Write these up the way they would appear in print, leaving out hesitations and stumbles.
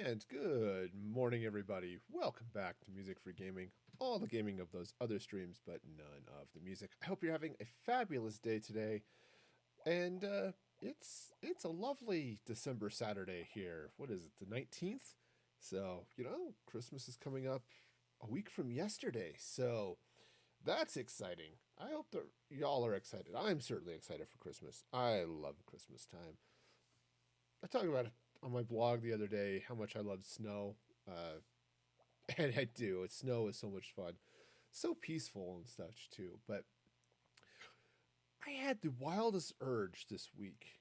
And good morning, everybody. Welcome back to Music Free Gaming. All the gaming of those other streams, but none of the music. I hope you're having a fabulous day today. And it's a lovely December Saturday here. What is it, the 19th? So, Christmas is coming up a week from yesterday. So that's exciting. I hope that y'all are excited. I'm certainly excited for Christmas. I love Christmas time. I talked about it on my blog the other day how much I love snow. Uh, and I do. Snow is so much fun. So peaceful and such, too. But I had the wildest urge this week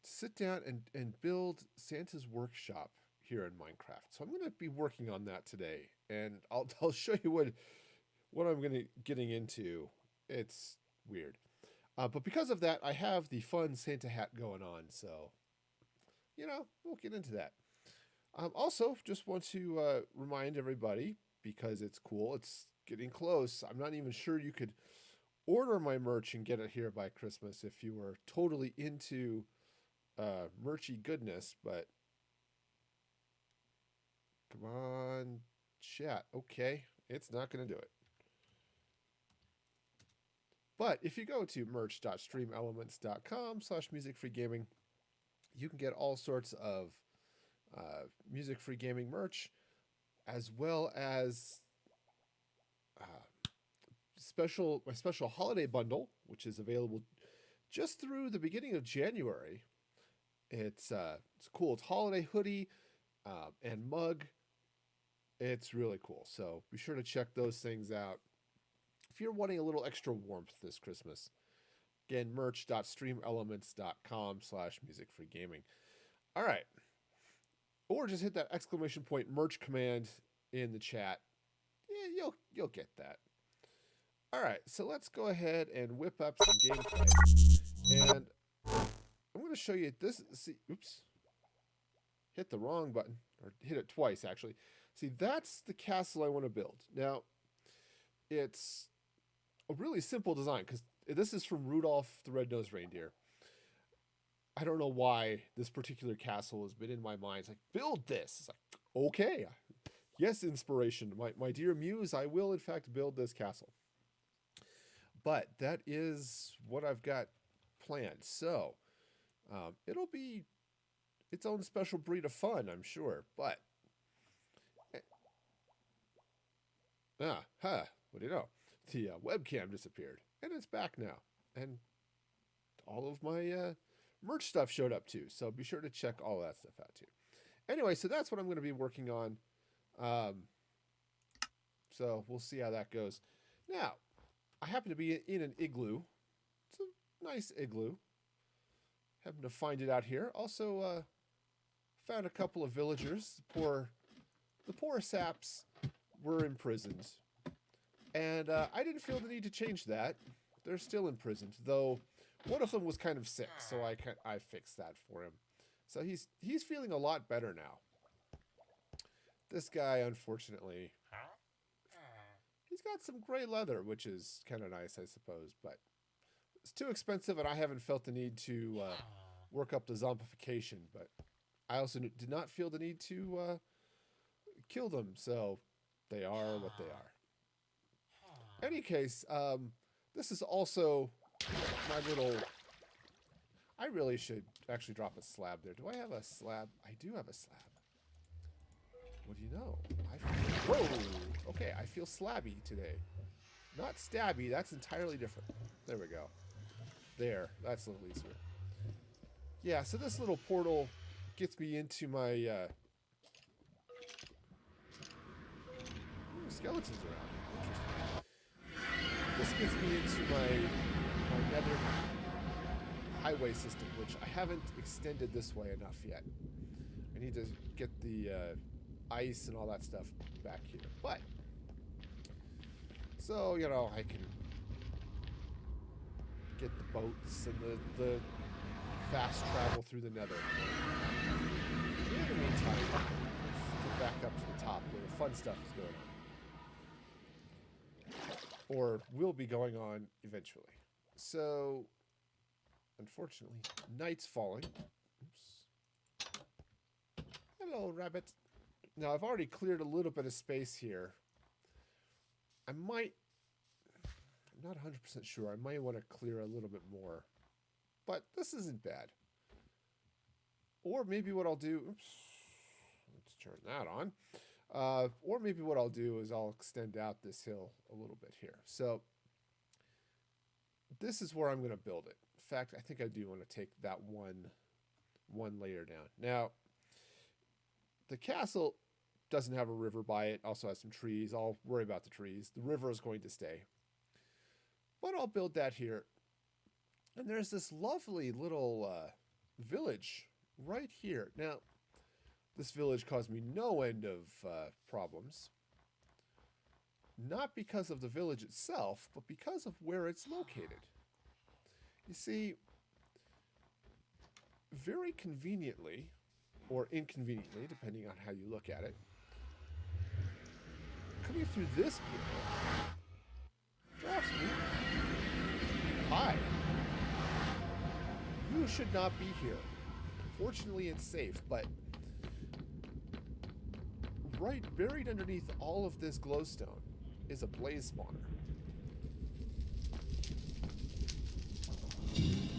to sit down and build Santa's workshop here in Minecraft. So I'm going to be working on that today. And I'll show you what I'm going to getting into. It's weird. But because of that, I have the fun Santa hat going on. So, we'll get into that. Also, just want to remind everybody, because it's cool, it's getting close. I'm not even sure you could order my merch and get it here by Christmas if you were totally into merchy goodness, but come on, chat. Okay, it's not going to do it. But if you go to merch.streamelements.com/musicfreegaming, you can get all sorts of music free gaming merch, as well as my special holiday bundle, which is available just through the beginning of January. It's cool. It's holiday hoodie and mug. It's really cool. So be sure to check those things out if you're wanting a little extra warmth this Christmas. Again, merch.streamelements.com/musicfreegaming. All right. Or just hit that exclamation point merch command in the chat. Yeah, you'll get that. All right, so let's go ahead and whip up some gameplay. And I'm going to show you this. See, oops. Hit the wrong button, or hit it twice, actually. See, that's the castle I want to build. Now, it's a really simple design, because this is from Rudolph the Red-Nosed Reindeer. I don't know why this particular castle has been in my mind. It's like, build this. It's like, okay. Yes, inspiration. My dear muse, I will, in fact, build this castle. But that is what I've got planned. So it'll be its own special breed of fun, I'm sure. But what do you know? The webcam disappeared, and it's back now. And all of my merch stuff showed up too. So be sure to check all that stuff out too. Anyway, so that's what I'm going to be working on. So we'll see how that goes. Now, I happen to be in an igloo. It's a nice igloo. Happen to find it out here. Also, found a couple of villagers. The poor saps were imprisoned. And I didn't feel the need to change that. They're still imprisoned, though one of them was kind of sick, so I fixed that for him. So he's feeling a lot better now. This guy, unfortunately, he's got some gray leather, which is kind of nice, I suppose, but it's too expensive, and I haven't felt the need to work up the zombification. But I also did not feel the need to kill them, so they are what they are. Any case, this is also my little... I really should actually drop a slab there. Do I have a slab? I do have a slab. What do you know? Whoa! Okay, I feel slabby today. Not stabby, that's entirely different. There we go. There, that's a little easier. Yeah, so this little portal gets me into my... skeletons around. Interesting. This gets me into my nether highway system, which I haven't extended this way enough yet. I need to get the ice and all that stuff back here. But, so, I can get the boats and the fast travel through the nether. In the meantime, let's get back up to the top where the fun stuff is going on. Or will be going on eventually. So, unfortunately, night's falling. Oops. Hello, rabbit. Now, I've already cleared a little bit of space here. I'm not 100% sure. I might want to clear a little bit more. But this isn't bad. Or maybe what I'll do... Oops. Let's turn that on. Or maybe what I'll do is I'll extend out this hill a little bit here. So this is where I'm going to build it. In fact, I think I do want to take that one layer down. Now, the castle doesn't have a river by it. Also has some trees. I'll worry about the trees. The river is going to stay. But I'll build that here. And there's this lovely little village right here. Now, this village caused me no end of problems. Not because of the village itself, but because of where it's located. You see, very conveniently, or inconveniently, depending on how you look at it, coming through this portal drops me. Hi. You should not be here. Fortunately, it's safe, but right buried underneath all of this glowstone is a blaze spawner.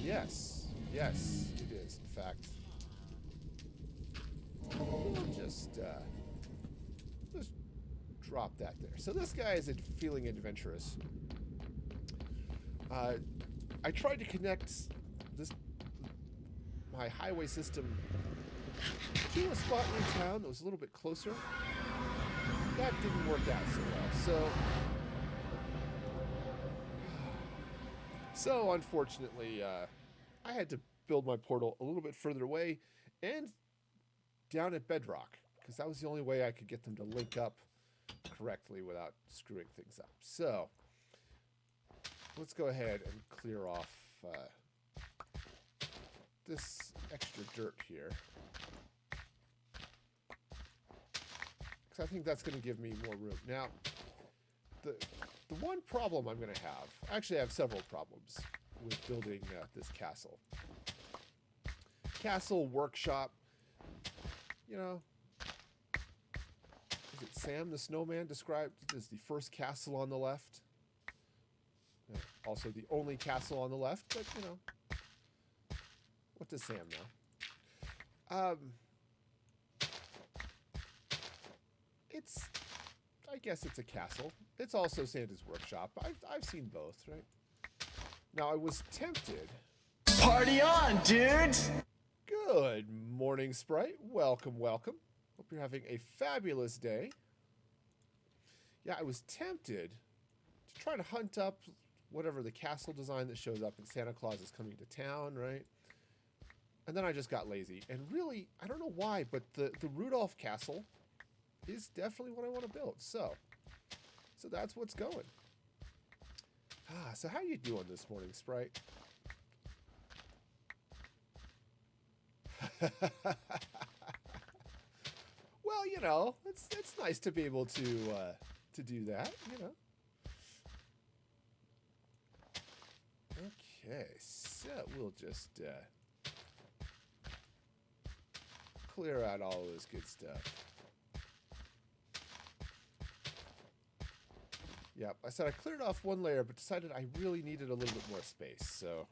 Yes, it is, in fact. We'll just drop that there. So this guy is feeling adventurous. I tried to connect my highway system to a spot in town that was a little bit closer. That didn't work out so well. So unfortunately, I had to build my portal a little bit further away and down at bedrock, because that was the only way I could get them to link up correctly without screwing things up. So let's go ahead and clear off this extra dirt here, because I think that's going to give me more room. Now, the one problem I'm going to have, actually I have several problems with building this castle. Castle workshop, you know, is it Sam the Snowman described as the first castle on the left? Also the only castle on the left, but you know, what does Sam know? I guess it's a castle. It's also Santa's workshop. I've seen both, right? Now I was tempted. Party on, dudes! Good morning, Sprite. Welcome. Hope you're having a fabulous day. Yeah, I was tempted to try to hunt up whatever the castle design that shows up in Santa Claus is Coming to Town, right? And then I just got lazy. And really, I don't know why, but the Rudolph castle is definitely what I want to build. So that's what's going. So how you doing this morning, Sprite? Well, you know, it's nice to be able to do that, you know. Okay, so we'll just clear out all of this good stuff. Yep, I said I cleared off one layer, but decided I really needed a little bit more space, so...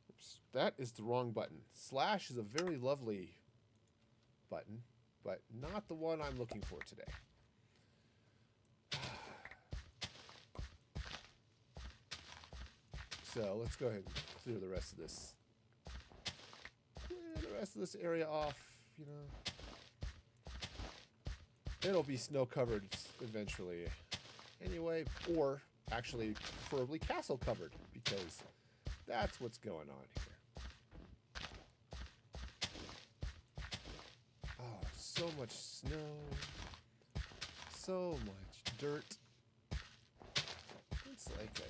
Oops, that is the wrong button. Slash is a very lovely button, but not the one I'm looking for today. So let's go ahead and clear the rest of this. Clear the rest of this area off, you know. It'll be snow covered eventually. Anyway, or actually preferably castle covered, because that's what's going on here. Oh, so much snow. So much dirt. It's like a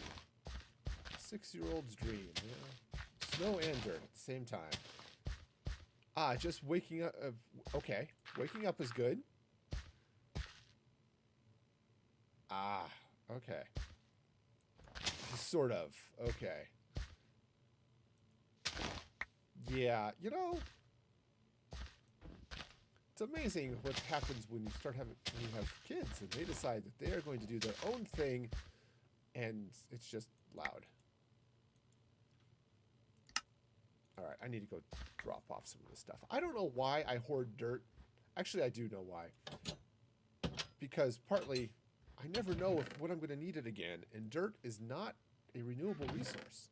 6-year-old's dream, you know? Snow and dirt at the same time. Just waking up. Okay, waking up is good. Okay. Sort of. Okay. Yeah, you know, It's amazing what happens when you have kids and they decide that they are going to do their own thing, and it's just loud. All right, I need to go drop off some of this stuff. I don't know why I hoard dirt. Actually, I do know why. Because partly, I never know when I'm going to need it again, and dirt is not a renewable resource.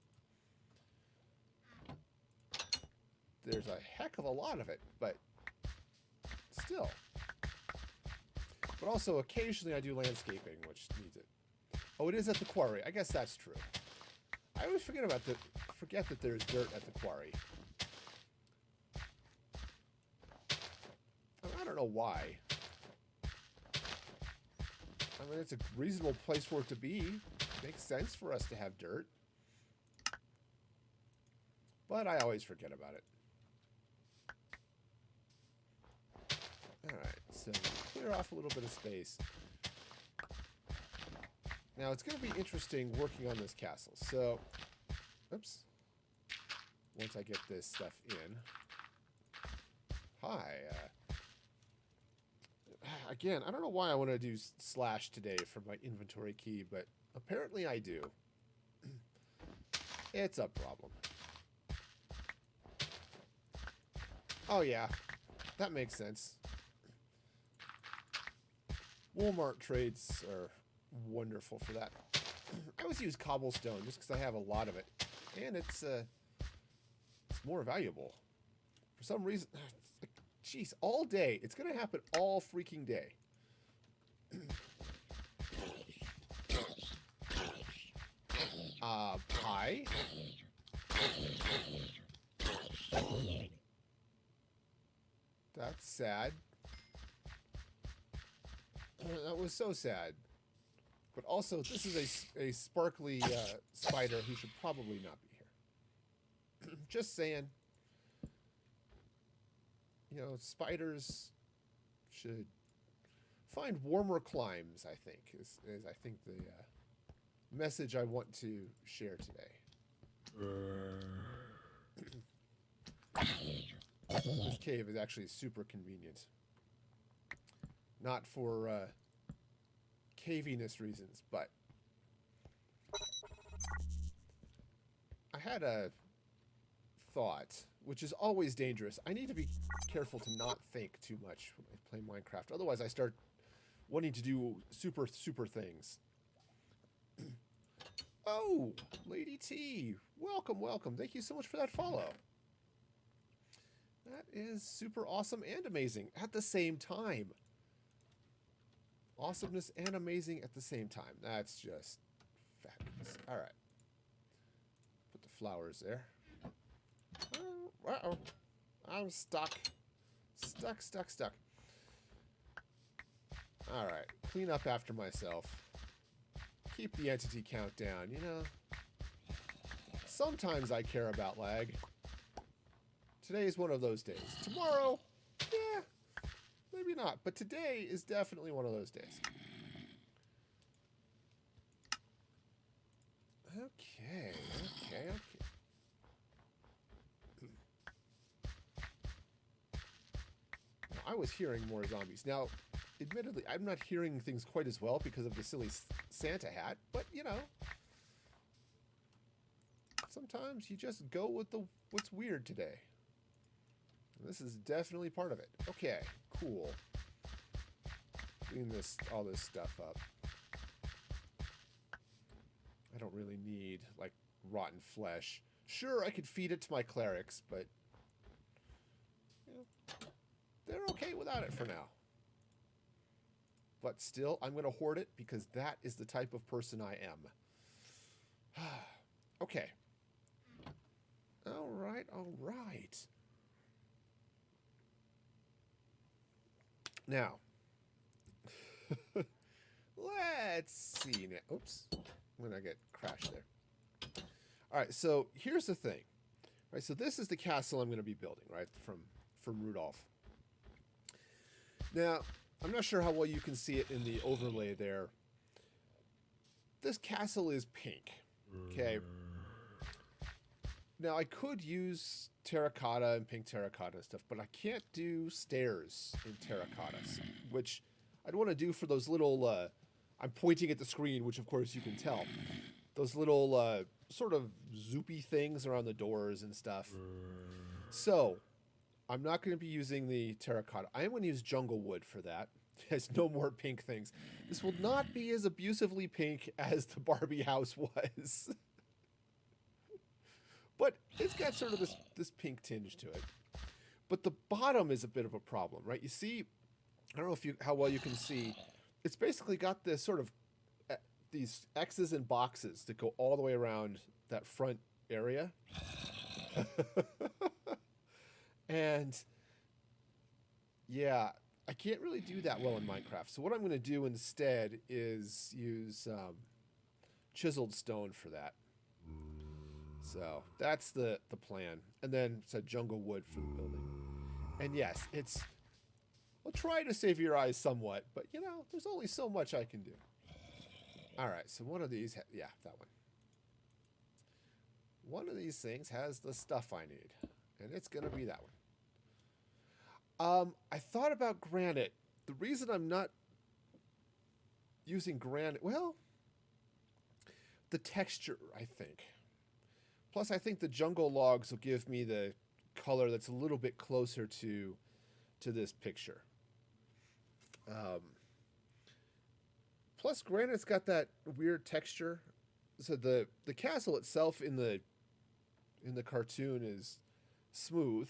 There's a heck of a lot of it, but still. But also, occasionally I do landscaping, which needs it. Oh, it is at the quarry. I guess that's true. I always forget that there's dirt at the quarry. I don't know why. I mean, it's a reasonable place for it to be. It makes sense for us to have dirt. But I always forget about it. Alright, so clear off a little bit of space. Now, it's going to be interesting working on this castle. So, oops. Once I get this stuff in. Hi. Again, I don't know why I want to do slash today for my inventory key, but apparently I do. It's a problem. Oh yeah, that makes sense. Walmart trades are wonderful for that. I always use cobblestone just because I have a lot of it, and it's more valuable. For some reason, jeez, all day. It's gonna happen all freaking day. Hi. That's sad. That was so sad. But also, this is a sparkly spider who should probably not be here. Just saying. You know, spiders should find warmer climes, I think, is I think the message I want to share today. This cave is actually super convenient. Not for caviness reasons, but I had a thought, which is always dangerous. I need to be careful to not think too much when I play Minecraft. Otherwise, I start wanting to do super things. Oh, Lady T, welcome, welcome. Thank you so much for that follow. That is super awesome and amazing at the same time. Awesomeness and amazing at the same time. That's just fabulous. All right. Put the flowers there. Uh-oh. I'm stuck. Stuck. All right. Clean up after myself. Keep the entity count down, you know. Sometimes I care about lag. Today is one of those days. Tomorrow, yeah, maybe not. But today is definitely one of those days. Okay. Now, I was hearing more zombies. Now, admittedly, I'm not hearing things quite as well because of the silly Santa hat, but, you know, sometimes you just go with what's weird today. This is definitely part of it. Okay, cool. Clean all this stuff up. I don't really need, like, rotten flesh. Sure, I could feed it to my clerics, but you know, they're okay without it for now. But still, I'm going to hoard it because that is the type of person I am. Okay. All right. Now, let's see. Oops, I'm gonna get crashed there. All right, so here's the thing. Right, so this is the castle I'm gonna be building, right, from Rudolph. Now, I'm not sure how well you can see it in the overlay there. This castle is pink. Okay. Now, I could use terracotta and pink terracotta and stuff, but I can't do stairs in terracottas, which I'd want to do for those little, I'm pointing at the screen, which of course you can tell, those little sort of zoopy things around the doors and stuff. So I'm not going to be using the terracotta. I am going to use jungle wood for that. There's no more pink things. This will not be as abusively pink as the Barbie house was. But it's got sort of this pink tinge to it. But the bottom is a bit of a problem, right? You see, I don't know how well you can see. It's basically got this sort of these X's and boxes that go all the way around that front area. And yeah, I can't really do that well in Minecraft. So what I'm going to do instead is use chiseled stone for that. So that's the plan. And then it's jungle wood for the building. And yes, I'll try to save your eyes somewhat, but you know, there's only so much I can do. All right, so one of these, yeah, that one. One of these things has the stuff I need, and it's going to be that one. I thought about granite. The reason I'm not using granite, well, the texture, I think. Plus, I think the jungle logs will give me the color that's a little bit closer to this picture. Plus, granite's got that weird texture. So the castle itself in the cartoon is smooth,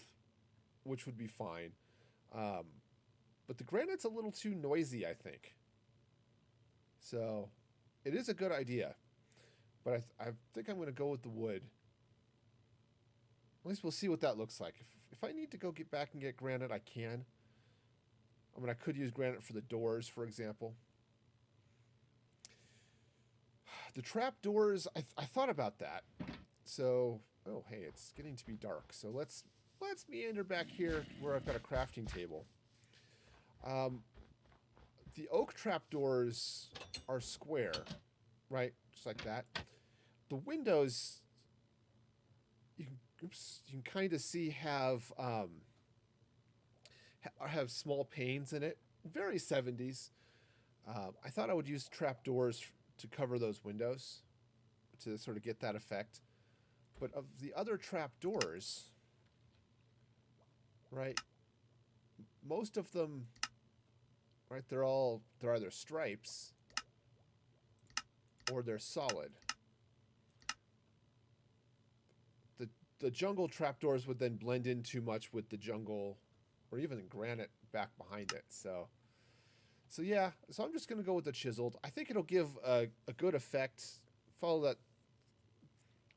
which would be fine. But the granite's a little too noisy, I think. So it is a good idea. But I think I'm going to go with the wood. At least we'll see what that looks like. If I need to go get back and get granite, I can. I mean, I could use granite for the doors, for example. The trap doors, I thought about that. So, oh, hey, it's getting to be dark. So let's meander back here where I've got a crafting table. The oak trapdoors are square, right? Just like that. The windows, you can kind of see have small panes in it. Very 70s. I thought I would use trapdoors to cover those windows to sort of get that effect. But of the other trapdoors, right, most of them, right, they're either stripes or they're solid. The jungle trapdoors would then blend in too much with the jungle or even the granite back behind it. So yeah, so I'm just going to go with the chiseled. I think it'll give a good effect. Follow that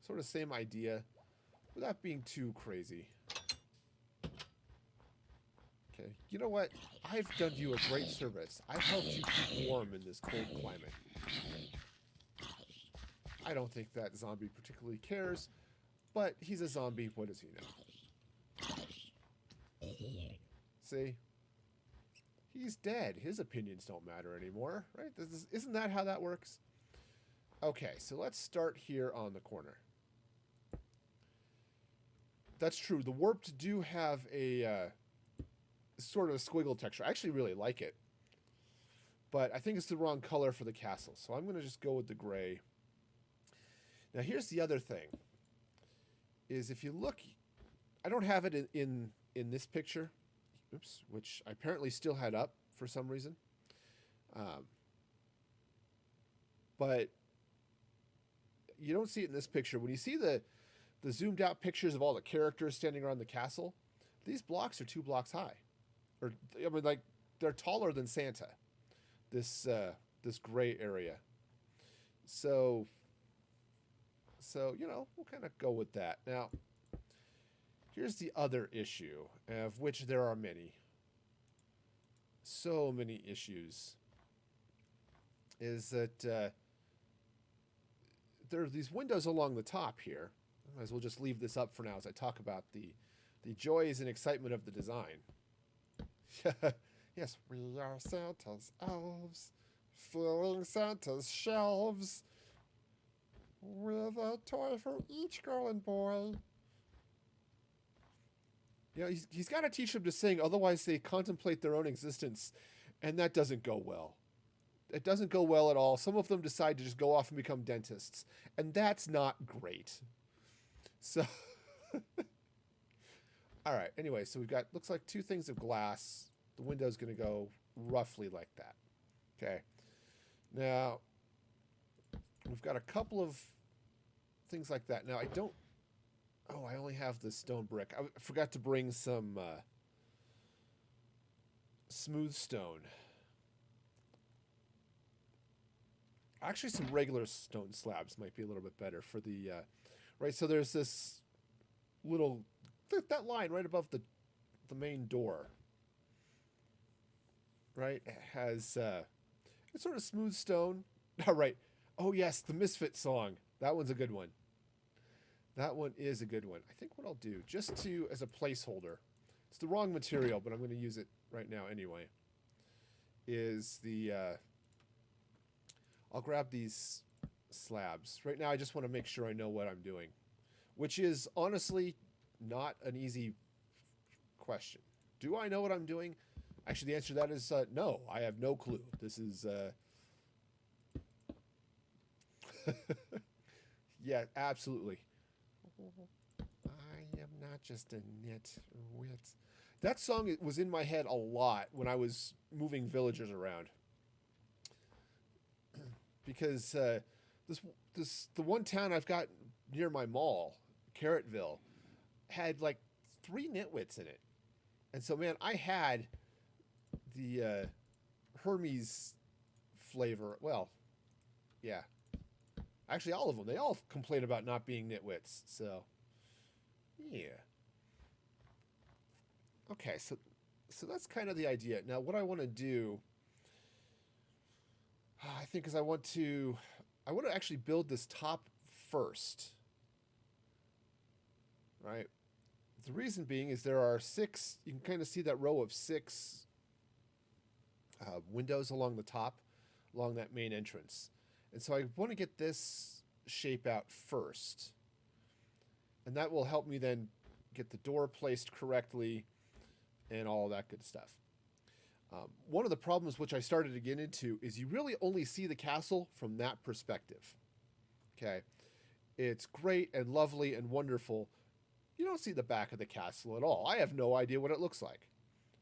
sort of same idea without being too crazy. Okay, you know what? I've done you a great service. I've helped you keep warm in this cold climate. I don't think that zombie particularly cares, but he's a zombie. What does he know? See? He's dead. His opinions don't matter anymore, right? Isn't that how that works? Okay, so let's start here on the corner. That's true. The warped do have a sort of a squiggle texture. I actually really like it. But I think it's the wrong color for the castle. So I'm going to just go with the gray. Now here's the other thing. Is if you look, I don't have it in this picture. Oops, which I apparently still had up for some reason. But you don't see it in this picture. When you see the zoomed out pictures of all the characters standing around the castle, these blocks are 2 blocks high. Or, I mean, like, they're taller than Santa. This gray area. So, you know, we'll kind of go with that. Now, here's the other issue, of which there are many. So many issues. Is that there are these windows along the top here. I might as well just leave this up for now as I talk about the joys and excitement of the design. Yes, we are Santa's elves, filling Santa's shelves with a toy for each girl and boy. You know, he's got to teach them to sing, otherwise they contemplate their own existence, and that doesn't go well. It doesn't go well at all. Some of them decide to just go off and become dentists, and that's not great. So, all right. Anyway, so we've got looks like two things of glass. The window's going to go roughly like that. Okay. Now we've got a couple of things like that. Now I don't. Oh, I only have the stone brick. I forgot to bring some smooth stone. Actually, some regular stone slabs might be a little bit better for the right. So there's this little that line right above the main door. Right, it has it's sort of smooth stone. All right. Oh yes, the Misfit song. That one's a good one. That one is a good one. I think what I'll do, just to as a placeholder, it's the wrong material, but I'm going to use it right now anyway. Is the I'll grab these slabs. Right now I just want to make sure I know what I'm doing, which is honestly not an easy question. Do I know what I'm doing? Actually, the answer to that is no. I have no clue. This is yeah, absolutely. I am not just a nitwit. That song was in my head a lot when I was moving villagers around. Because the one town I've got near my mall, Carrotville, had like 3 nitwits in it, and so man, I had the Hermes flavor. Well, yeah, actually, all of them. They all complain about not being nitwits. So, yeah. Okay, so that's kind of the idea. Now, what I want to do, I think, is I want to actually build this top first, right? The reason being is there are 6. You can kind of see that row of 6 windows along the top, along that main entrance, and so I want to get this shape out first, and that will help me then get the door placed correctly and all that good stuff. One of the problems which I started to get into is you really only see the castle from that perspective. Okay, it's great and lovely and wonderful. You don't see the back of the castle at all. I have no idea what it looks like.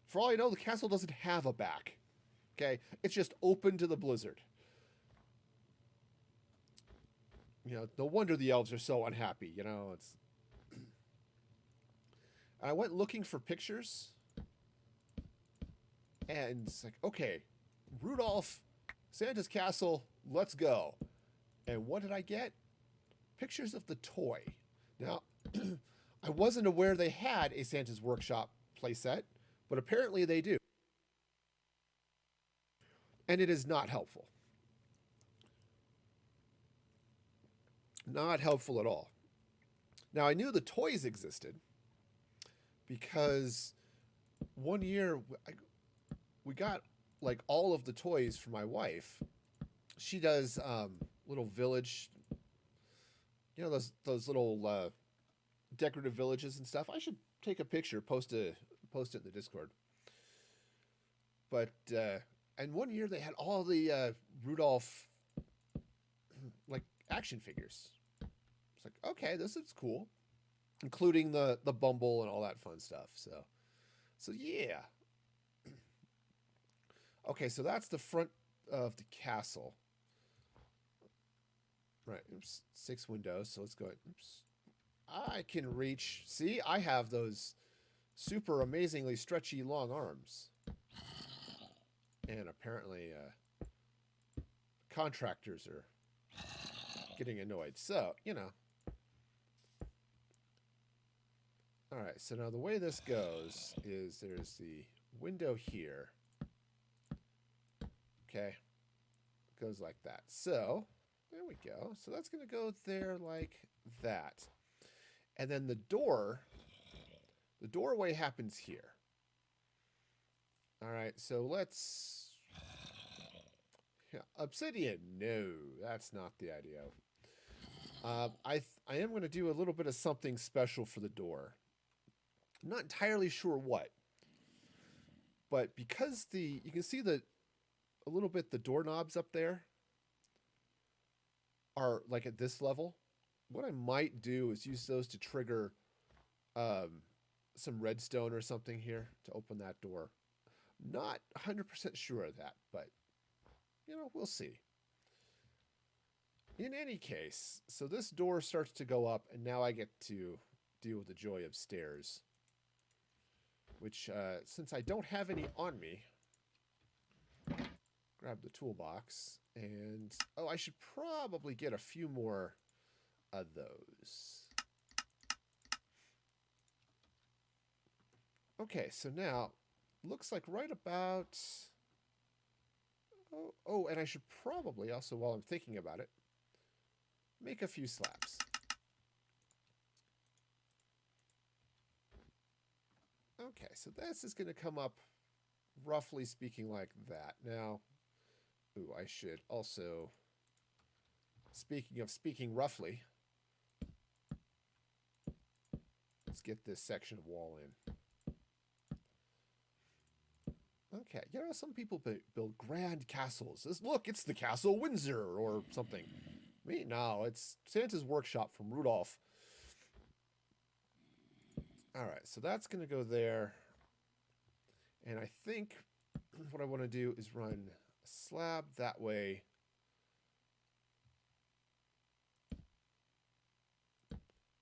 For all I know, the castle doesn't have a back. Okay, it's just open to the blizzard. You know, no wonder the elves are so unhappy. You know, it's. And I went looking for pictures, and it's like, okay, Rudolph, Santa's castle, let's go. And what did I get? Pictures of the toy. Now, I wasn't aware they had a Santa's Workshop playset, but apparently they do. And it is not helpful. Not helpful at all. Now, I knew the toys existed because one year we got like all of the toys for my wife. She does little village, you know, those little decorative villages and stuff. I should take a picture, post it in the Discord. But and one year they had all the Rudolph like action figures. It's like, okay, this is cool, including the Bumble and all that fun stuff. So yeah. Okay, so that's the front of the castle. Right, oops, 6 windows. So let's go ahead. Oops. I can reach. See, I have those super amazingly stretchy long arms. And apparently contractors are getting annoyed. So, you know. All right, so now the way this goes is there's the window here. Okay. Goes like that. So, there we go. So that's going to go there like that. And then the doorway happens here. All right, so let's... Yeah, obsidian. No, that's not the idea. I am going to do a little bit of something special for the door. I'm not entirely sure what. But because you can see a little bit the doorknobs up there are like at this level. What I might do is use those to trigger um, some redstone or something here to open that door. Not 100% sure of that, but we'll see. In any case, so this door starts to go up, and now I get to deal with the joy of stairs. Which, since I don't have any on me, grab the toolbox, and I should probably get a few more of those. Okay, so now, looks like right about... Oh, and I should probably also, while I'm thinking about it, make a few slabs. Okay, so this is going to come up, roughly speaking, like that. Now, I should also, speaking of speaking roughly, let's get this section of wall in. Okay, some people build grand castles. Look, it's the Castle Windsor or something. Me? No, it's Santa's workshop from Rudolph. All right, so that's going to go there. And I think what I want to do is run a slab that way.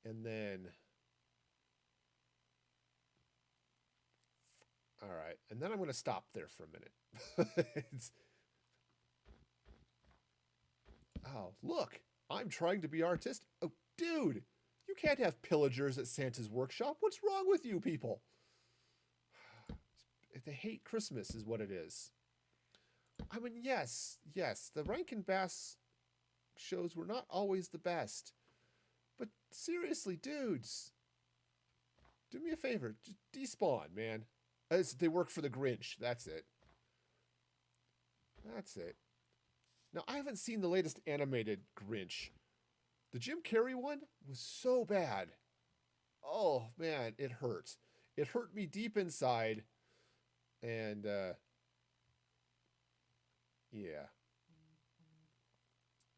And then... All right, and then I'm going to stop there for a minute. Oh, look, I'm trying to be artistic. Oh, dude, you can't have pillagers at Santa's workshop. What's wrong with you people? They hate Christmas is what it is. I mean, yes, the Rankin Bass shows were not always the best. But seriously, dudes, do me a favor. Just despawn, man. They work for the Grinch. That's it. Now, I haven't seen the latest animated Grinch. The Jim Carrey one was so bad. Oh, man, it hurt. It hurt me deep inside. And, yeah.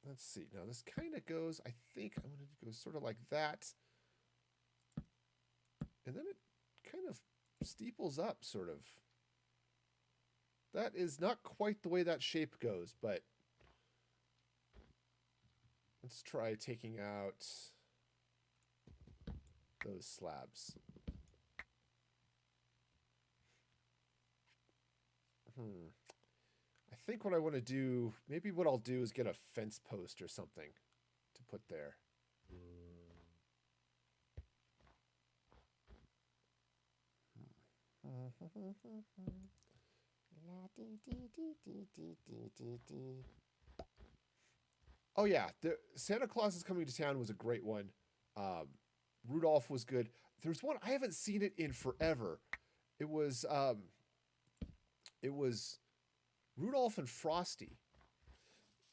Let's see. Now, this kind of goes, I think I'm going to go sort of like that. And then it kind of steeples up, sort of. That is not quite the way that shape goes, but let's try taking out those slabs. I think what I want to do, maybe what I'll do is get a fence post or something to put there. Oh yeah, the Santa Claus is Coming to Town was a great one. Rudolph was good. There's one I haven't seen it in forever. It was Rudolph and Frosty,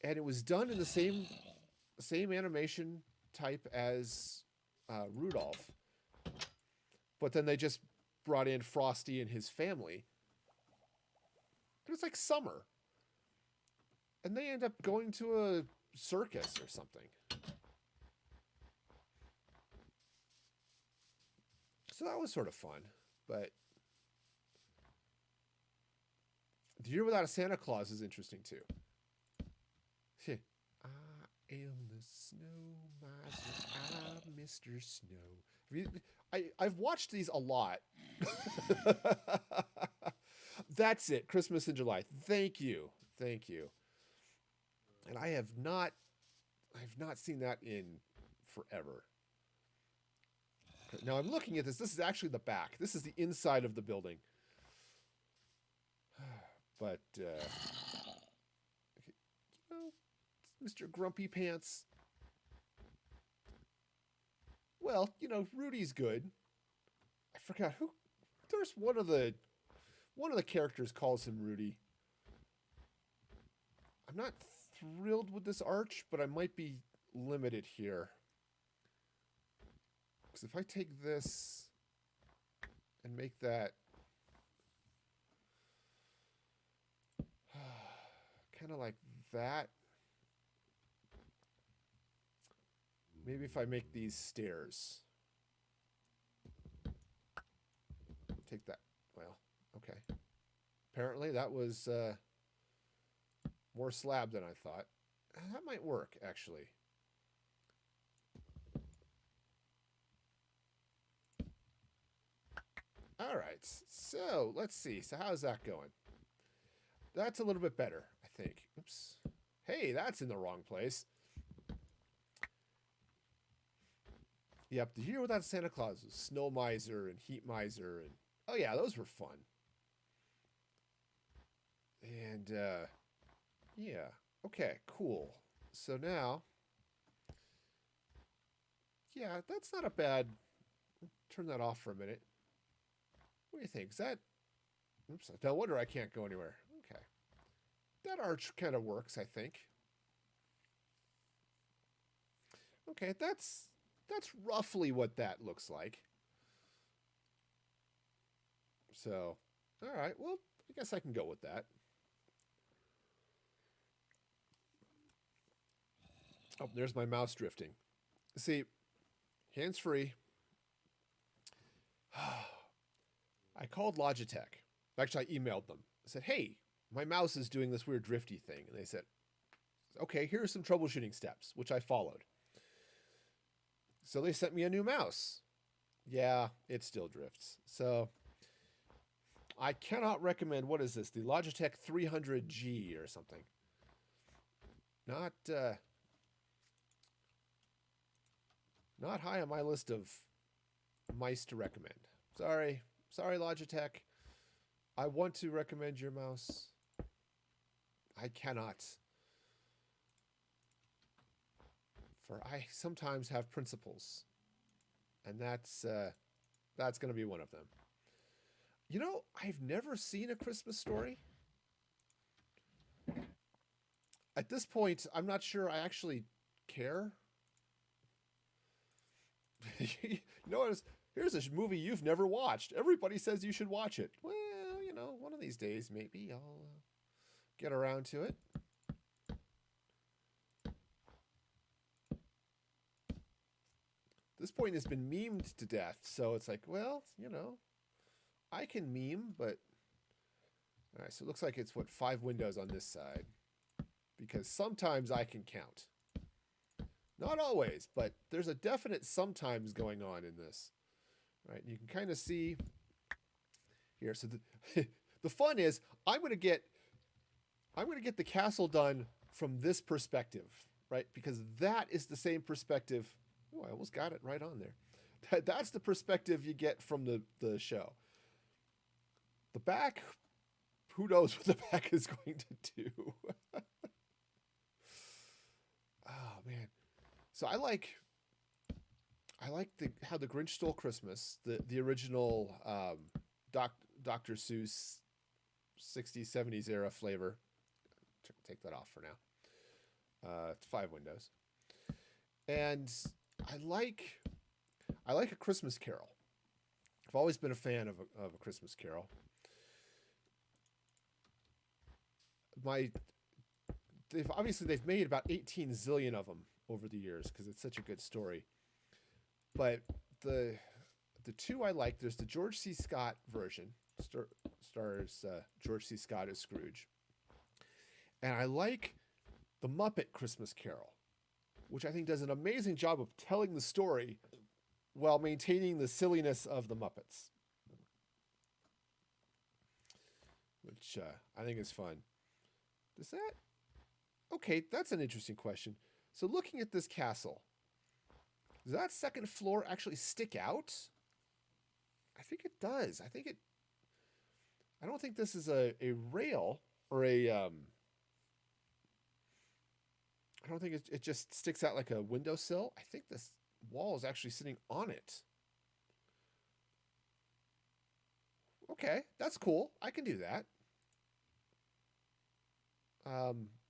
and it was done in the same animation type as Rudolph, but then they just brought in Frosty and his family. It was like summer, and they end up going to a circus or something. So that was sort of fun, but The Year Without a Santa Claus is interesting too. I am the snow miser, I'm Mr. Snow. I've watched these a lot. That's it. Christmas in July. Thank you. And I've not seen that in forever. Now I'm looking at this. This is actually the back. This is the inside of the building. But Mr. Grumpy Pants. Well, Rudy's good. I forgot who. There's one of the characters calls him Rudy. I'm not thrilled with this arch, but I might be limited here. Because if I take this and make that kind of like that. Maybe if I make these stairs. Take that. Well, okay. Apparently that was more slab than I thought. That might work, actually. All right. So let's see. So how's that going? That's a little bit better, I think. Oops. Hey, that's in the wrong place. Yep, the Year Without Santa Claus was Snow Miser and Heat Miser. And oh, yeah, those were fun. And, yeah. Okay, cool. So now, yeah, that's not a bad... Turn that off for a minute. What do you think? Is that... Oops, no wonder I can't go anywhere. Okay. That arch kind of works, I think. Okay, that's roughly what that looks like. So, all right, well, I guess I can go with that. Oh, there's my mouse drifting. See, hands-free. I called Logitech. Actually, I emailed them. I said, hey, my mouse is doing this weird drifty thing. And they said, okay, here are some troubleshooting steps, which I followed. So they sent me a new mouse. Yeah, it still drifts. So I cannot recommend, what is this? The Logitech 300G or something. Not high on my list of mice to recommend. Sorry, Logitech. I want to recommend your mouse. I cannot. For I sometimes have principles. And that's going to be one of them. You know, I've never seen A Christmas Story. At this point, I'm not sure I actually care. You know what? Here's a movie you've never watched. Everybody says you should watch it. Well, you know, one of these days, maybe I'll get around to it. This point has been memed to death, so it's like, well, you know, I can meme, but... All right, so it looks like it's, 5 windows on this side. Because sometimes I can count. Not always, but there's a definite sometimes going on in this. All right, you can kind of see here. So the fun is I'm going to get the castle done from this perspective, right? Because that is the same perspective. Oh, I almost got it right on there. That's the perspective you get from the show. The back, who knows what the back is going to do? Oh man. So I like how the Grinch Stole Christmas, the original Dr. Seuss 60s, 70s era flavor. Take that off for now. It's 5 windows. And I like A Christmas Carol. I've always been a fan of A Christmas Carol. They've made about 18 zillion of them over the years because it's such a good story. But the two I like, there's the George C. Scott version, stars George C. Scott as Scrooge. And I like the Muppet Christmas Carol, which I think does an amazing job of telling the story while maintaining the silliness of the Muppets. Which I think is fun. Does that... Okay, that's an interesting question. So looking at this castle, does that second floor actually stick out? I think it does. I don't think this is a rail or a... I don't think it just sticks out like a windowsill. I think this wall is actually sitting on it. Okay, that's cool. I can do that.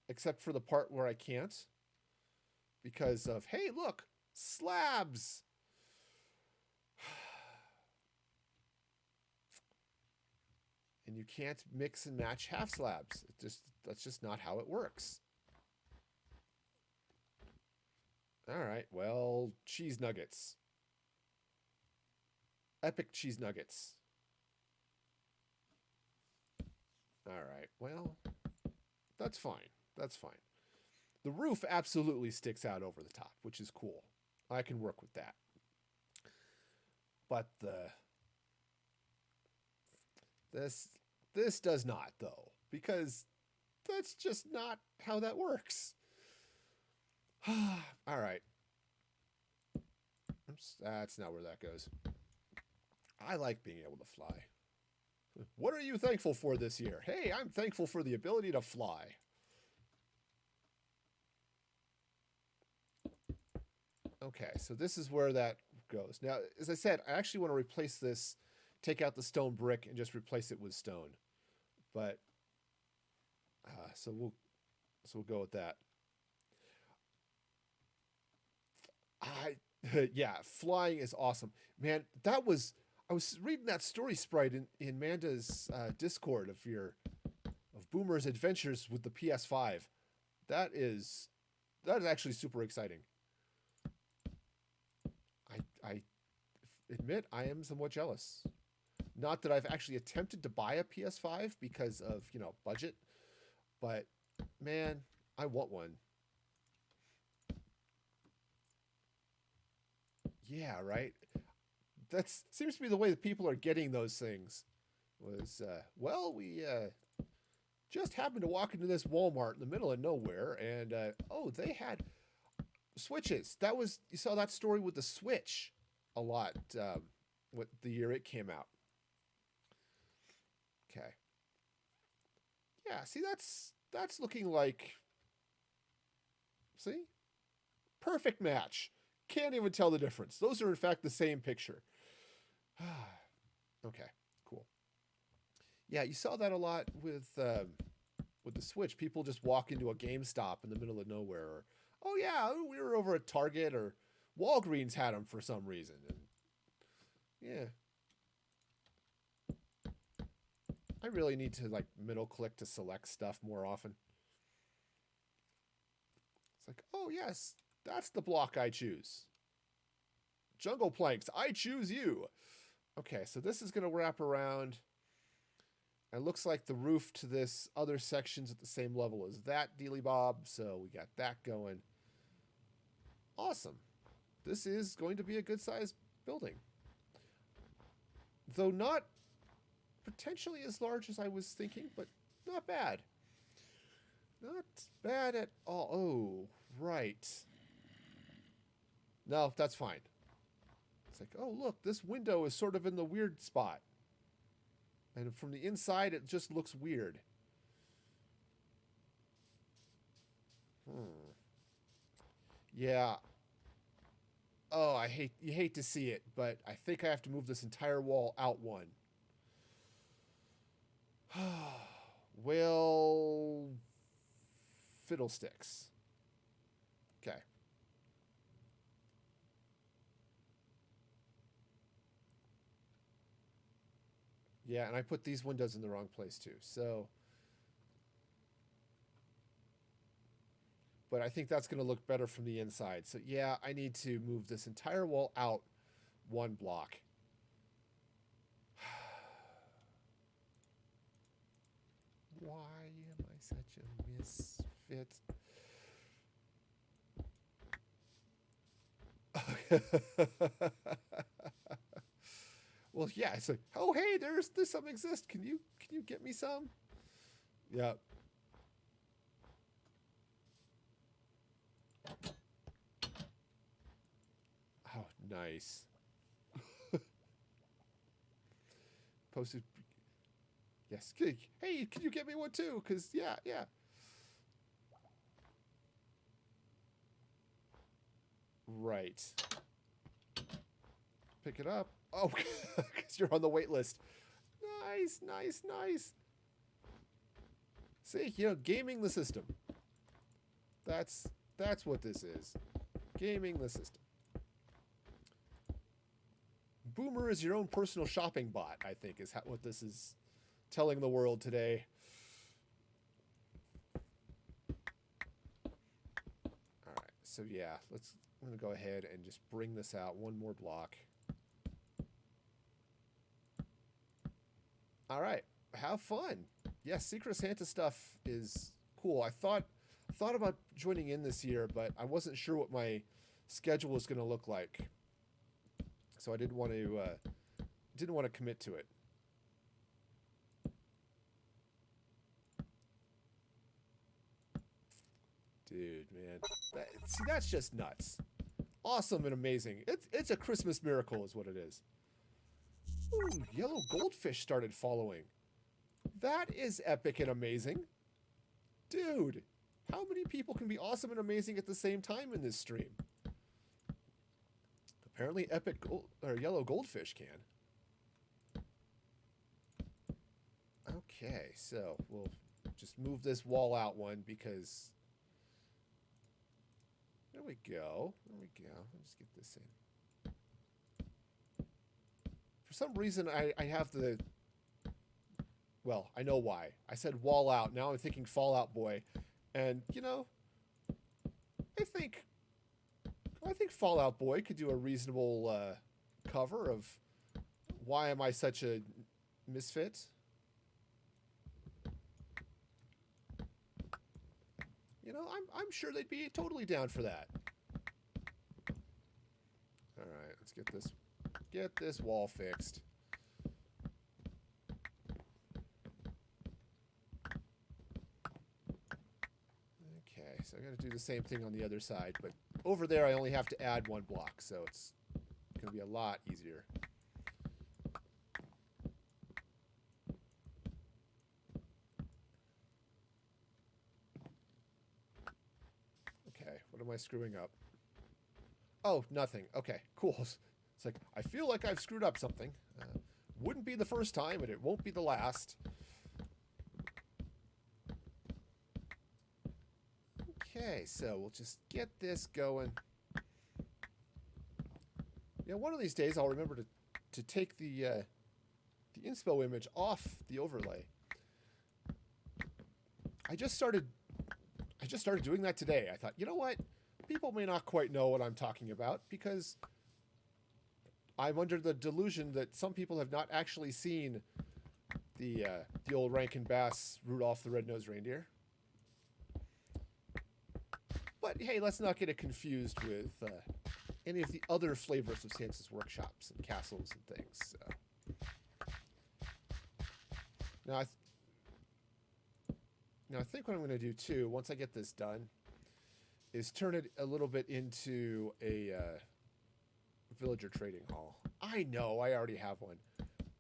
Except for the part where I can't. Because of, hey, look, slabs. And you can't mix and match half slabs. That's just not how it works. All right, well, cheese nuggets. Epic cheese nuggets. All right, well, that's fine. That's fine. The roof absolutely sticks out over the top, which is cool. I can work with that. But this does not, though, because that's just not how that works. All right. Oops, that's not where that goes. I like being able to fly. What are you thankful for this year? Hey, I'm thankful for the ability to fly. Okay, so this is where that goes. Now, as I said, I actually want to replace this, take out the stone brick and just replace it with stone. But so we'll go with that. Yeah, flying is awesome. Man, I was reading that story sprite in Manda's Discord of Boomer's adventures with the PS5. That is actually super exciting. I admit I am somewhat jealous. Not that I've actually attempted to buy a PS5 because of, budget, but man, I want one. Yeah, right. That seems to be the way that people are getting those things. Was we just happened to walk into this Walmart in the middle of nowhere, and they had Switches. You saw that story with the Switch a lot. What the year it came out. Okay. Yeah. See, that's looking like. See, perfect match. Can't even tell the difference. Those are in fact the same picture. Okay, cool. Yeah, you saw that a lot with the Switch. People just walk into a GameStop in the middle of nowhere. Or, oh yeah, we were over at Target or Walgreens had them for some reason. And yeah. I really need to middle click to select stuff more often. It's like, oh yes, that's the block I choose. Jungle planks, I choose you. Okay, so this is going to wrap around. It looks like the roof to this other section's at the same level as that dealy bob, so we got that going. Awesome. This is going to be a good sized building. Though not potentially as large as I was thinking, but not bad. Not bad at all. Oh, right. No, that's fine. It's like, oh, look, this window is sort of in the weird spot. And from the inside, it just looks weird. Yeah. Oh, you hate to see it, but I think I have to move this entire wall out one. Well, fiddlesticks. Okay. Yeah, and I put these windows in the wrong place too. So, but I think that's going to look better from the inside. So yeah, I need to move this entire wall out one block. Why am I such a misfit? Well, yeah, it's like, oh hey, there's some exist. Can you get me some? Yeah. Oh, nice. Posted. Yes. Hey, can you get me one too? Cause yeah. Right. Pick it up. Oh, because you're on the wait list. Nice. See, gaming the system. That's what this is. Gaming the system. Boomer is your own personal shopping bot, I think, is what this is telling the world today. All right, so yeah, I'm going to go ahead and just bring this out one more block. All right, have fun. Yes, Secret Santa stuff is cool. I thought about joining in this year, but I wasn't sure what my schedule was going to look like, so I didn't want to commit to it. Dude, man, see, that's just nuts. Awesome and amazing. It's a Christmas miracle, is what it is. Ooh, yellow goldfish started following. That is epic and amazing. Dude, how many people can be awesome and amazing at the same time in this stream? Apparently yellow goldfish can. Okay, so we'll just move this wall out one because... There we go. Let's just get this in. For some reason, I have the... Well, I know why. I said wall out. Now I'm thinking Fallout Boy. And, you know, I think Fallout Boy could do a reasonable cover of Why Am I Such a Misfit? You know, I'm sure they'd be totally down for that. All right, let's get this wall fixed. Okay, so I got to do the same thing on the other side, but over there I only have to add one block, so it's going to be a lot easier. What am I screwing up? Oh, nothing. Okay, cool. It's like, I feel like I've screwed up something. Wouldn't be the first time, and it won't be the last. Okay, so we'll just get this going. Yeah, one of these days I'll remember to take the inspo image off the overlay. I just started doing that today. I thought, you know what? People may not quite know what I'm talking about because I'm under the delusion that some people have not actually seen the old Rankin Bass Rudolph the Red-Nosed Reindeer. But hey, let's not get it confused with any of the other flavors of Santa's workshops and castles and things. So. Now, I think what I'm going to do too, once I get this done, is turn it a little bit into a villager trading hall. I know I already have one,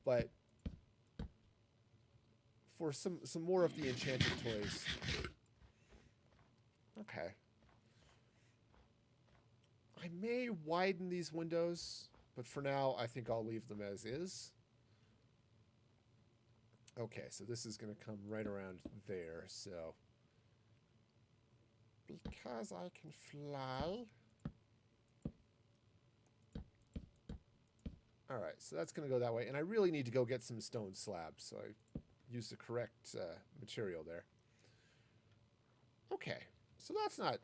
but for some more of the enchanted toys. Okay. I may widen these windows, but for now I think I'll leave them as is. Okay, so this is going to come right around there, so... Because I can fly... Alright, so that's going to go that way, and I really need to go get some stone slabs, so I use the correct material there. Okay, so that's not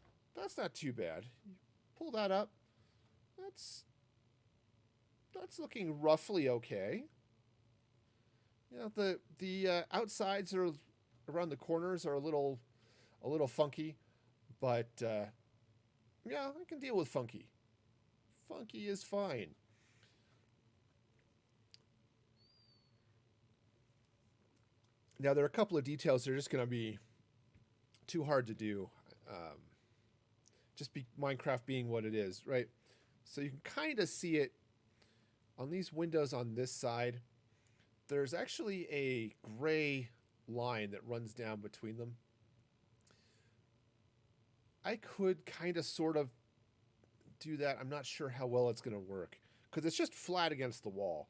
too bad. You pull that up. That's looking roughly okay. You know, the outsides are around the corners are a little funky, but yeah, I can deal with funky. Funky is fine. Now there are a couple of details that are just going to be too hard to do. Minecraft being what it is, right? So you can kind of see it on these windows on this side. There's actually a gray line that runs down between them. I could kind of sort of do that. I'm not sure how well it's going to work because it's just flat against the wall.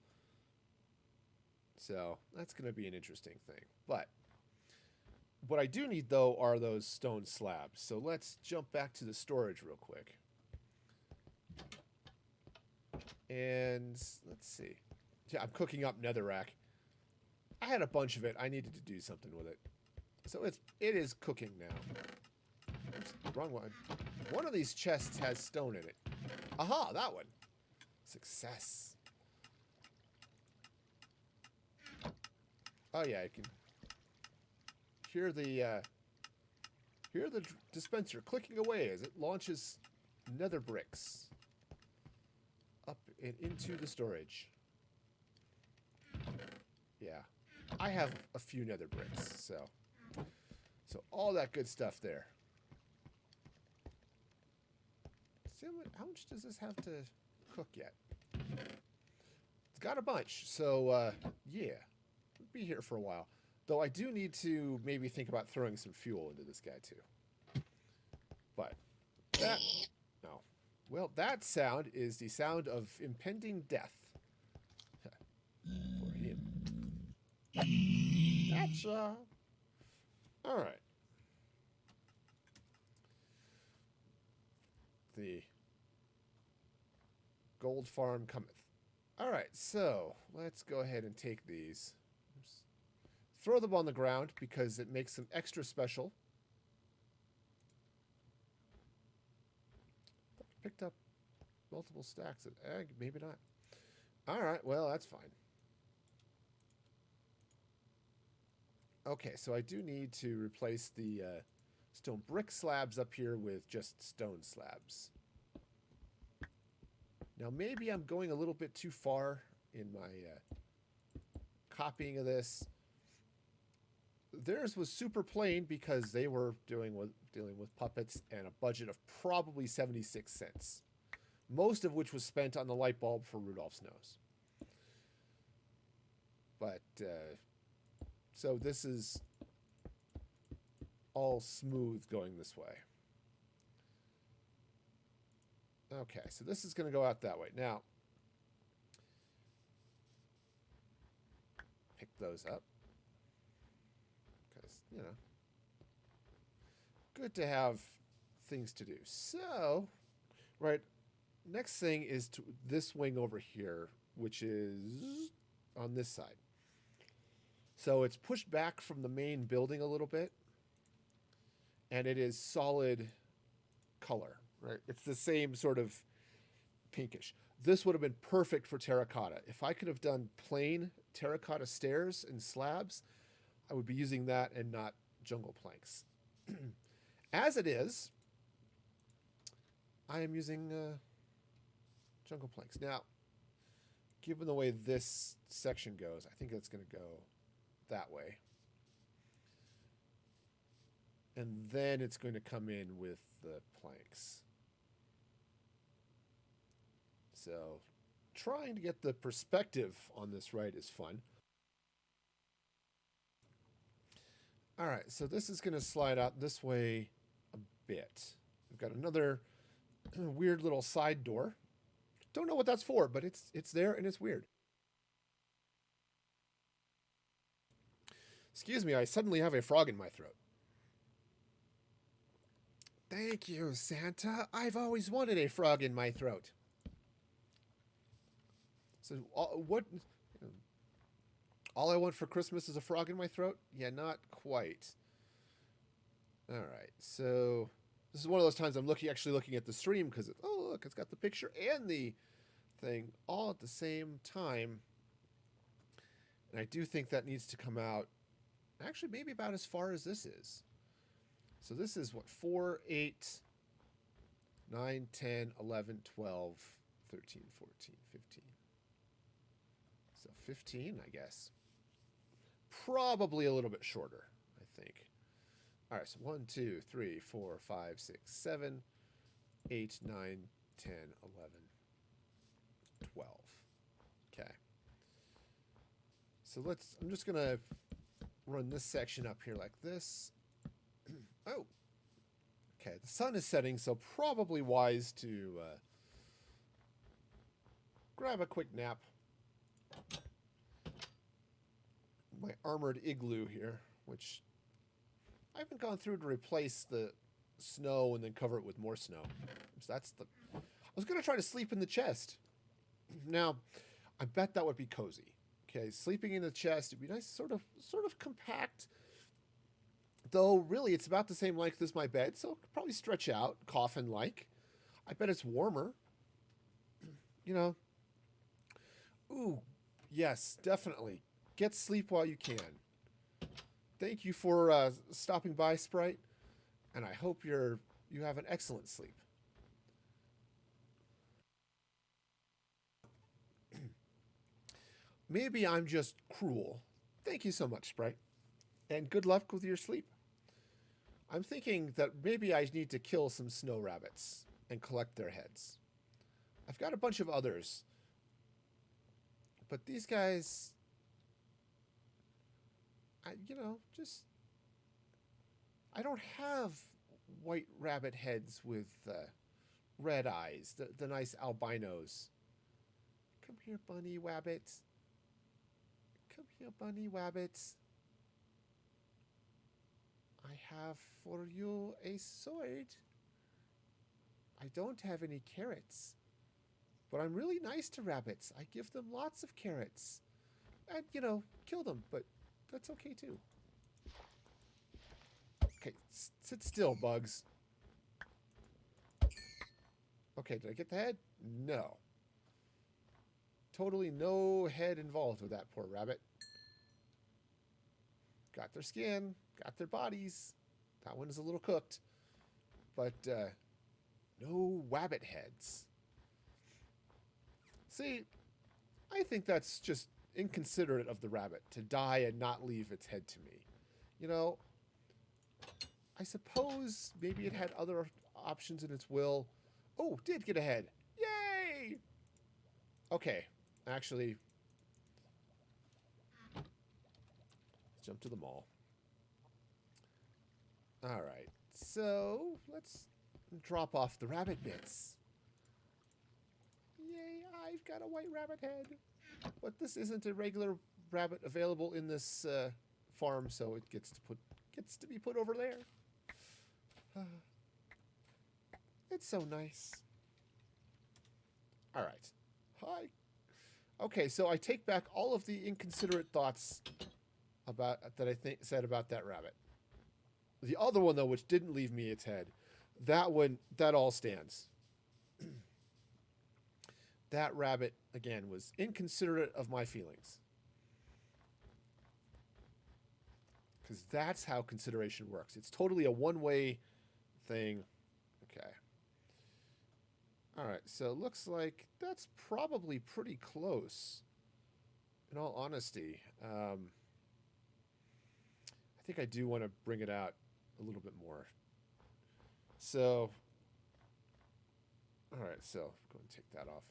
So that's going to be an interesting thing. But what I do need, though, are those stone slabs. So let's jump back to the storage real quick. And let's see. Yeah, I'm cooking up netherrack. I had a bunch of it. I needed to do something with it. So it is cooking now. Oops, wrong one. One of these chests has stone in it. Aha, that one. Success. Oh yeah, I can hear the dispenser clicking away as it launches nether bricks up and into the storage. Yeah, I have a few nether bricks, so all that good stuff there. See how much does this have to cook yet? It's got a bunch, so yeah, we'll be here for a while. Though I do need to maybe think about throwing some fuel into this guy too. But that, no. Well, that sound is the sound of impending death for him. Gotcha. All right. The gold farm cometh. All right, so let's go ahead and take these. Throw them on the ground because it makes them extra special. Picked up multiple stacks of egg, maybe not. All right, well, that's fine. Okay, so I do need to replace the stone brick slabs up here with just stone slabs. Now, maybe I'm going a little bit too far in my copying of this. Theirs was super plain because they were dealing with puppets and a budget of probably 76 cents, most of which was spent on the light bulb for Rudolph's nose. But so this is all smooth going this way. Okay, so this is going to go out that way. Now, pick those up. Because, you know, good to have things to do. So, right, next thing is to this wing over here, which is on this side. So it's pushed back from the main building a little bit, and it is solid color, right? It's the same sort of pinkish. This would have been perfect for terracotta. If I could have done plain terracotta stairs and slabs, I would be using that and not jungle planks. As it is, I am using jungle planks. Now, given the way this section goes, I think that's going to go that way. And then it's going to come in with the planks. So trying to get the perspective on this right is fun. All right, so this is going to slide out this way a bit. We've got another weird little side door. Don't know what that's for, but it's there and it's weird. Excuse me, I suddenly have a frog in my throat. Thank you, Santa. I've always wanted a frog in my throat. So what? All I want for Christmas is a frog in my throat? Yeah, not quite. All right, so this is one of those times I'm actually looking at the stream because oh look, it's got the picture and the thing all at the same time, and I do think that needs to come out. Actually, maybe about as far as this is. So this is what, 4, 8, 9, 10, 11, 12, 13, 14, 15. So 15, I guess. Probably a little bit shorter, I think. All right, so 1, 2, 3, 4, 5, 6, 7, 8, 9, 10, 11, 12. Okay. So I'm just going to run this section up here like this. Oh. Okay, the sun is setting, so probably wise to grab a quick nap. My armored igloo here, which I haven't gone through to replace the snow and then cover it with more snow. So I was going to try to sleep in the chest. Now, I bet that would be cozy. Okay, sleeping in the chest. It'd be nice, sort of compact. Though really, it's about the same length as my bed, so it could probably stretch out, coffin-like. I bet it's warmer. You know. Ooh, yes, definitely. Get sleep while you can. Thank you for stopping by, Sprite, and I hope you have an excellent sleep. Maybe I'm just cruel. Thank you so much, Sprite, and good luck with your sleep. I'm thinking that maybe I need to kill some snow rabbits and collect their heads. I've got a bunch of others, but these guys, just I don't have white rabbit heads with red eyes, the nice albinos. Come here, bunny wabbits. Come here, bunny wabbits. I have for you a sword. I don't have any carrots, but I'm really nice to rabbits. I give them lots of carrots. And, kill them, but that's okay too. Okay, sit still, bugs. Okay, did I get the head? No. Totally no head involved with that poor rabbit. Got their skin, got their bodies. That one is a little cooked. But no wabbit heads. See, I think that's just inconsiderate of the rabbit to die and not leave its head to me. I suppose maybe it had other options in its will. Oh, did get a head. Yay! Okay, actually, let's jump to the mall. All right, so let's drop off the rabbit bits. Yay, I've got a white rabbit head. But this isn't a regular rabbit available in this farm, so it gets to be put over there. It's so nice. All right. Hi. Okay, so I take back all of the inconsiderate thoughts that I said about that rabbit. The other one, though, which didn't leave me its head, that all stands. That rabbit, again, was inconsiderate of my feelings. Because that's how consideration works. It's totally a one-way thing. Okay. All right, so it looks like that's probably pretty close, in all honesty. I think I do want to bring it out a little bit more. So, all right, so go and take that off.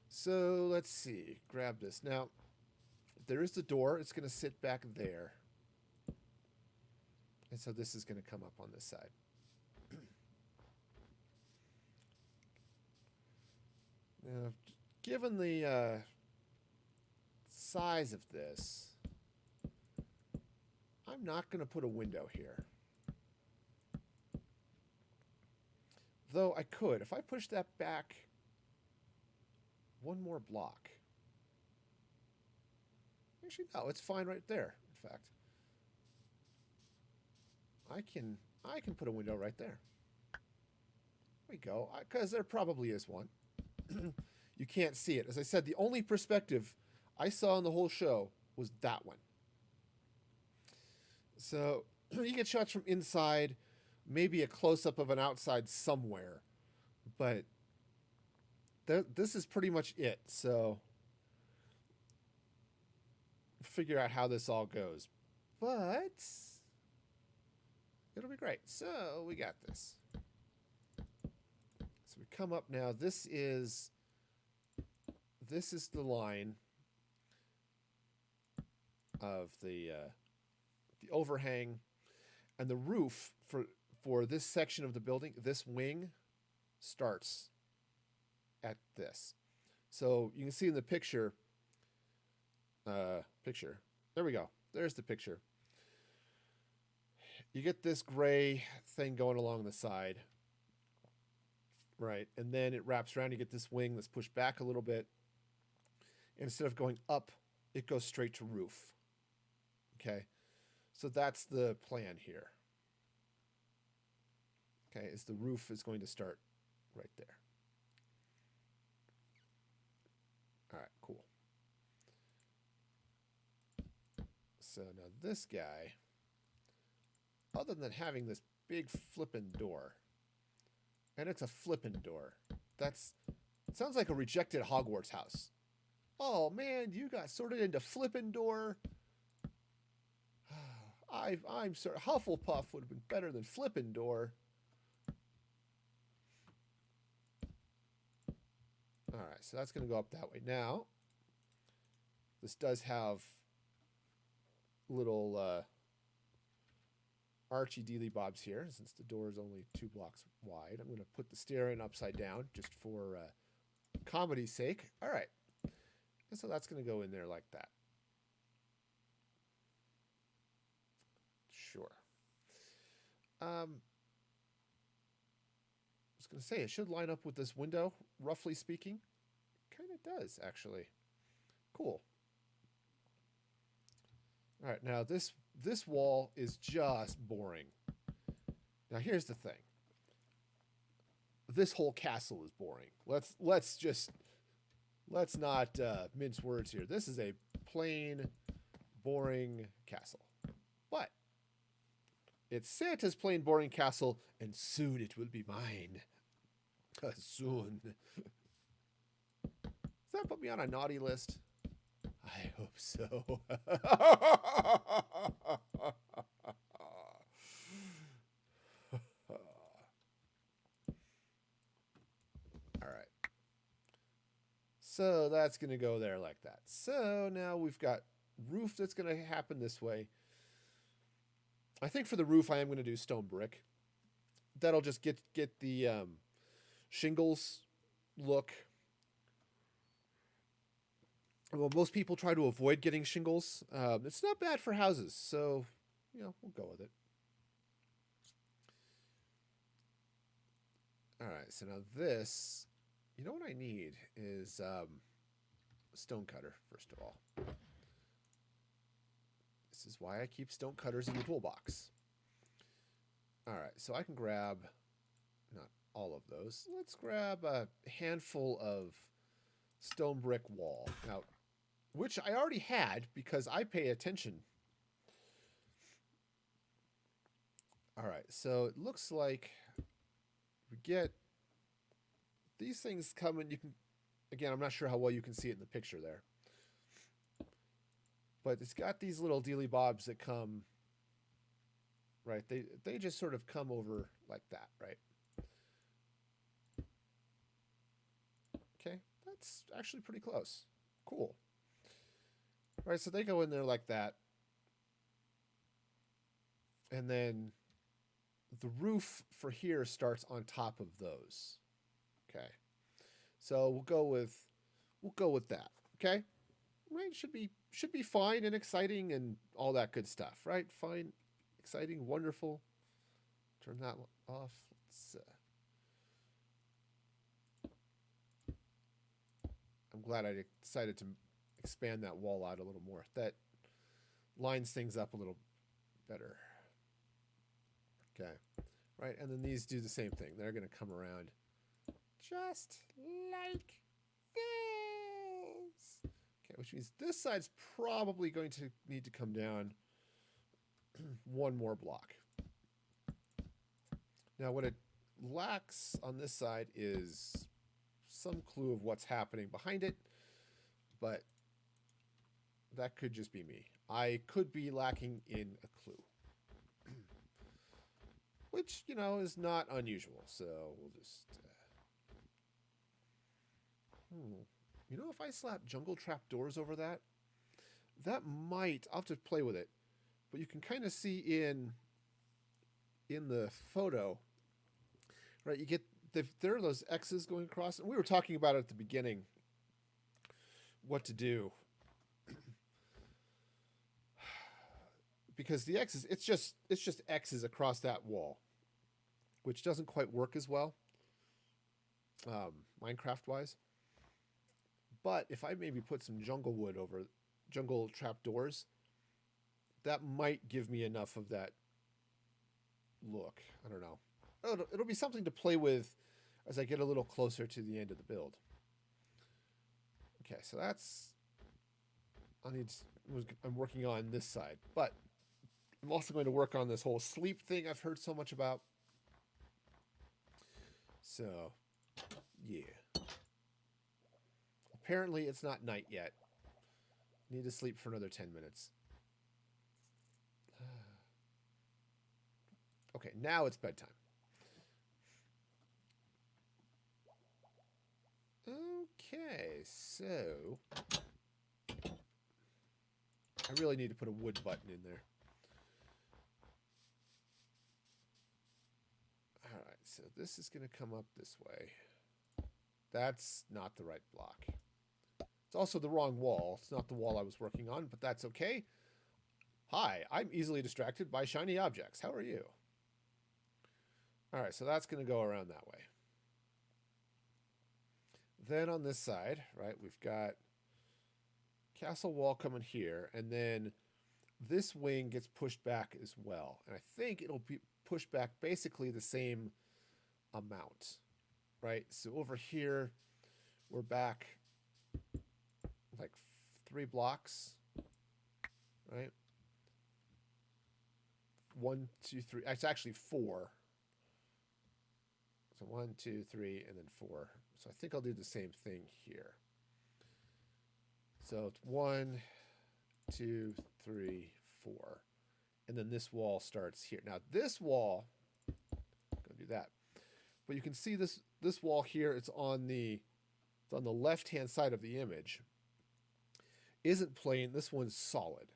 So let's see, grab this. Now, there is the door. It's going to sit back there. And so this is going to come up on this side. Now, given the size of this, I'm not going to put a window here. Though I could. If I push that back one more block. Actually, no, it's fine right there, in fact. I can put a window right there. There we go. Because there probably is one. You can't see it. As I said, the only perspective I saw in the whole show was that one. So you get shots from inside, maybe a close-up of an outside somewhere. But this is pretty much it. So figure out how this all goes. But it'll be great. So we got this. So we come up now. This is the line of the overhang, and the roof for this section of the building, this wing, starts at this. So you can see in the picture. There we go. There's the picture. You get this gray thing going along the side. Right. And then it wraps around. You get this wing that's pushed back a little bit. Instead of going up, it goes straight to roof. Okay, so that's the plan here. Okay, is the roof is going to start right there. All right, cool. So now this guy, other than having this big flippin' door, and it's a flippin' door, it sounds like a rejected Hogwarts house. Oh man, you got sorted into flippin' door. I'm sorry, Hufflepuff would have been better than flippin' door. All right, so that's going to go up that way. Now, this does have little Archie Dealey Bobs here, since the door is only 2 blocks wide. I'm going to put the stair in upside down just for comedy's sake. All right, and so that's going to go in there like that. Sure. I was going to say, it should line up with this window, roughly speaking. Kind of does, actually. Cool. All right, now this wall is just boring. Now here's the thing. This whole castle is boring. Let's not mince words here. This is a plain, boring castle. But it's Santa's plain, boring castle, and soon it will be mine. Soon. Does that put me on a naughty list? I hope so. All right. So that's going to go there like that. So now we've got roof that's going to happen this way. I think for the roof, I am going to do stone brick. That'll just get the shingles look. Well, most people try to avoid getting shingles. It's not bad for houses, so we'll go with it. All right, so now this, what I need is a stone cutter, first of all. This is why I keep stone cutters in the toolbox. All right, so I can grab, not all of those. Let's grab a handful of stone brick wall. Now, which I already had because I pay attention. All right, so it looks like we get these things coming. You can, again, I'm not sure how well you can see it in the picture there. But it's got these little dealy bobs that come, right? They just sort of come over like that, right? Okay, that's actually pretty close. Cool. All right, so they go in there like that. And then the roof for here starts on top of those. Okay. So we'll go with that. Okay? Right? Should be fine and exciting and all that good stuff, right? Fine, exciting, wonderful. Turn that off. I'm glad I decided to expand that wall out a little more. That lines things up a little better. Okay. Right, and then these do the same thing. They're going to come around just like this. Okay, which means this side's probably going to need to come down one more block. Now, what it lacks on this side is some clue of what's happening behind it, but that could just be me. I could be lacking in a clue, which, is not unusual. So we'll just, if I slap jungle trap doors over that, that might, I'll have to play with it, but you can kind of see in the photo, right? You get, there are those X's going across, and we were talking about it at the beginning, what to do. Because the X's, it's just X's across that wall, which doesn't quite work as well, Minecraft-wise. But if I maybe put some jungle wood over jungle trapdoors, that might give me enough of that look. I don't know. It'll be something to play with as I get a little closer to the end of the build. Okay, so that's... I'm working on this side, but I'm also going to work on this whole sleep thing I've heard so much about. So, yeah. Apparently it's not night yet. Need to sleep for another 10 minutes. Okay, now it's bedtime. Okay, so I really need to put a wood button in there. All right, so this is going to come up this way. That's not the right block. It's also the wrong wall. It's not the wall I was working on, but that's okay. Hi, I'm easily distracted by shiny objects. How are you? All right, so that's going to go around that way. Then on this side, right, we've got castle wall coming here, and then this wing gets pushed back as well. And I think it'll be pushed back basically the same amount, right? So over here, we're back like 3 blocks, right? 1, 2, 3. It's actually 4. So 1, 2, 3, and then 4. So I think I'll do the same thing here. So it's 1, 2, 3, 4. And then this wall starts here. Now this wall, I'm going to do that. But you can see this wall here, it's on the left-hand side of the image. Isn't plain, this one's solid.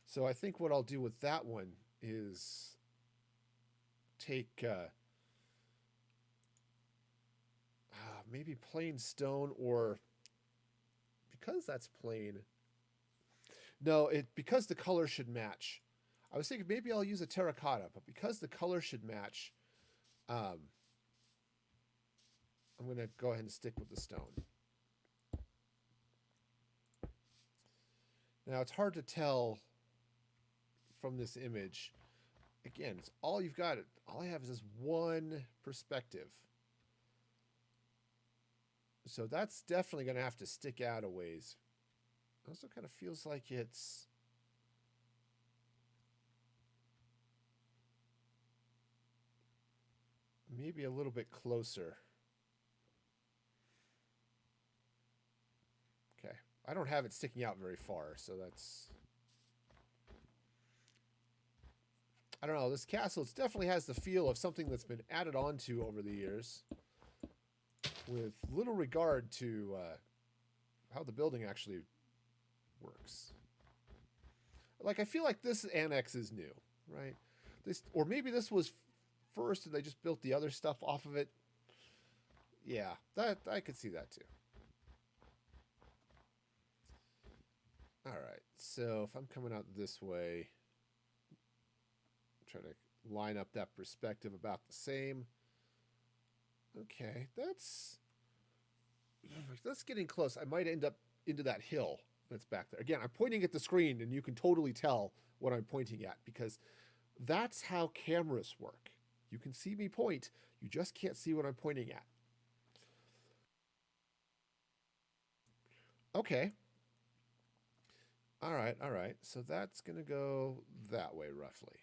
So I think what I'll do with that one is take maybe plain stone, or because that's plain. No, because the color should match. I was thinking maybe I'll use a terracotta, but because the color should match, I'm going to go ahead and stick with the stone. Now it's hard to tell from this image. Again, it's all you've got. All I have is this one perspective. So that's definitely going to have to stick out a ways. It also kind of feels like it's maybe a little bit closer. Okay. I don't have it sticking out very far, so that's... I don't know. This castle, it definitely has the feel of something that's been added onto over the years, with little regard to how the building actually works. Like, I feel like this annex is new, right? Or maybe this was first and they just built the other stuff off of it. Yeah, that I could see that too. All right, so if I'm coming out this way, try to line up that perspective about the same. Okay, that's getting close. I might end up into that hill that's back there. Again, I'm pointing at the screen, and you can totally tell what I'm pointing at, because that's how cameras work. You can see me point, you just can't see what I'm pointing at. Okay. All right. So that's going to go that way, roughly.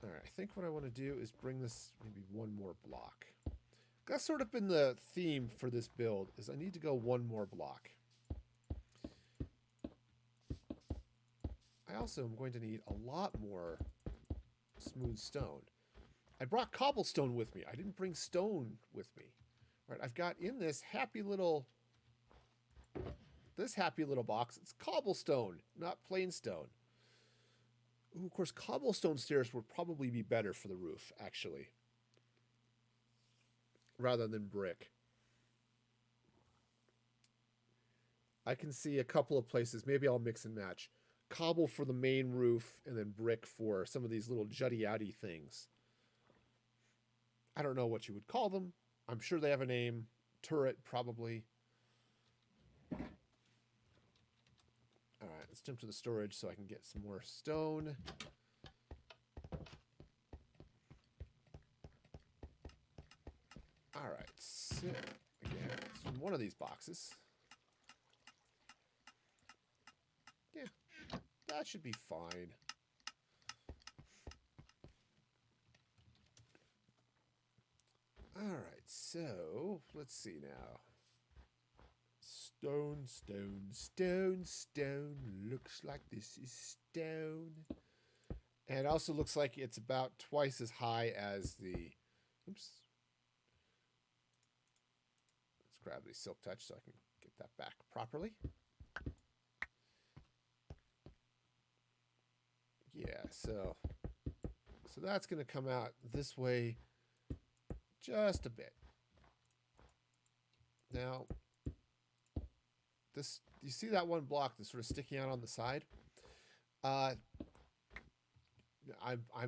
All right, I think what I want to do is bring this maybe one more block. That's sort of been the theme for this build, is I need to go one more block. I also am going to need a lot more smooth stone. I brought cobblestone with me. I didn't bring stone with me. All right, I've got in this happy little box, it's cobblestone, not plain stone. Ooh, of course, cobblestone stairs would probably be better for the roof, actually, rather than brick. I can see a couple of places. Maybe I'll mix and match. Cobble for the main roof, and then brick for some of these little jutty-outy things. I don't know what you would call them. I'm sure they have a name. Turret, probably. All right, let's jump to the storage so I can get some more stone. All right, so again, it's from one of these boxes. Yeah, that should be fine. All right, so let's see now. Stone, stone, stone, stone. Looks like this is stone. And it also looks like it's about twice as high as the... Oops. Let's grab the silk touch so I can get that back properly. Yeah, so that's going to come out this way just a bit. Now, this, you see that one block that's sort of sticking out on the side? I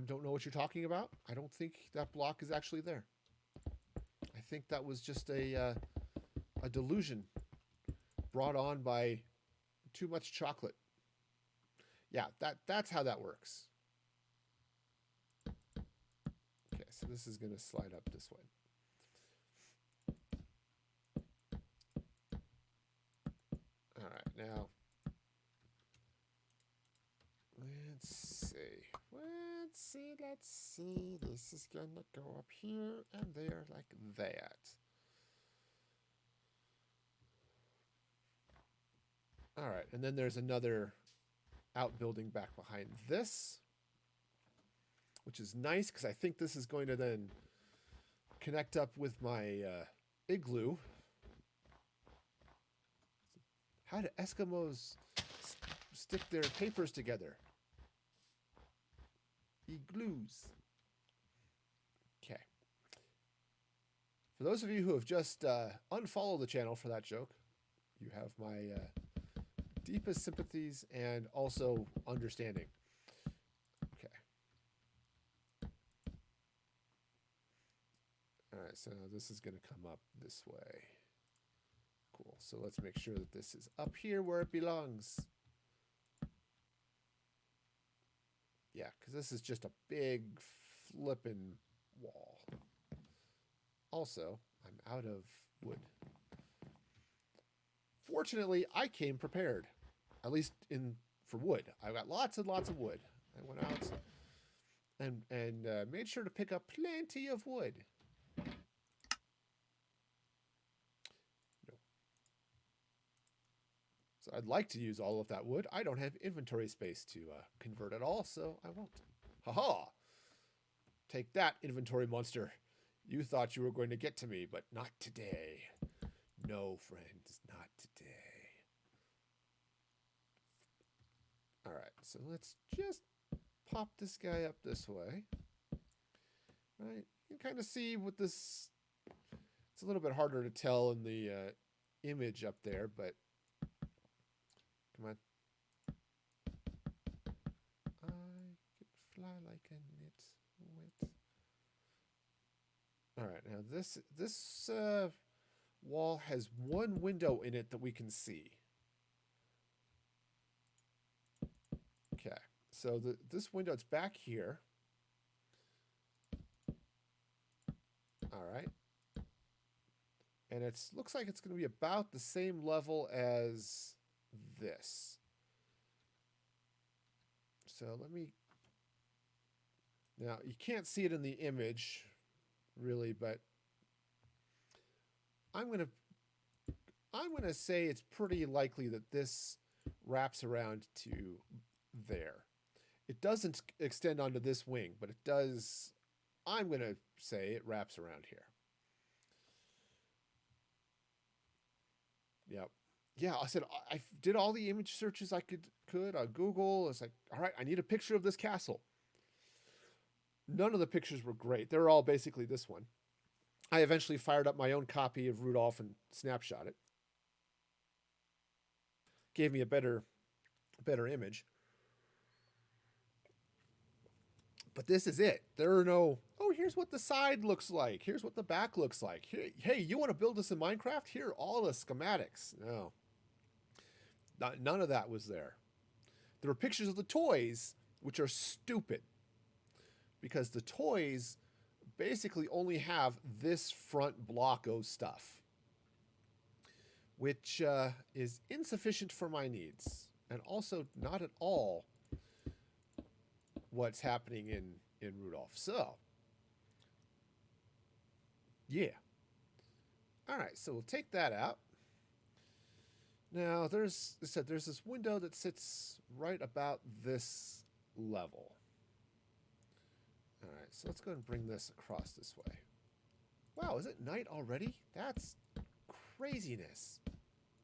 don't know what you're talking about. I don't think that block is actually there. I think that was just a delusion brought on by too much chocolate. Yeah, that's how that works. Okay, so this is going to slide up this way. All right, now let's see. This is going to go up here and there like that. All right, and then there's another outbuilding back behind this, which is nice because I think this is going to then connect up with my igloo. How do Eskimos stick their papers together? Igloos. Okay. For those of you who have just unfollowed the channel for that joke, you have my deepest sympathies and also understanding. Okay. All right, so this is going to come up this way. Cool. So let's make sure that this is up here where it belongs. Yeah, because this is just a big flippin' wall. Also, I'm out of wood. Fortunately, I came prepared. At least for wood. I got lots and lots of wood. I went out and made sure to pick up plenty of wood. No. So I'd like to use all of that wood. I don't have inventory space to convert it all, so I won't. Ha-ha! Take that, inventory monster. You thought you were going to get to me, but not today. No, friends, not today. All right, so let's just pop this guy up this way. Right, you can kind of see what this... It's a little bit harder to tell in the image up there, but... Come on. I could fly like a nitwit. All right, now this wall has one window in it that we can see. Okay, so this window, it's back here. All right. And it looks like it's going to be about the same level as this. So let me... Now, you can't see it in the image, really, but I'm going to say it's pretty likely that this wraps around to there. It doesn't extend onto this wing, but it does. I'm going to say it wraps around here. Yep. Yeah, I said I did all the image searches I could on Google. It's like, all right, I need a picture of this castle. None of the pictures were great. They're all basically this one. I eventually fired up my own copy of Rudolph and snapshot it. Gave me a better image. But this is it. There are no, oh, here's what the side looks like. Here's what the back looks like. Here, hey, you want to build this in Minecraft? Here are all the schematics. No, none of that was there. There were pictures of the toys, which are stupid because the toys basically only have this front block of stuff, which is insufficient for my needs and also not at all what's happening in Rudolph. So, yeah. All right, so we'll take that out. Now, there's this window that sits right about this level. All right, so let's go ahead and bring this across this way. Wow, is it night already? That's craziness.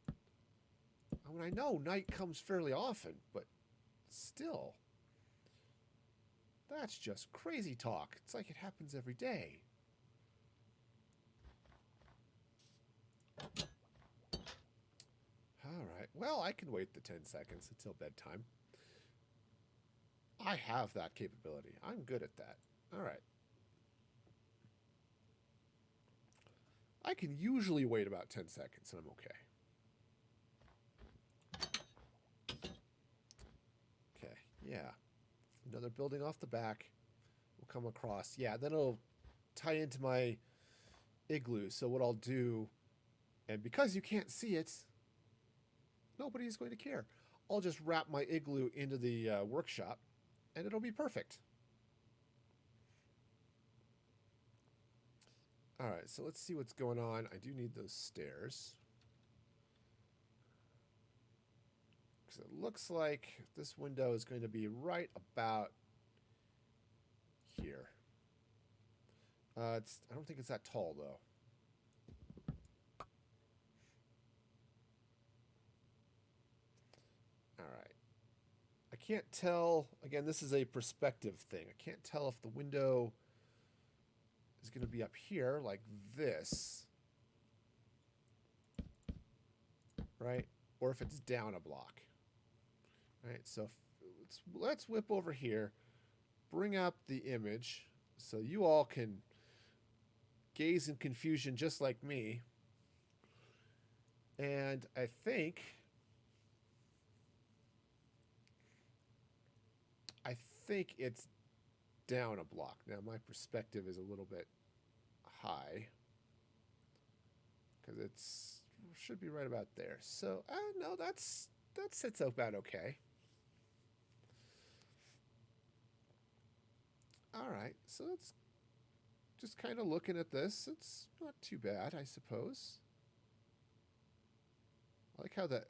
I mean, I know night comes fairly often, but still. That's just crazy talk. It's like it happens every day. All right. Well, I can wait the 10 seconds until bedtime. I have that capability. I'm good at that. All right. I can usually wait about 10 seconds and I'm okay. Okay, yeah. Another building off the back. We'll come across. Yeah, then it'll tie into my igloo. So what I'll do, and because you can't see it, nobody's going to care. I'll just wrap my igloo into the workshop and it'll be perfect. All right, so let's see what's going on. I do need those stairs. Because it looks like this window is going to be right about here. I don't think it's that tall, though. All right. I can't tell. Again, this is a perspective thing. I can't tell if the window is going to be up here like this, right? Or if it's down a block, right? So let's whip over here, bring up the image so you all can gaze in confusion just like me. And I think it's down a block. Now my perspective is a little bit high because it's should be right about there. So no, that sits about okay. All right, so let's just kind of looking at this. It's not too bad, I suppose. I like how the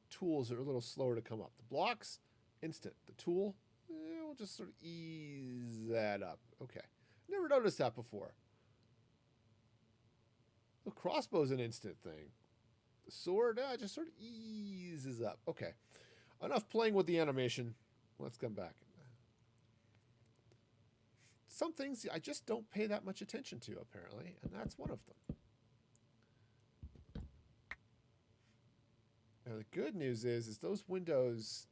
tools are a little slower to come up. The blocks, instant. The tool, we'll just sort of ease that up. Okay. Never noticed that before. The crossbow's an instant thing. The sword, just sort of eases up. Okay. Enough playing with the animation. Let's come back. Some things I just don't pay that much attention to, apparently, and that's one of them. Now, the good news is those windows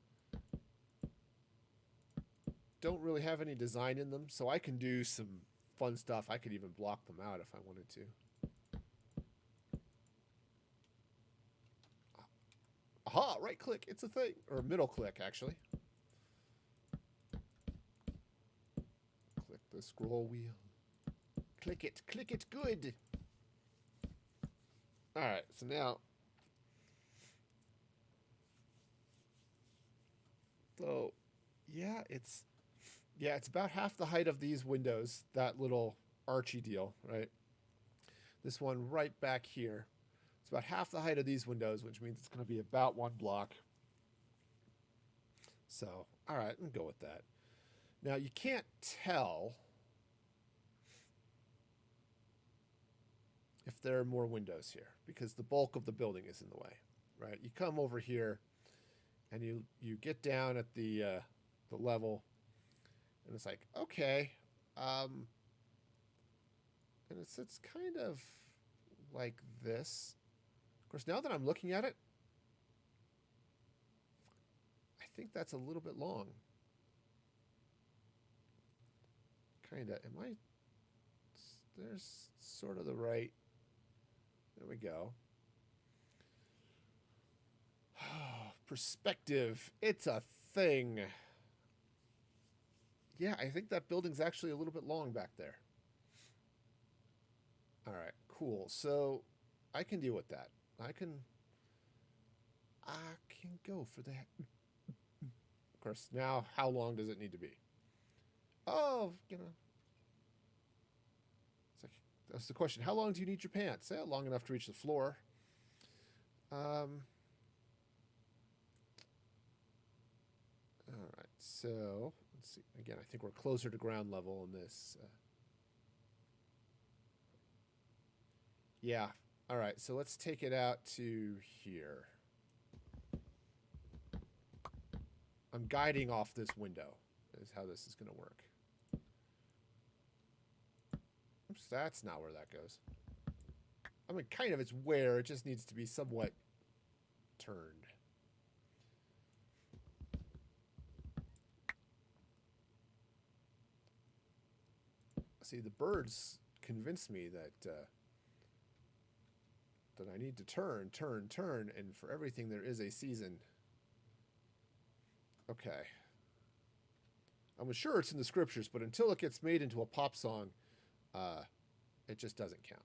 don't really have any design in them, so I can do some fun stuff. I could even block them out if I wanted to. Aha, right click, it's a thing. Or middle click, actually. Click the scroll wheel. Click it good. All right, so now. So, yeah, it's about half the height of these windows, that little archy deal, right? This one right back here. It's about half the height of these windows, which means it's going to be about one block. So, all right, I'm go with that. Now, you can't tell if there are more windows here because the bulk of the building is in the way, right? You come over here and you get down at the level and it's like, okay. And it's kind of like this. Of course, now that I'm looking at it, I think that's a little bit long. Kinda. Am I there's sort of the right. There we go. Perspective. It's a thing. Yeah, I think that building's actually a little bit long back there. All right, cool. So I can deal with that. I can go for that. Of course, now how long does it need to be? Oh, it's like, that's the question. How long do you need your pants? Yeah, long enough to reach the floor. All right, so let's see. Again, I think we're closer to ground level on this. Yeah. All right, so let's take it out to here. I'm guiding off this window is how this is going to work. Oops, that's not where that goes. I mean, kind of it's where, it just needs to be somewhat turned. See, the birds convince me that that I need to turn, and for everything there is a season. Okay. I'm sure it's in the scriptures, but until it gets made into a pop song, it just doesn't count.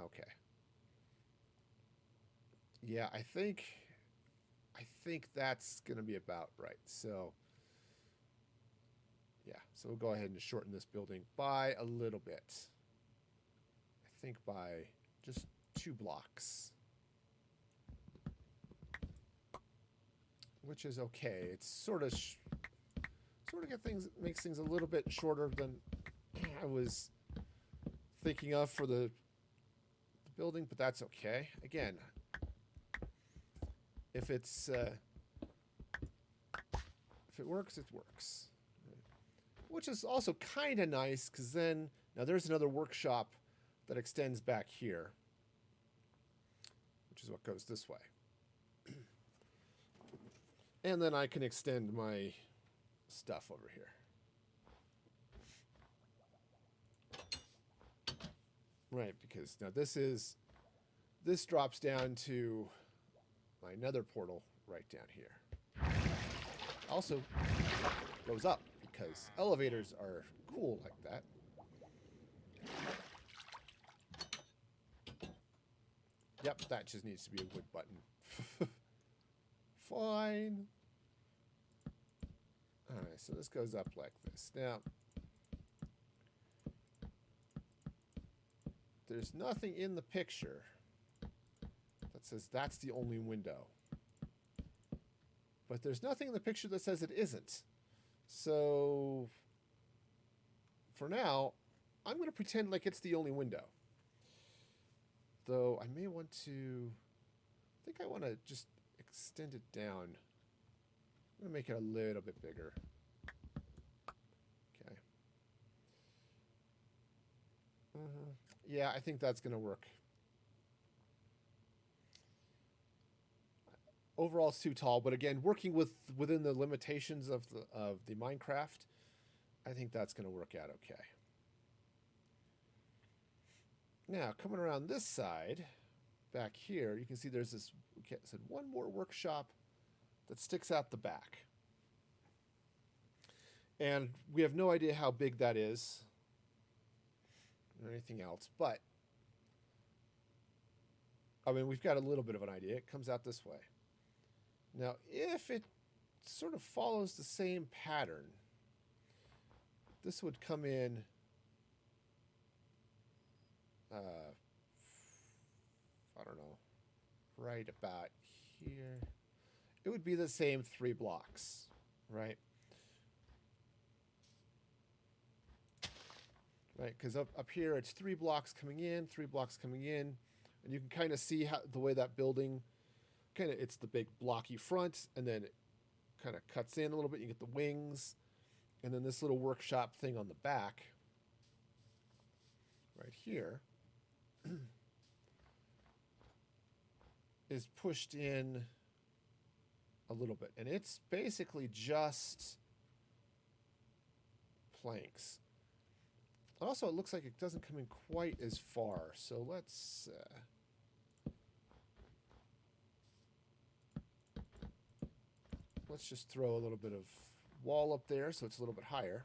Okay. Yeah, I think that's going to be about right. So, yeah, so we'll go ahead and shorten this building by a little bit. I think by just 2 blocks. Which is okay. It's sort of makes things a little bit shorter than I was thinking of for the building, but that's okay. Again, if it works, it works. Which is also kind of nice because then now there's another workshop that extends back here, which is what goes this way. And then I can extend my stuff over here. Right, because now this drops down to my nether portal right down here. Also goes up because elevators are cool like that. Yep, that just needs to be a wood button. Fine. Alright, so this goes up like this. Now, there's nothing in the picture that says that's the only window. But there's nothing in the picture that says it isn't. So, for now, I'm going to pretend like it's the only window. Though, I may want to... I think I want to just extend it down. I'm going to make it a little bit bigger. Okay. Yeah, I think that's going to work. Overall, it's too tall, but again, working within the limitations of the Minecraft, I think that's going to work out okay. Now, coming around this side, back here, you can see there's this, said one more workshop that sticks out the back. And we have no idea how big that is or anything else, but I mean, we've got a little bit of an idea. It comes out this way. Now, if it sort of follows the same pattern, this would come in I don't know, right about here. It would be the same 3 blocks, right? Right, because up here it's 3 blocks coming in, 3 blocks coming in, and you can kind of see how the way that building kind of, it's the big blocky front, and then it kind of cuts in a little bit. You get the wings, and then this little workshop thing on the back right here is pushed in a little bit, and it's basically just planks. Also, it looks like it doesn't come in quite as far. So let's just throw a little bit of wall up there so it's a little bit higher.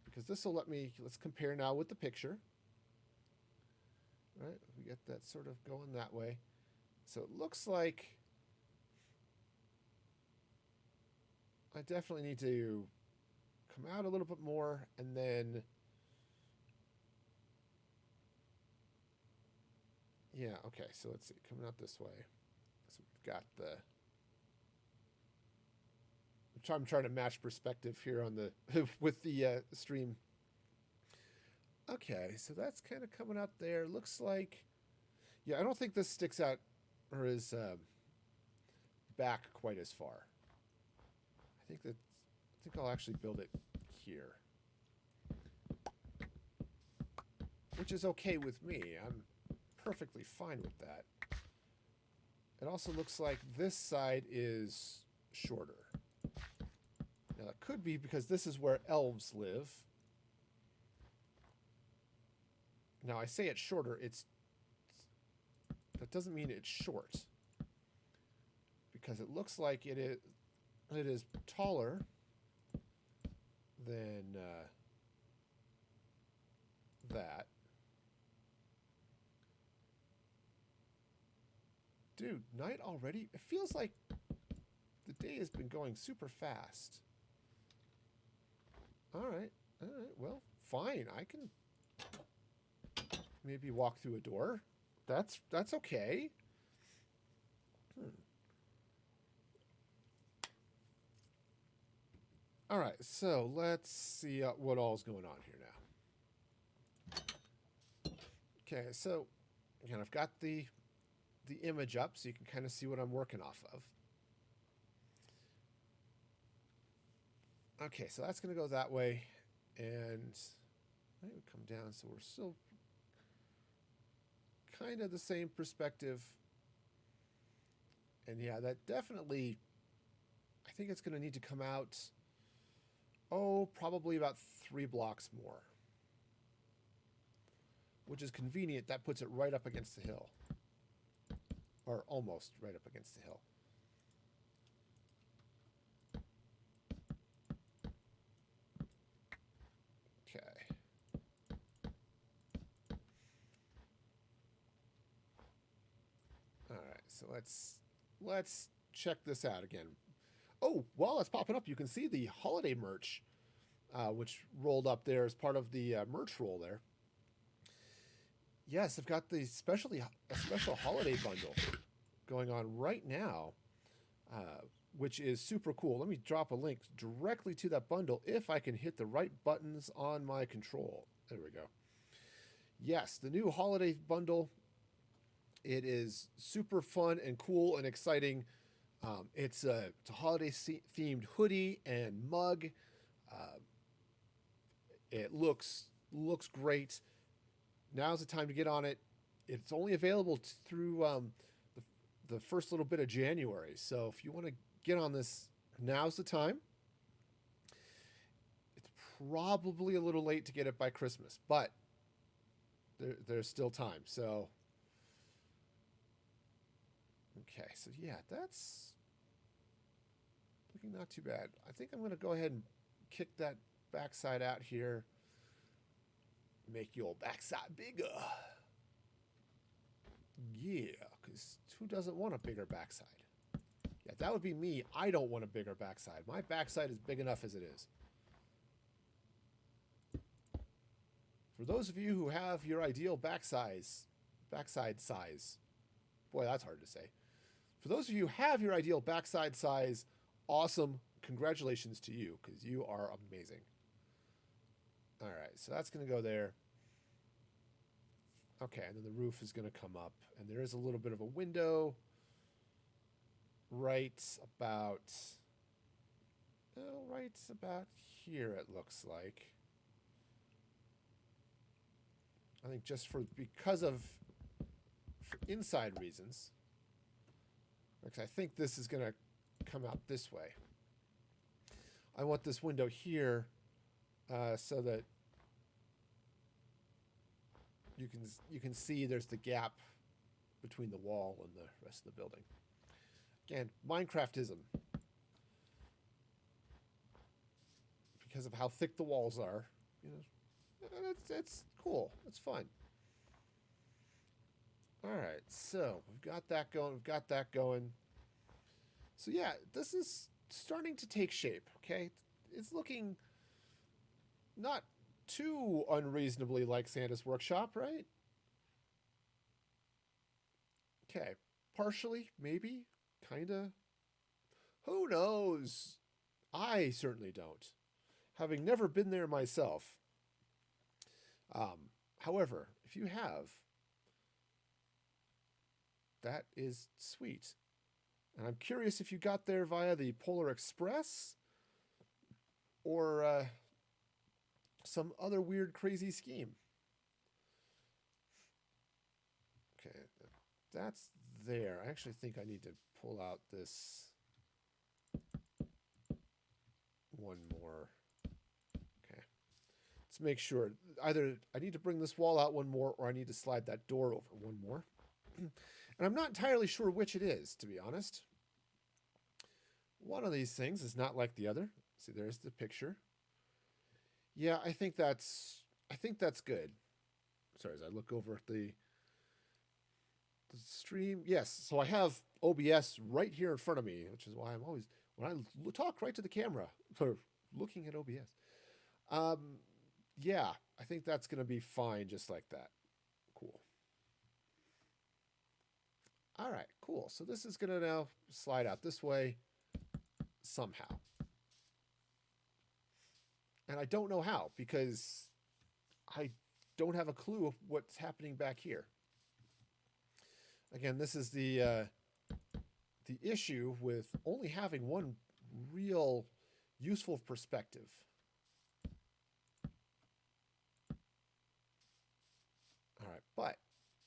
Because this will let me, let's compare now with the picture. Right, we get that sort of going that way. So it looks like I definitely need to come out a little bit more, and then yeah, okay, so let's see, coming out this way. So we've got the, I'm trying to match perspective here on the with the stream. Okay, so that's kind of coming out there. Looks like, yeah, I don't think this sticks out or is back quite as far. I think I'll actually build it here, which is okay with me. I'm perfectly fine with that. It also looks like this side is shorter. Now, it could be because this is where elves live. Now, I say it's shorter. That doesn't mean it's short, because it looks like it is taller than that. Dude, night already? It feels like the day has been going super fast. All right. Well, fine. I can maybe walk through a door. That's okay. All right. So let's see what all's going on here now. Okay. So again, I've got the image up so you can kind of see what I'm working off of. Okay, so that's going to go that way, and I would come down, so we're still kind of the same perspective. And yeah, that definitely, I think it's going to need to come out, probably about 3 blocks more, which is convenient. That puts it right up against the hill. Or almost right up against the hill. Okay. All right, so let's check this out again. Oh, while it's popping up, you can see the holiday merch, which rolled up there as part of the merch roll there. Yes, I've got a special holiday bundle going on right now, which is super cool. Let me drop a link directly to that bundle if I can hit the right buttons on my control. There we go. Yes, the new holiday bundle. It is super fun and cool and exciting. It's a holiday themed hoodie and mug. It looks great. Now's the time to get on it. It's only available through the first little bit of January. So if you want to get on this, now's the time. It's probably a little late to get it by Christmas, but there's still time. So, okay. So yeah, that's looking not too bad. I think I'm going to go ahead and kick that backside out here. Make your backside bigger. Yeah, because who doesn't want a bigger backside? Yeah, that would be me. I don't want a bigger backside. My backside is big enough as it is. For those of you who have your ideal backside size, boy, that's hard to say. For those of you who have your ideal backside size, awesome. Congratulations to you, because you are amazing. All right, so that's going to go there. Okay, and then the roof is going to come up, and there is a little bit of a window right about here, it looks like. I think just for inside reasons, because I think this is going to come out this way. I want this window here so that you can see there's the gap between the wall and the rest of the building. Again, Minecraftism. Because of how thick the walls are, you know, it's cool. It's fun. All right, so we've got that going. We've got that going. So yeah, this is starting to take shape. Okay, it's looking not too unreasonably like Santa's workshop, right? Okay, partially, maybe, kinda. Who knows? I certainly don't, having never been there myself. However, if you have, that is sweet. And I'm curious if you got there via the Polar Express or some other weird, crazy scheme. Okay, that's there. I actually think I need to pull out this one more. Okay. Let's make sure. Either I need to bring this wall out one more or I need to slide that door over one more. And I'm not entirely sure which it is, to be honest. One of these things is not like the other. See, there's the picture. Yeah, I think that's good. Sorry, as I look over at the stream. Yes, so I have OBS right here in front of me, which is why I'm always, when I talk right to the camera, or looking at OBS. Yeah, I think that's going to be fine just like that. Cool. All right, cool. So this is going to now slide out this way somehow. And I don't know how, because I don't have a clue of what's happening back here. Again, this is the issue with only having one real useful perspective. All right, but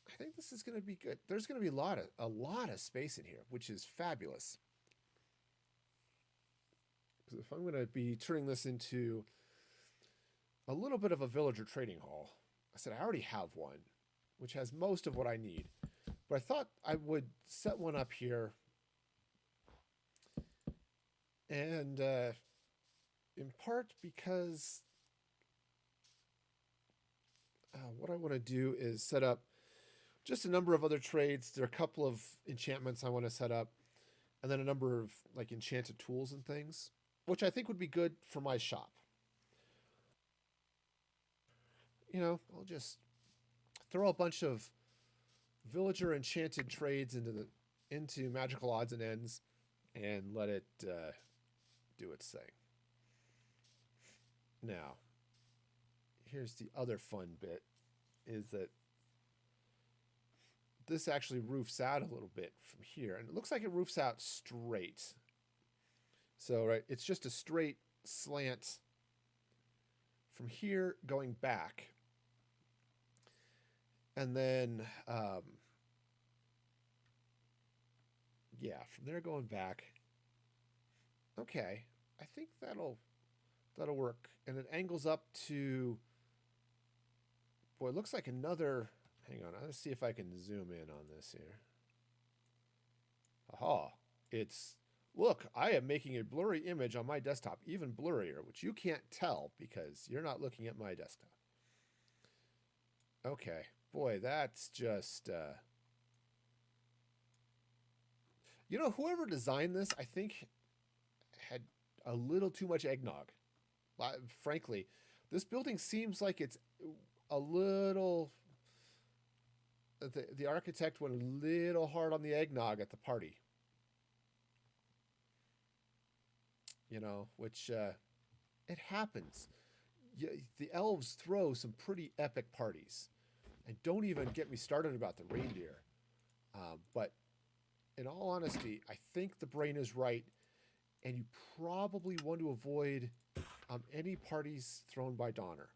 I think this is going to be good. There's going to be a lot of space in here, which is fabulous. Because if I'm going to be turning this into a little bit of a villager trading hall, I said I already have one, which has most of what I need. But I thought I would set one up here. And in part because what I want to do is set up just a number of other trades. There are a couple of enchantments I want to set up, and then a number of like enchanted tools and things, which I think would be good for my shop. You know, I'll just throw a bunch of villager enchanted trades into magical odds and ends and let it do its thing. Now, here's the other fun bit, is that this actually roofs out a little bit from here, and it looks like it roofs out straight. So, right, it's just a straight slant from here going back. And then, yeah, from there going back. Okay, I think that'll work. And it angles up to, boy, it looks like another, hang on, let's see if I can zoom in on this here. Aha, look, I am making a blurry image on my desktop, even blurrier, which you can't tell because you're not looking at my desktop. Okay, boy, that's just, you know, whoever designed this, I think, had a little too much eggnog. Frankly, this building seems like it's a little, the architect went a little hard on the eggnog at the party. You know, which, it happens. The elves throw some pretty epic parties. And don't even get me started about the reindeer. But in all honesty, I think the brain is right. And you probably want to avoid any parties thrown by Donner.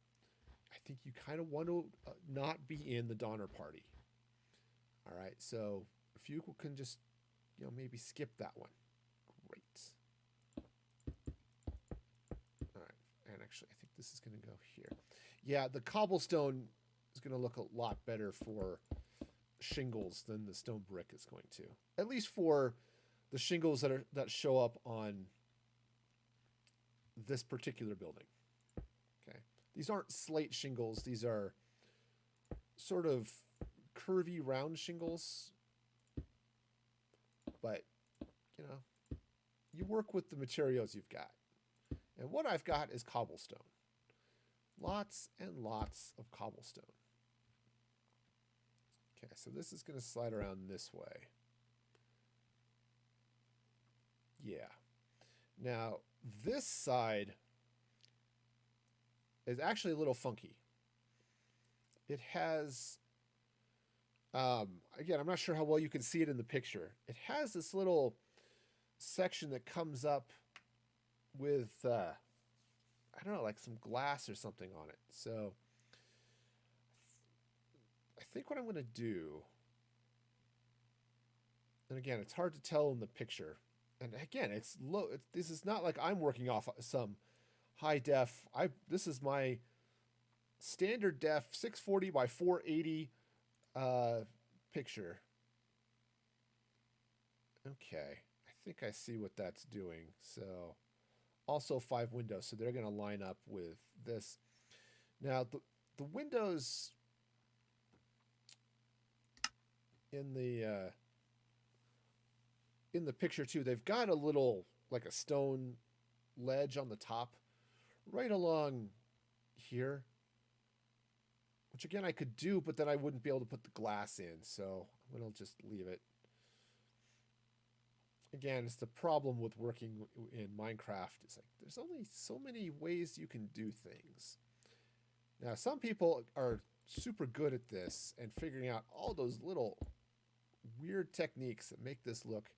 I think you kind of want to not be in the Donner party. All right, so if you can just, you know, maybe skip that one. Great. All right, and actually I think This is going to go here. Yeah, the cobblestone is going to look a lot better for shingles than the stone brick is going to. At least for the shingles that show up on this particular building. Okay. These aren't slate shingles. These are sort of curvy round shingles. But, you know, you work with the materials you've got. And what I've got is cobblestone. Lots and lots of cobblestone. Okay, so this is going to slide around this way. Yeah. Now, this side is actually a little funky. It has, again, I'm not sure how well you can see it in the picture. It has this little section that comes up with, I don't know, like some glass or something on it. So I think what I'm going to do, and again, it's hard to tell in the picture. And again, it's low. This is not like I'm working off some high def. This is my standard def 640 by 480 picture. Okay, I think I see what that's doing. So also 5 windows, so they're going to line up with this. Now the windows in the picture too, they've got a little, like a stone ledge on the top right along here, which again I could do, but then I wouldn't be able to put the glass in, so I'm going to just leave it. Again, it's the problem with working in Minecraft. It's like there's only so many ways you can do things. Now, some people are super good at this and figuring out all those little weird techniques that make this look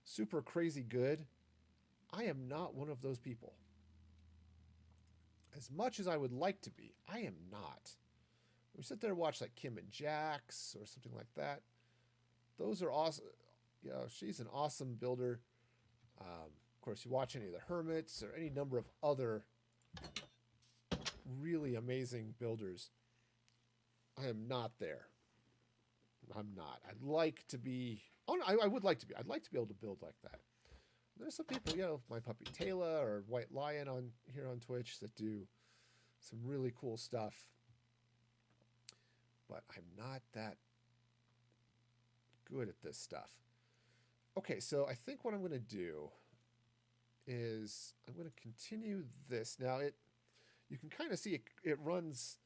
super crazy good. I am not one of those people. As much as I would like to be, I am not. We sit there and watch like Kim and Jax or something like that. Those are awesome. You know, she's an awesome builder. Of course, you watch any of the Hermits or any number of other really amazing builders. I am not there. I'm not. I'd like to be. Oh, no, I would like to be. I'd like to be able to build like that. There's some people, you know, my puppy Taylor or White Lion on here on Twitch that do some really cool stuff. But I'm not that good at this stuff. Okay, so I think what I'm going to do is I'm going to continue this. Now you can kind of see it runs.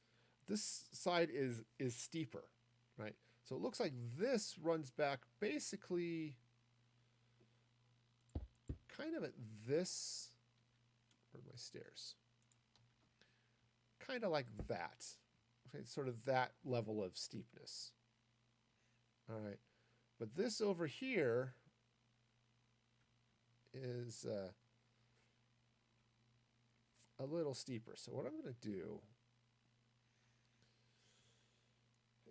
This side is steeper, right? So it looks like this runs back basically kind of at this. Where are my stairs? Kind of like that. Okay, sort of that level of steepness. All right. But this over here is a little steeper. So what I'm going to do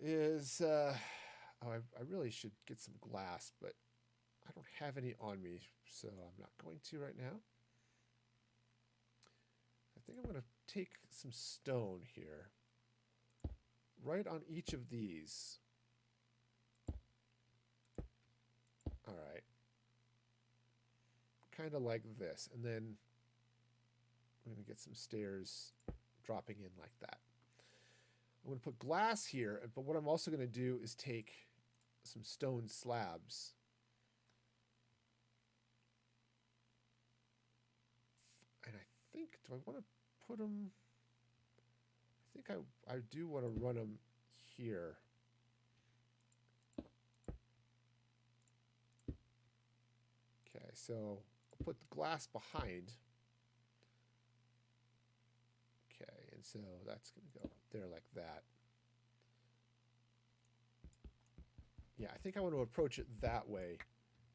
is, I really should get some glass, but I don't have any on me, so I'm not going to right now. I think I'm going to take some stone here, right on each of these. All right. Kind of like this. And then I'm going to get some stairs dropping in like that. I'm going to put glass here, but what I'm also going to do is take some stone slabs. And I think, do I want to put them? I think I do want to run them here. Okay, so I'll put the glass behind. Okay, and so that's going to go there like that. Yeah, I think I want to approach it that way.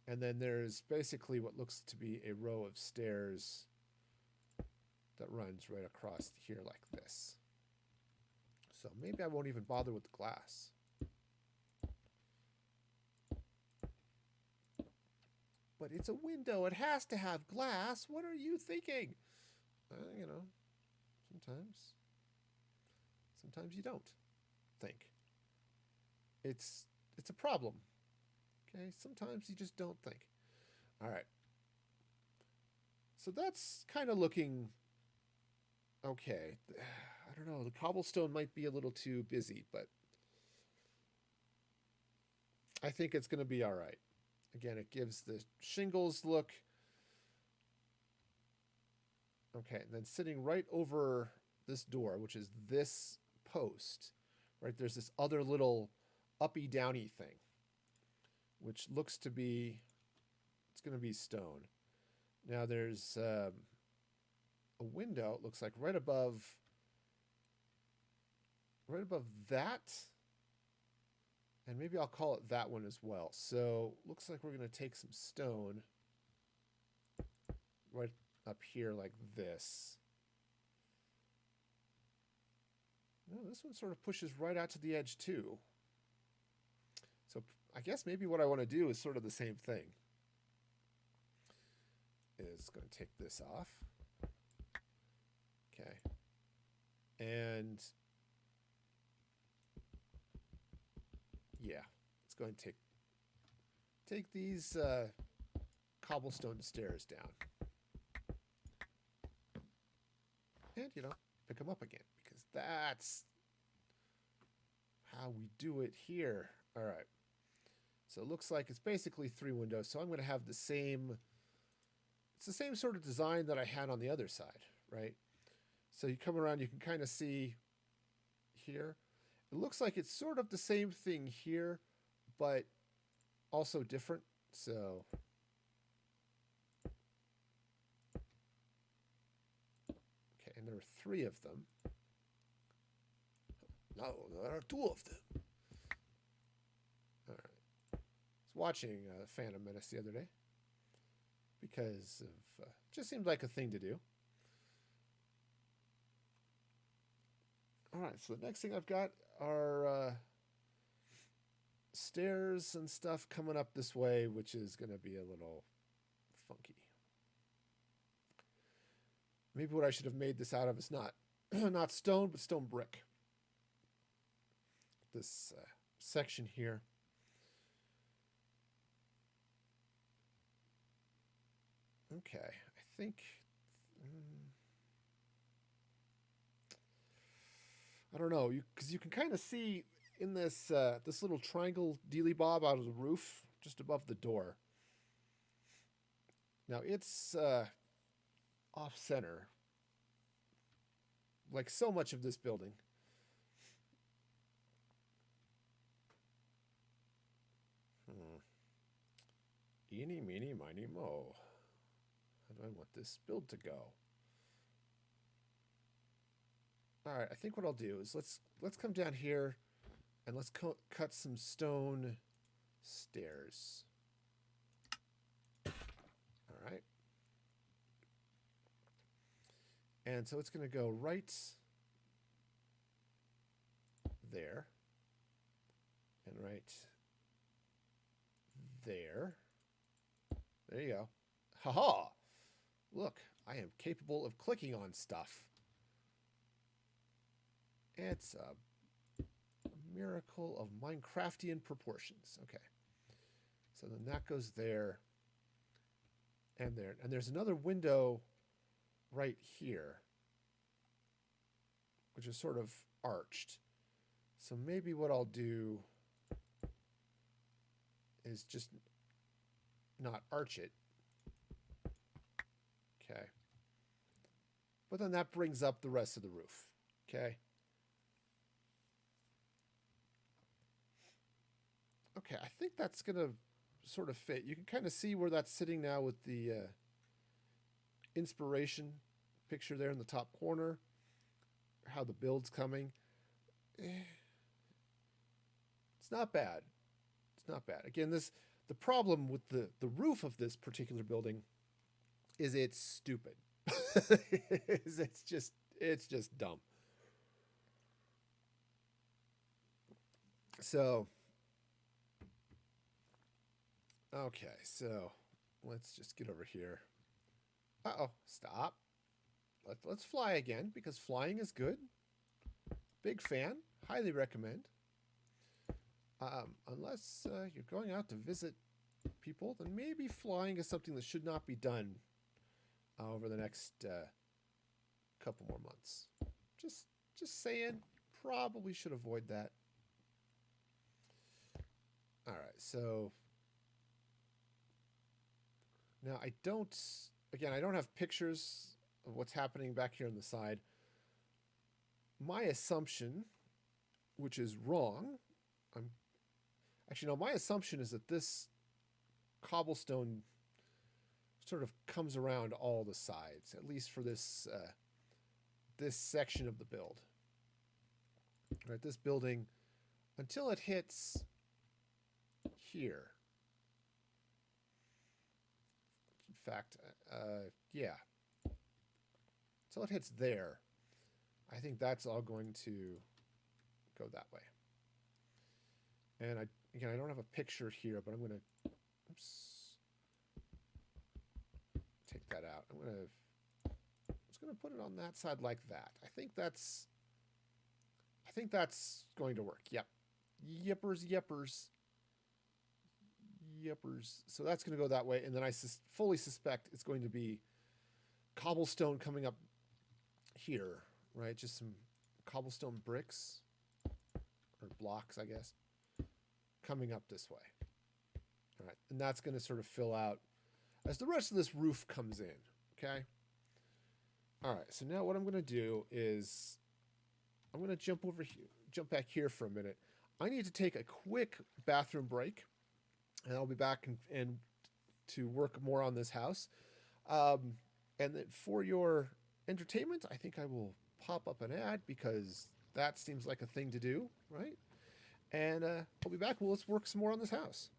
And then there's basically what looks to be a row of stairs that runs right across here like this. So maybe I won't even bother with the glass. But it's a window. It has to have glass. What are you thinking? You know, Sometimes you don't think. It's a problem. Okay, sometimes you just don't think. All right. So that's kind of looking okay. I don't know. The cobblestone might be a little too busy, but I think it's going to be all right. Again, it gives the shingles look. Okay, and then sitting right over this door, which is this post, right? There's this other little uppy downy thing, which looks to be, it's going to be stone. Now there's a window, it looks like right above that. And maybe I'll call it that one as well. So looks like we're going to take some stone right up here like this. No, this one sort of pushes right out to the edge too. So I guess maybe what I want to do is sort of the same thing. Is going to take this off. Okay. And yeah, it's going to take these cobblestone stairs down. And, pick them up again, because that's how we do it here. All right. So it looks like it's basically 3 windows. So I'm going to have the same, it's the same sort of design that I had on the other side, right? So you come around, you can kind of see here. It looks like it's sort of the same thing here, but also different. So okay, and there are 3 of them. No, there are 2 of them. All right. I was watching Phantom Menace the other day because of just seemed like a thing to do. All right, so the next thing I've got are stairs and stuff coming up this way, which is going to be a little funky. Maybe what I should have made this out of is not not stone, but stone brick. This section here. Okay, I think. I don't know, because you can kind of see in this this little triangle dealy bob out of the roof, just above the door. Now it's off center, like so much of this building. Eeny, meeny, miny, mo. How do I want this build to go? All right, I think what I'll do is let's come down here and let's cut some stone stairs. All right. And so it's going to go right there and right there. There you go. Ha-ha! Look, I am capable of clicking on stuff. It's a miracle of Minecraftian proportions. Okay. So then that goes there and there. And there's another window right here, which is sort of arched. So maybe what I'll do is just not arch it. Okay. But then that brings up the rest of the roof. Okay. Okay, I think that's going to sort of fit. You can kind of see where that's sitting now with the inspiration picture there in the top corner, how the build's coming. It's not bad. It's not bad. Again, the problem with the roof of this particular building is it's stupid. it's just dumb. So okay, so let's just get over here. Uh-oh, stop. let's fly again because flying is good. Big fan. Highly recommend. Unless you're going out to visit people, then maybe flying is something that should not be done over the next couple more months. Just saying, probably should avoid that. All right, so now I don't have pictures of what's happening back here on the side. My assumption, which is wrong, my assumption is that this cobblestone sort of comes around all the sides, at least for this this section of the build. All right, this building, until it hits here. In fact, yeah. Until it hits there, I think that's all going to go that way. And I don't have a picture here, but I'm going to take that out. I'm just going to put it on that side like that. I think that's going to work. Yep. Yippers. So that's going to go that way, and then I fully suspect it's going to be cobblestone coming up here, right? Just some cobblestone bricks or blocks, I guess, coming up this way. All right, and that's going to sort of fill out as the rest of this roof comes in, okay? All right, so now what I'm going to do is I'm going to jump back here for a minute. I need to take a quick bathroom break, and I'll be back and to work more on this house. And then for your entertainment, I think I will pop up an ad because that seems like a thing to do, right? And I'll be back. Well, let's work some more on this house.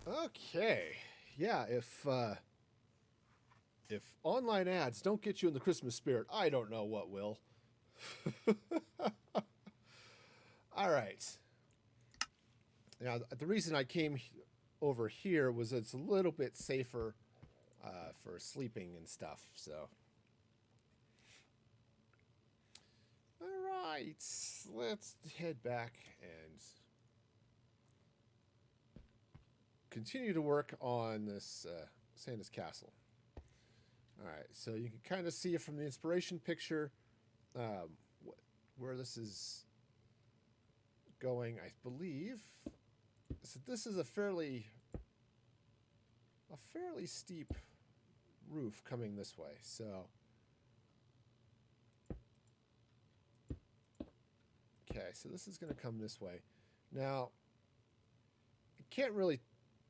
Okay. Yeah, if online ads don't get you in the Christmas spirit, I don't know what will. All right. Now, the reason I came over here was it's a little bit safer for sleeping and stuff. So, all right, let's head back and continue to work on this Santa's castle. All right, so you can kind of see it from the inspiration picture where this is going, I believe. So this is a fairly steep roof coming this way. So okay, so this is going to come this way. Now, you can't really.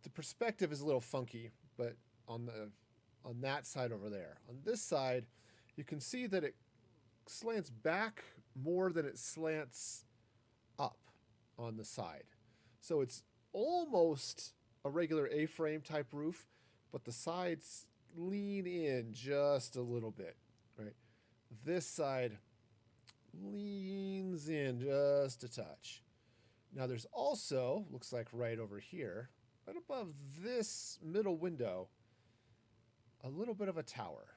The perspective is a little funky, but on that side over there. On this side, you can see that it slants back more than it slants up on the side. So it's almost a regular A-frame type roof, but the sides lean in just a little bit, right? This side leans in just a touch. Now there's also, looks like right over here, right above this middle window, a little bit of a tower.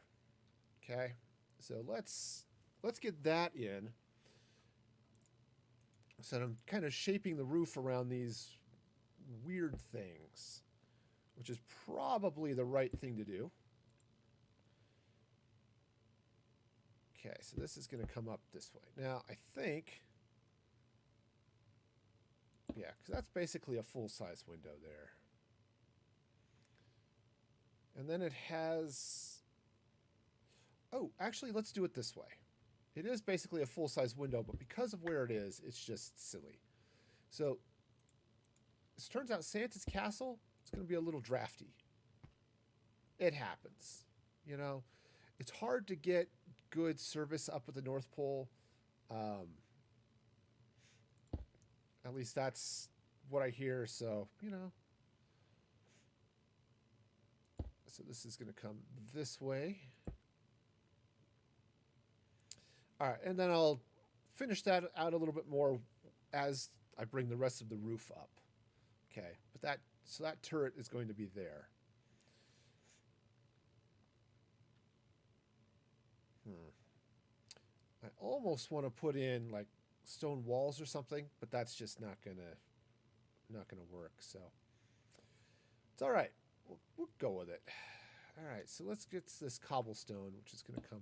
Okay, so let's get that in. So I'm kind of shaping the roof around these weird things, which is probably the right thing to do. Okay, so this is going to come up this way. Now, I think, yeah, because that's basically a full-size window there. And then it has, oh, actually, let's do it this way. It is basically a full-size window, but because of where it is, it's just silly. So, it turns out Santa's castle is going to be a little drafty. It happens. You know, it's hard to get good service up at the North Pole. At least that's what I hear, so, you know. So this is going to come this way. All right, and then I'll finish that out a little bit more as I bring the rest of the roof up. Okay, but that turret is going to be there. I almost want to put in like stone walls or something, but that's just not gonna work. So it's all right. We'll go with it. All right, so let's get this cobblestone, which is going to come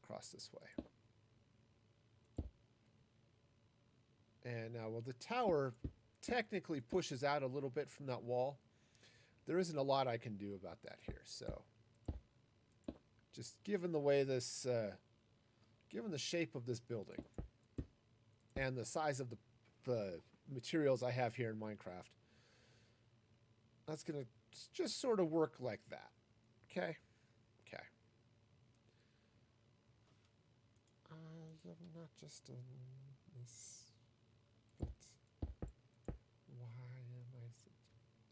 across this way. And now, well, the tower technically pushes out a little bit from that wall. There isn't a lot I can do about that here. So just given the way this, given the shape of this building and the size of the materials I have here in Minecraft, that's going to just sort of work like that. Okay? Okay. I'm not just in this, but why am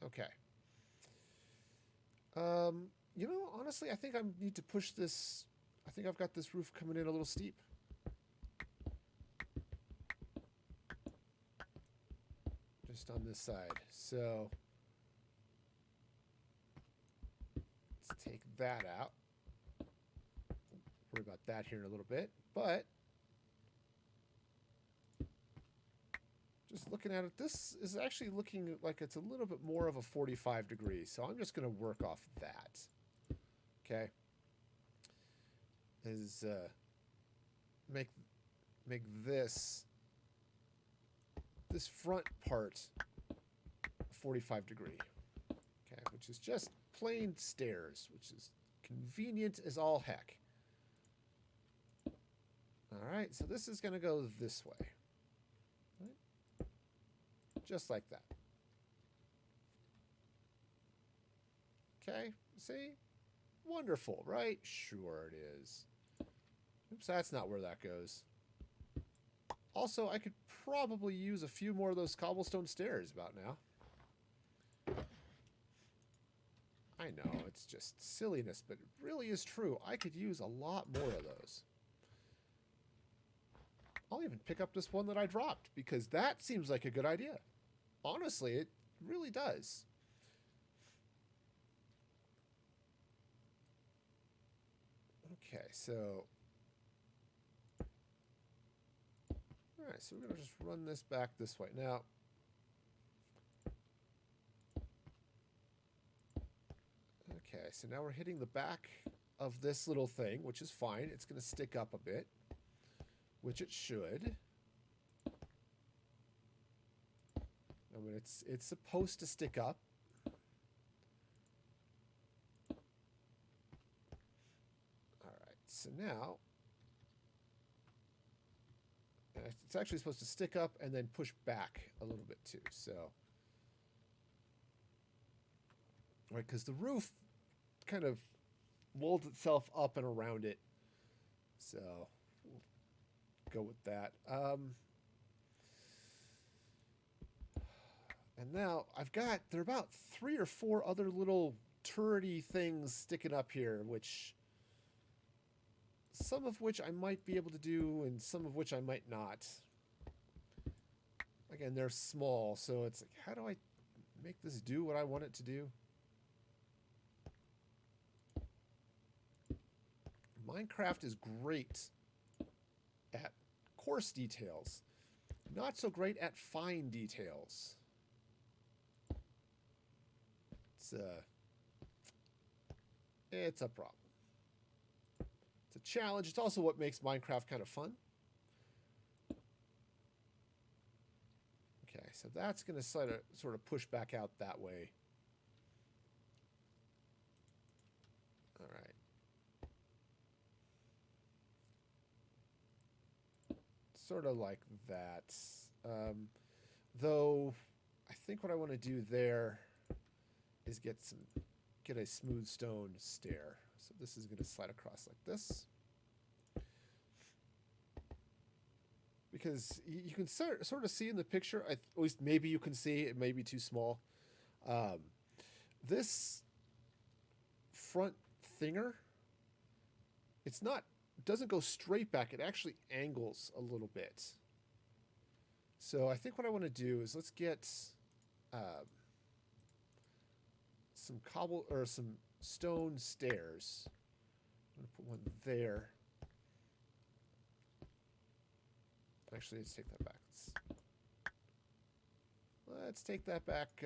I... Okay. You know, honestly, I think I need to push this. I think I've got this roof coming in a little steep. Just on this side. So let's take that out. Worry about that here in a little bit. But just looking at it, this is actually looking like it's a little bit more of a 45 degrees. So I'm just going to work off that. Okay. Is make this front part 45 degree. Okay, which is just plain stairs, which is convenient as all heck. All right, so this is going to go this way. Right? Just like that. Okay, see? Wonderful, right? Sure it is. Oops, that's not where that goes. Also, I could probably use a few more of those cobblestone stairs about now. I know, it's just silliness, but it really is true. I could use a lot more of those. I'll even pick up this one that I dropped, because that seems like a good idea. Honestly, it really does. Okay, so... Alright, so we're going to just run this back this way. Now, okay, so now we're hitting the back of this little thing, which is fine. It's going to stick up a bit, which it should. I mean, it's supposed to stick up. Alright, so now... it's actually supposed to stick up and then push back a little bit too. So right? Because the roof kind of molds itself up and around it. So we'll go with that. And now there are about 3 or 4 other little turrety things sticking up here, some of which I might be able to do and some of which I might not. Again, they're small, so it's like, how do I make this do what I want it to do? Minecraft is great at coarse details, not so great at fine details. It's a problem. It's a challenge. It's also what makes Minecraft kind of fun. Okay, so that's going to sort of push back out that way. All right. Sort of like that. Though, I think what I want to do there is get a smooth stone stair. So this is going to slide across like this. Because you can sort of see in the picture, at least maybe you can see, it may be too small. This front thinger, doesn't go straight back, it actually angles a little bit. So I think what I want to do is let's get some stone stairs. I'm going to put one there. Actually, let's take that back. Let's take that back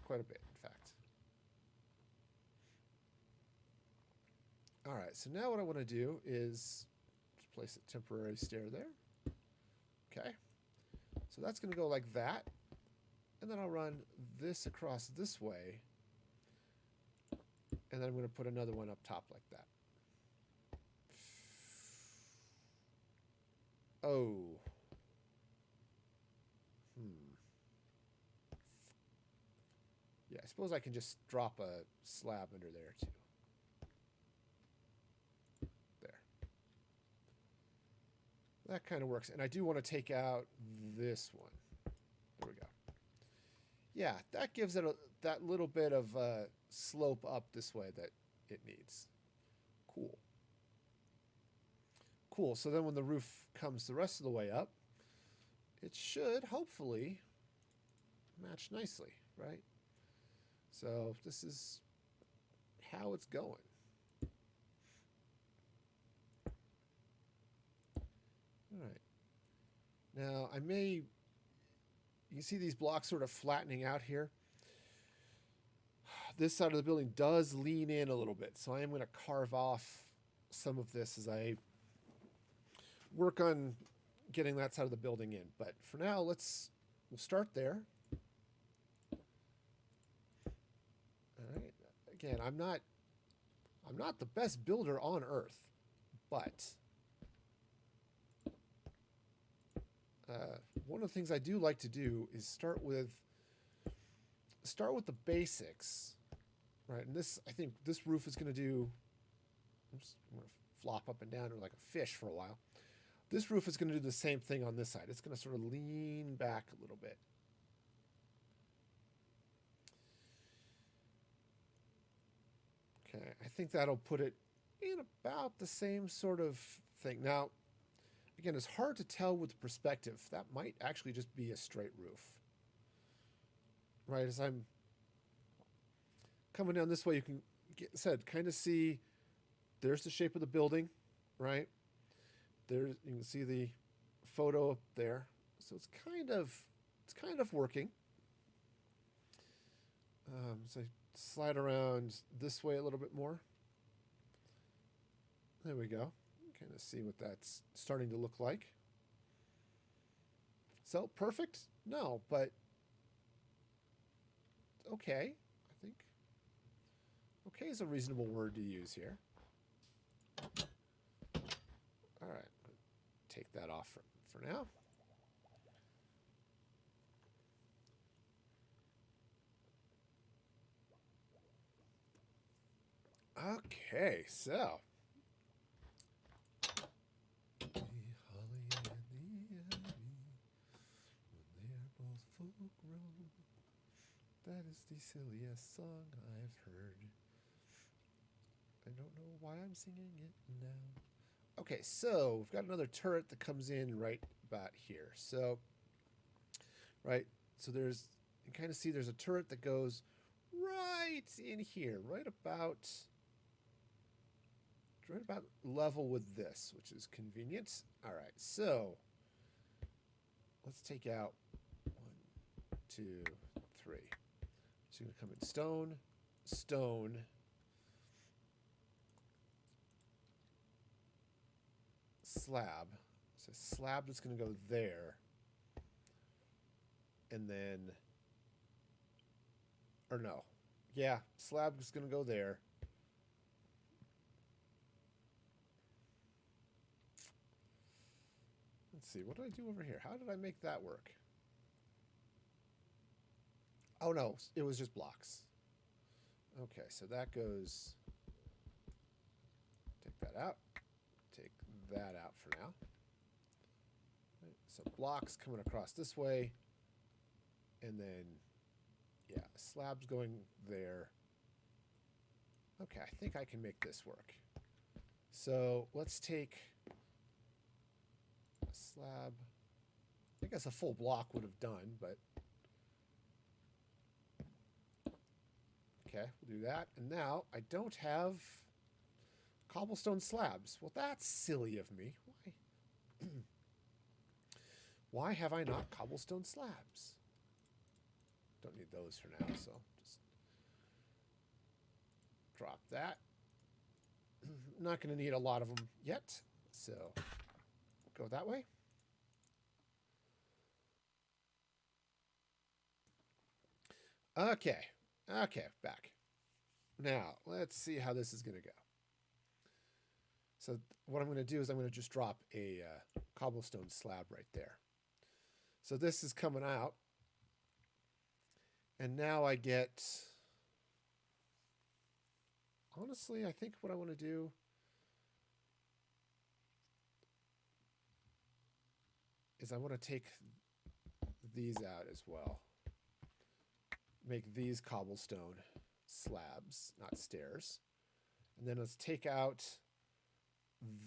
quite a bit, in fact. All right, so now what I want to do is just place a temporary stair there. Okay. So that's going to go like that. And then I'll run this across this way. And then I'm going to put another one up top like that. Oh. Yeah, I suppose I can just drop a slab under there too. There. That kind of works. And I do want to take out this one. There we go. Yeah, that gives it that little bit of slope up this way that it needs. Cool. Cool, so then when the roof comes the rest of the way up, it should hopefully match nicely, right? So this is how it's going. All right. Now, you can see these blocks sort of flattening out here. This side of the building does lean in a little bit, so I am going to carve off some of this as I work on getting that side of the building in. But for now, we'll start there. All right. Again, I'm not the best builder on earth, but one of the things I do like to do is start with the basics, right? And I think this roof is going to do. I'm going to flop up and down like a fish for a while. This roof is going to do the same thing on this side. It's going to sort of lean back a little bit. Okay, I think that'll put it in about the same sort of thing. Now, again, it's hard to tell with perspective. That might actually just be a straight roof. Right, as I'm coming down this way, you can kind of see there's the shape of the building, right? There you can see the photo up there. So it's kind of working. So I slide around this way a little bit more. There we go. Kind of see what that's starting to look like. So perfect? No, but okay. I think okay is a reasonable word to use here. All right. Take that off for now. Okay, so. The holly and the ivy, when they are both full grown. That is the silliest song I've heard. I don't know why I'm singing it now. Okay, so we've got another turret that comes in right about here. So, right, so you kind of see there's a turret that goes right in here, right about level with this, which is convenient. All right, so let's take out 1, 2, 3. So you're gonna come in stone, stone, slab. So slab that's gonna go there, and then, or no, yeah, slab is gonna go there. Let's see, what did I do over here? How did I make that work? Oh no, it was just blocks. Okay, so that goes, take that out, take that out for now. Right, so blocks coming across this way, and then, yeah, slabs going there. Okay, I think I can make this work. So let's take a slab. I guess a full block would have done, but okay, we'll do that. And now I don't have cobblestone slabs. Well, that's silly of me. Why? Why have I not cobblestone slabs? Don't need those for now, so just drop that. Not going to need a lot of them yet, so go that way. Okay, back. Now, let's see how this is going to go. So what I'm going to do is I'm going to just drop a cobblestone slab right there. So this is coming out. And now I get... Honestly, I think what I want to do is I want to take these out as well. Make these cobblestone slabs, not stairs. And then let's take out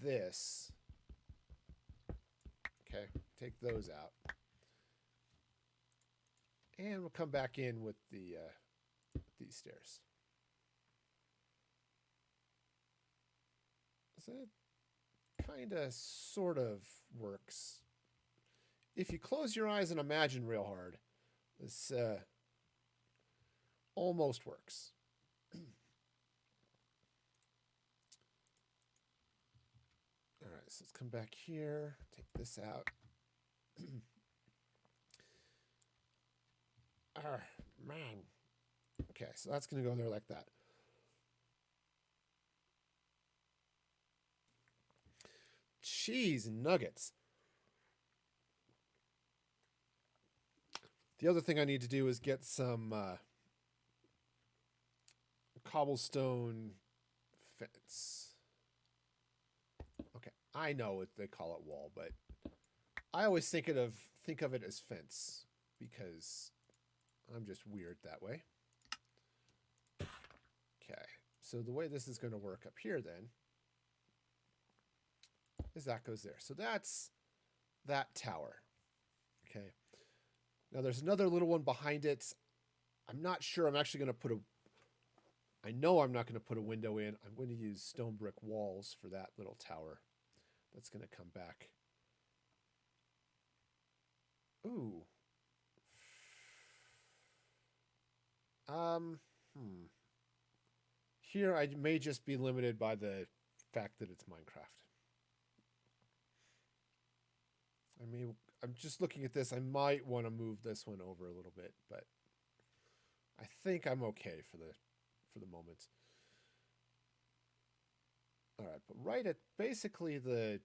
this. Okay, take those out. And we'll come back in with these stairs. So it kind of, sort of works. If you close your eyes and imagine real hard, this almost works. All right, so let's come back here, take this out. Man. Okay, so that's going to go there like that. Cheese nuggets. The other thing I need to do is get some cobblestone fence. Okay, I know what they call it wall, but I always think of it as fence because I'm just weird that way. Okay, so the way this is going to work up here then is that goes there. So that's that tower. Okay. Now there's another little one behind it. I'm not sure I'm actually going to put I know I'm not going to put a window in. I'm going to use stone brick walls for that little tower. That's going to come back. Ooh. Here I may just be limited by the fact that it's Minecraft. I'm just looking at this. I might want to move this one over a little bit, but I think I'm okay for the moment. All right, but right at basically the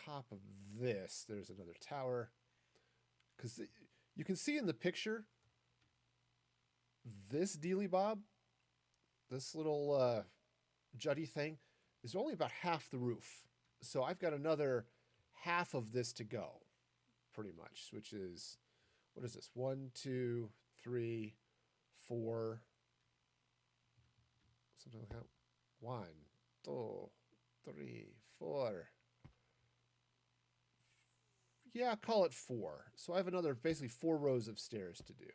top of this, there's another tower. Because you can see in the picture, this dealy bob, this little jutty thing is only about half the roof. So I've got another half of this to go, pretty much, which is, what is this? 1, 2, 3, 4, something like that. 1, 2, 3, 4. Yeah, call it 4. So I have another basically 4 rows of stairs to do.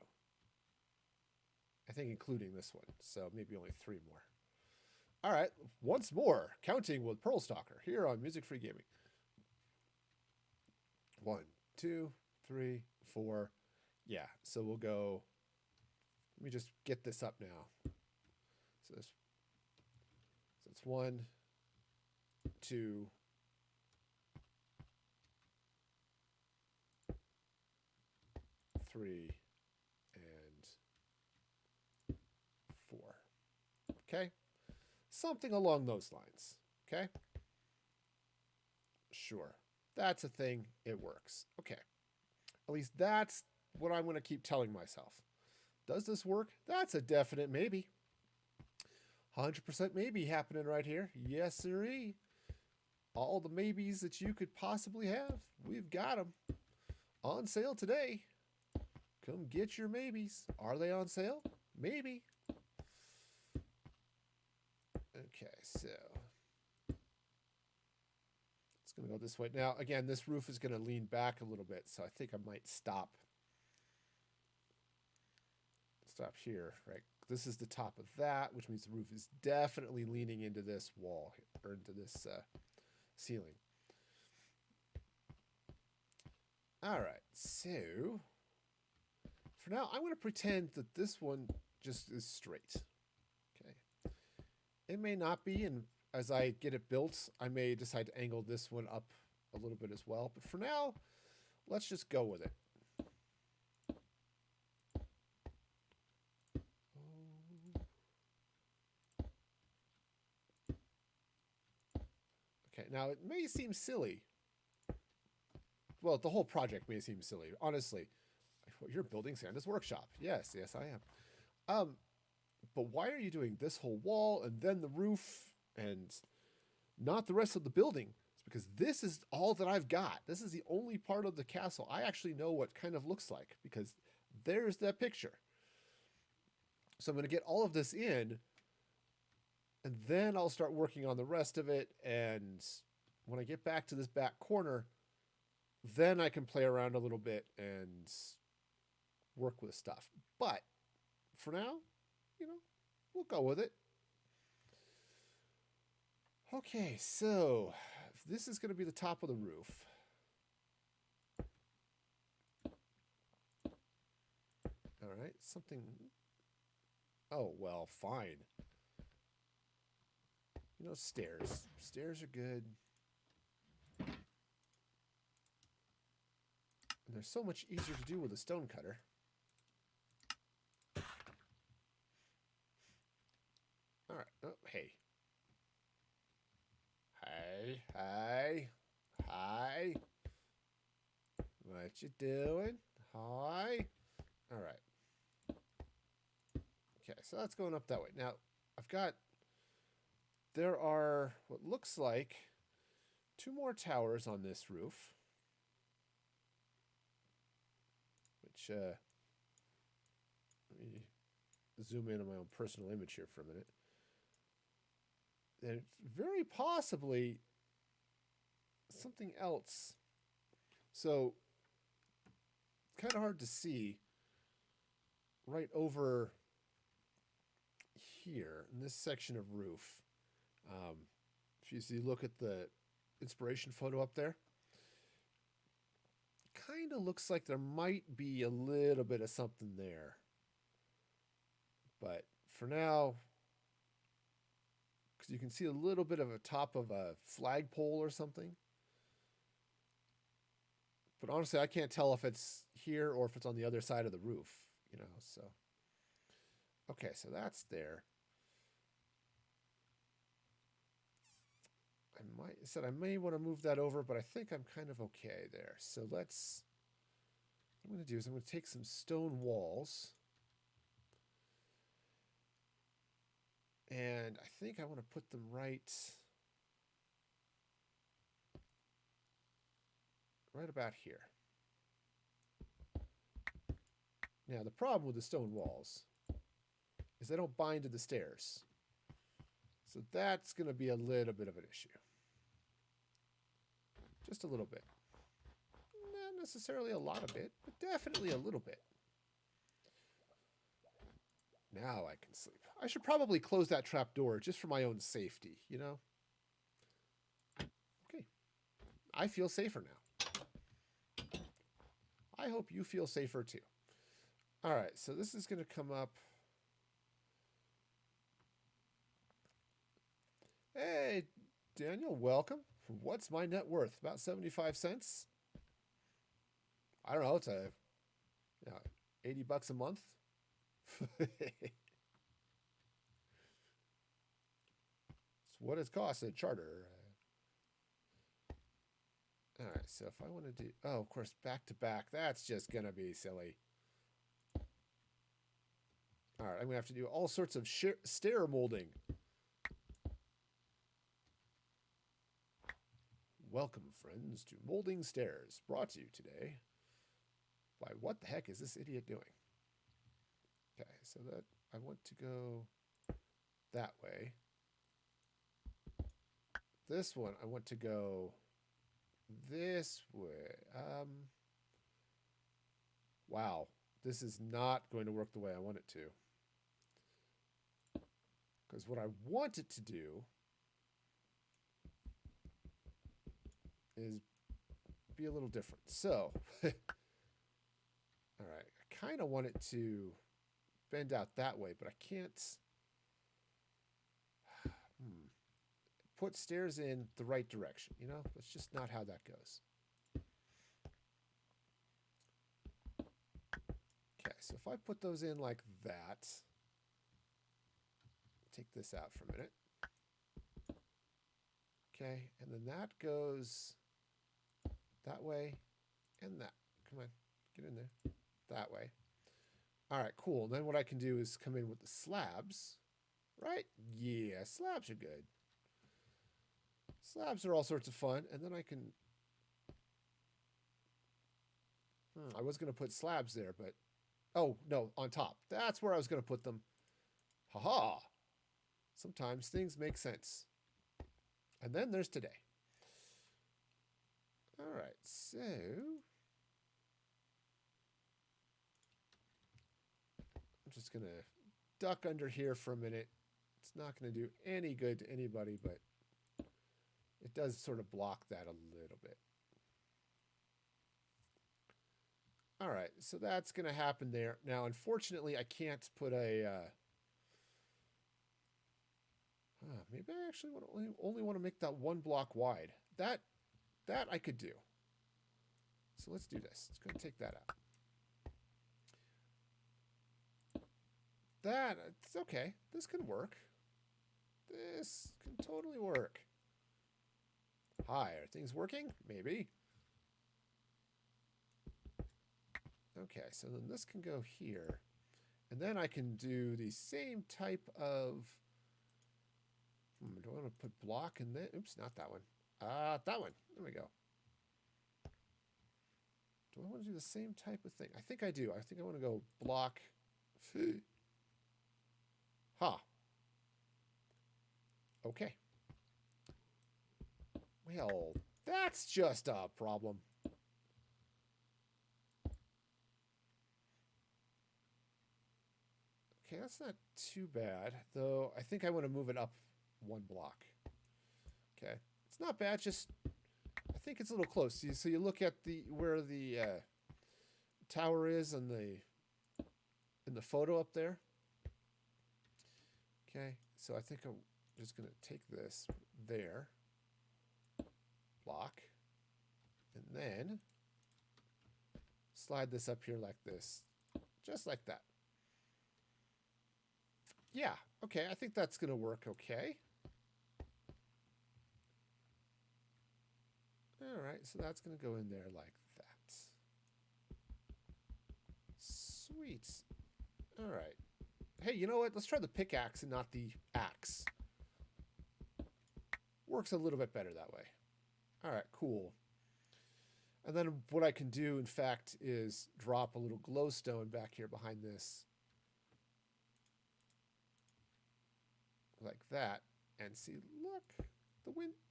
I think including this one. So maybe only 3 more. All right, once more, counting with Pearl Stalker here on Music Free Gaming. 1, 2, 3, 4. Yeah, so we'll go. Let me just get this up now. So it's 1, 2, 3, and 4. Okay? Something along those lines. Okay? Sure. That's a thing. It works. Okay. At least that's what I'm going to keep telling myself. Does this work? That's a definite maybe. 100% maybe happening right here. Yes, sirree. All the maybes that you could possibly have, we've got them on sale today. Come get your maybes. Are they on sale? Maybe. Okay, so it's going to go this way. Now, again, this roof is going to lean back a little bit, so I think I might stop here, right? This is the top of that, which means the roof is definitely leaning into this wall, or into this ceiling. All right, so for now, I'm going to pretend that this one just is straight. Okay. It may not be, and as I get it built, I may decide to angle this one up a little bit as well. But for now, let's just go with it. Okay, now it may seem silly. Well, the whole project may seem silly. Honestly, you're building Santa's workshop. Yes, I am. But why are you doing this whole wall and then the roof and not the rest of the building? It's because this is all that I've got. This is the only part of the castle I actually know what kind of looks like, because there's that picture. So I'm going to get all of this in, and then I'll start working on the rest of it. And when I get back to this back corner, then I can play around a little bit and work with stuff. But for now, we'll go with it. Okay, so this is going to be the top of the roof. All right, something. Oh, well, fine. Stairs. Stairs are good. And they're so much easier to do with a stone cutter. All right. Oh, hey. Hi. What you doing? Hi. All right. Okay, so that's going up that way. Now, there are what looks like 2 more towers on this roof, which, let me zoom in on my own personal image here for a minute. And it's very possibly something else. So, kind of hard to see right over here in this section of roof. If you look at the inspiration photo up there, kind of looks like there might be a little bit of something there. But for now, because you can see a little bit of a top of a flagpole or something. But honestly, I can't tell if it's here or if it's on the other side of the roof, so. Okay, so that's there. I may want to move that over, but I think I'm kind of okay there. So what I'm going to do is I'm going to take some stone walls And I think I want to put them right about here. Now, the problem with the stone walls is they don't bind to the stairs. So that's going to be a little bit of an issue. Just a little bit. Not necessarily a lot of it, but definitely a little bit. Now I can sleep. I should probably close that trap door just for my own safety, you know? Okay. I feel safer now. I hope you feel safer too. All right, so this is going to come up. Hey, Daniel, welcome. What's my net worth? About 75 cents? I don't know. It's a 80 bucks a month. It's what it costs a charter. All right, so if I want to do... Oh, of course, back to back. That's just going to be silly. All right, I'm going to have to do all sorts of stair molding. Welcome, friends, to Molding Stairs, brought to you today by what the heck is this idiot doing? Okay, so that I want to go that way. This one, I want to go this way. Wow, this is not going to work the way I want it to. Because what I want it to do is be a little different. So, all right, I kind of want it to bend out that way, but I can't put stairs in the right direction. You know, that's just not how that goes. Okay, so if I put those in like that, take this out for a minute. Okay, and then that goes that way and that. Come on, get in there. That way. All right, cool. And then what I can do is come in with the slabs, right? Yeah, slabs are good. Slabs are all sorts of fun. And then I can... I was going to put slabs there, but... Oh, no, on top. That's where I was going to put them. Haha. Sometimes things make sense. And then there's today. All right, so... I'm just going to duck under here for a minute. It's not going to do any good to anybody, but it does sort of block that a little bit. All right, so that's going to happen there. Now, unfortunately, I can't put a... maybe I actually only want to make that one block wide. That I could do. So let's do this. Let's go take that out. It's okay. This can work. This can totally work. Hi, are things working? Maybe. Okay, so then this can go here. And then I can do the same type of... do I want to put block in there? Oops, not that one. That one. There we go. Do I want to do the same type of thing? I think I do. I think I want to go block... Okay. Well, that's just a problem. Okay, that's not too bad, though I think I want to move it up one block. Okay. It's not bad, just I think it's a little close. So you look at where the tower is in the photo up there. Okay, so I think I'm just going to take this there, block, and then slide this up here like this, just like that. Yeah, okay, I think that's going to work okay. All right, so that's going to go in there like that. Sweet. All right. Hey, you know what? Let's try the pickaxe and not the axe. Works a little bit better that way. All right, cool. And then what I can do, in fact, is drop a little glowstone back here behind this. Like that. And see, look,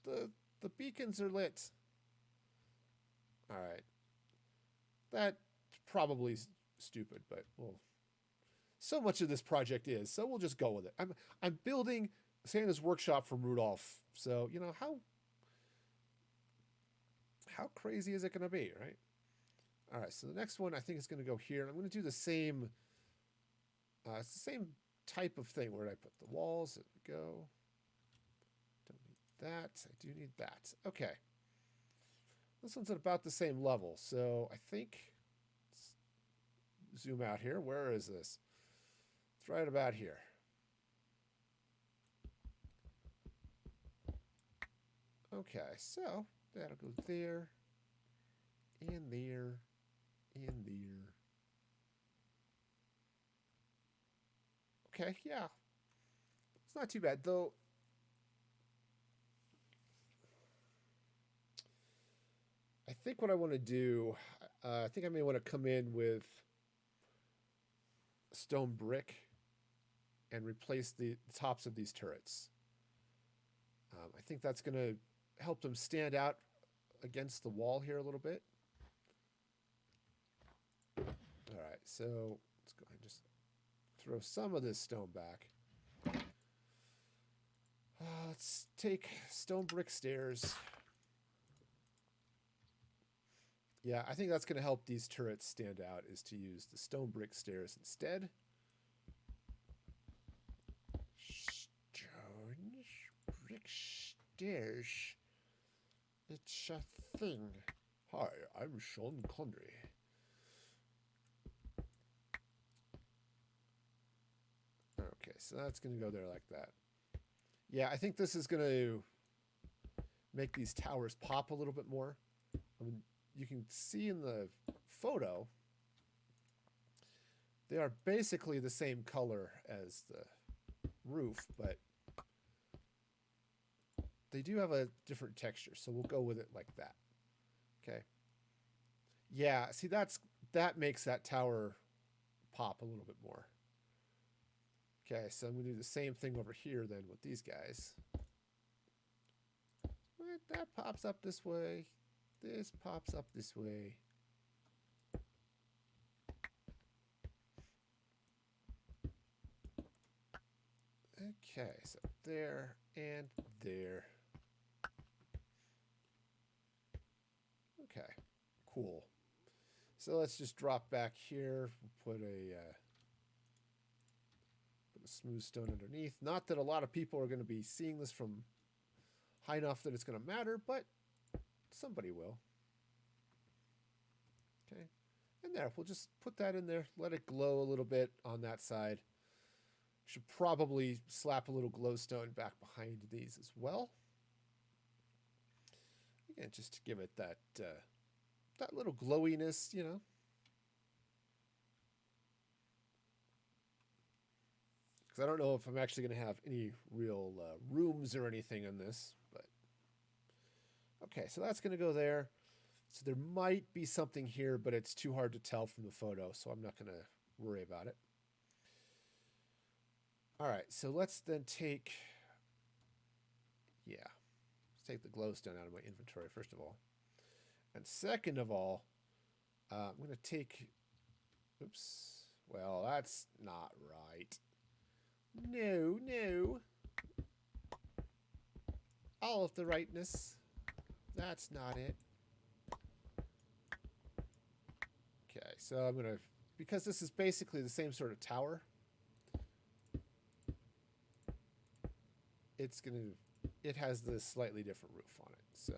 the beacons are lit. All right. That's probably stupid, but well, so much of this project is, so we'll just go with it. I'm building Santa's workshop from Rudolph, so you know how crazy is it going to be, right? All right, so the next one I think is going to go here, and I'm going to do the same. It's the same type of thing. Where did I put the walls? There we go. Don't need that. I do need that. Okay. This one's at about the same level, so I think. Let's zoom out here. Where is this? It's right about here. Okay, so that'll go there, and there, and there. Okay, yeah. It's not too bad, though. I think what I want to do, I think I may want to come in with stone brick and replace the tops of these turrets. I think that's going to help them stand out against the wall here a little bit. All right, so let's go ahead and just throw some of this stone back. Let's take stone brick stairs. Yeah, I think that's going to help these turrets stand out, is to use the stone brick stairs instead. Stone brick stairs. It's a thing. Hi, I'm Sean Connery. Okay, so that's going to go there like that. Yeah, I think this is going to make these towers pop a little bit more. I mean, you can see in the photo, they are basically the same color as the roof, but they do have a different texture, so we'll go with it like that. Okay. Yeah, see, that makes that tower pop a little bit more. Okay, so I'm going to do the same thing over here then with these guys. That pops up this way. This pops up this way. Okay, so there and there. Okay, cool. So let's just drop back here. We'll put a smooth stone underneath. Not that a lot of people are going to be seeing this from high enough that it's going to matter, but somebody will. Okay. And there, we'll just put that in there. Let it glow a little bit on that side. Should probably slap a little glowstone back behind these as well. Again, just to give it that that little glowiness, you know. Because I don't know if I'm actually going to have any real rooms or anything in this, but okay, so that's going to go there. So there might be something here, but it's too hard to tell from the photo, so I'm not going to worry about it. All right, so let's then take, let's take the glowstone out of my inventory, first of all. And second of all, I'm going to take, well, that's not right. No. All of the rightness. That's not it. Okay, so I'm going to, because this is basically the same sort of tower, it has this slightly different roof on it. So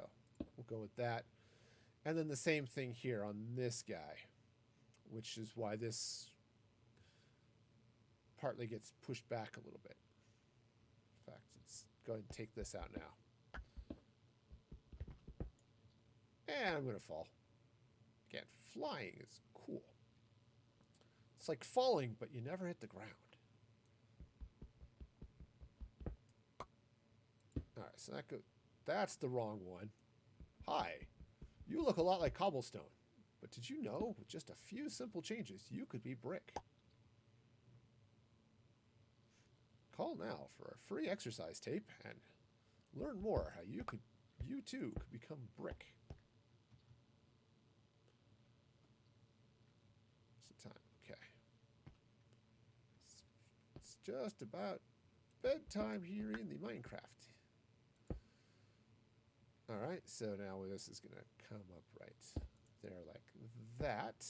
we'll go with that. And then the same thing here on this guy, which is why this partly gets pushed back a little bit. In fact, let's go ahead and take this out now. And I'm going to fall. Again, flying is cool. It's like falling, but you never hit the ground. so that's the wrong one. Hi, you look a lot like Cobblestone. But did you know, with just a few simple changes, you could be Brick? Call now for a free exercise tape and learn more how you too could become Brick. What's the time? Okay. It's just about bedtime here in the Minecraft. Alright, so now this is going to come up right there like that.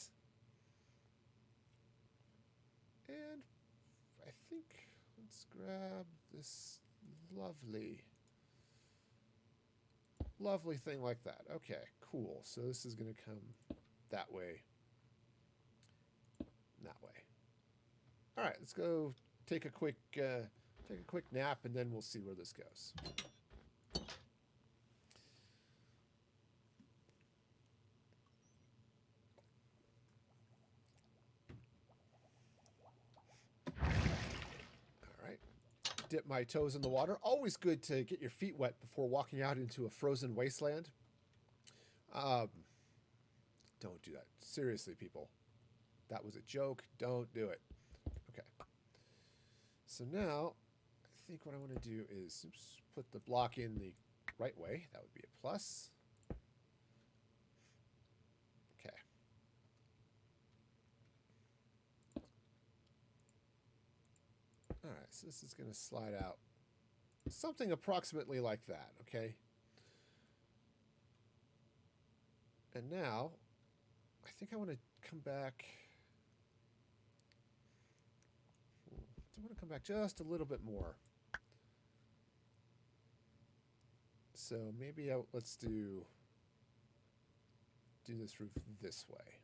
And I think let's grab this lovely thing like that. Okay, cool. So this is going to come that way. That way. All right, let's go take a quick nap, and then we'll see where this goes. All right. Dip my toes in the water. Always good to get your feet wet before walking out into a frozen wasteland. Don't do that. Seriously, people. That was a joke. Don't do it. Okay. So now, I think what I want to do is put the block in the right way. That would be a plus. Okay. All right, so this is going to slide out something approximately like that, okay? And now, I think I want to come back. I want to come back just a little bit more. So maybe let's do this roof this way.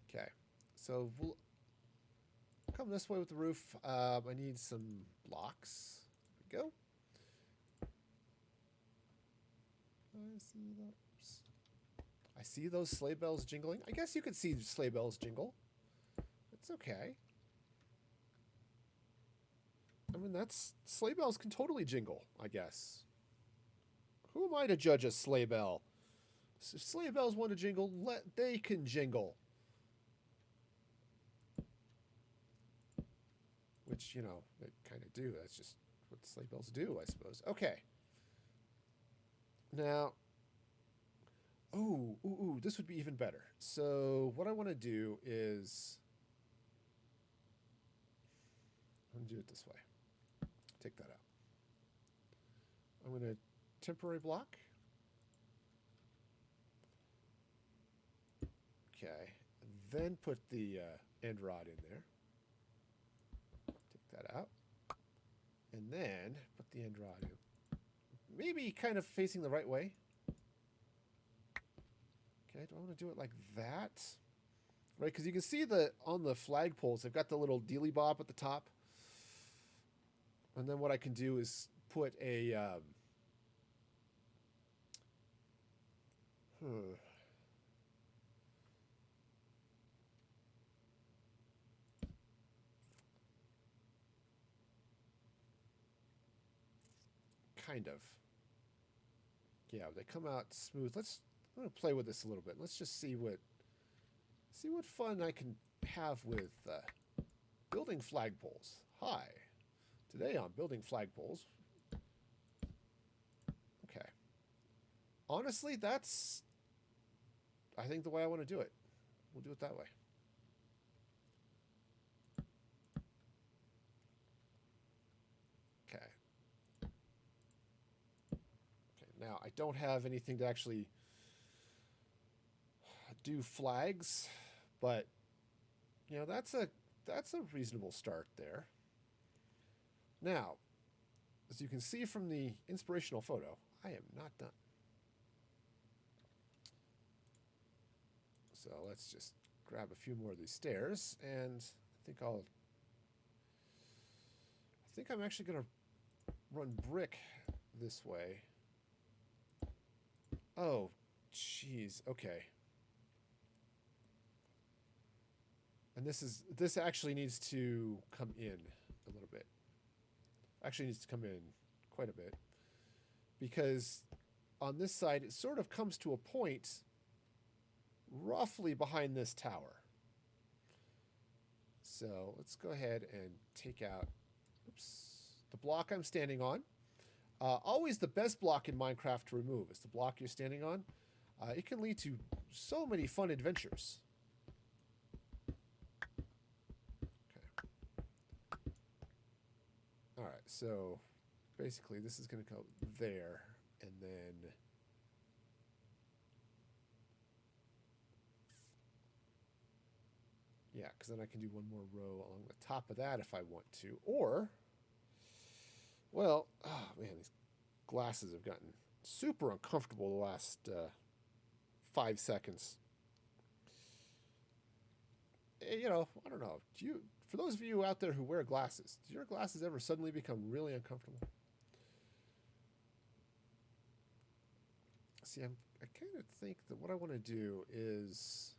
Okay, so we'll come this way with the roof. I need some blocks. There we go. I see those sleigh bells jingling. I guess you could see sleigh bells jingle. It's okay. I mean, sleigh bells can totally jingle, I guess. Who am I to judge a sleigh bell? If sleigh bells want to jingle, they can jingle. Which, they kind of do. That's just what sleigh bells do, I suppose. Okay. Now, this would be even better. So what I want to do is, I'm going to do it this way. Take that out. I'm going to temporary block. Okay. Then put the end rod in there. Take that out. And then put the end rod in. Maybe kind of facing the right way. Okay, do I want to do it like that? Right, because you can see on the flagpoles, they've got the little dealy bob at the top. And then what I can do is put a kind of. Yeah, they come out smooth. I'm going to play with this a little bit. Let's just see what fun I can have with building flagpoles. Hi. Today on building flagpoles. Okay. Honestly, that's, I think, the way I want to do it. We'll do it that way. Okay. Okay, now I don't have anything to actually do flags, but that's a reasonable start there. Now, as you can see from the inspirational photo, I am not done. So let's just grab a few more of these stairs, and I think I'm actually going to run brick this way. Oh, jeez. Okay. And this actually needs to come in a little bit. Actually needs to come in quite a bit. Because on this side, it sort of comes to a point roughly behind this tower. So let's go ahead and take out, the block I'm standing on. Always the best block in Minecraft to remove is the block you're standing on. It can lead to so many fun adventures. Okay. All right, so basically this is going to go there, and then yeah, because then I can do one more row along the top of that if I want to. Or, well, oh man, these glasses have gotten super uncomfortable the last 5 seconds. You know, I don't know. For those of you out there who wear glasses, do your glasses ever suddenly become really uncomfortable? See, I kind of think that what I want to do is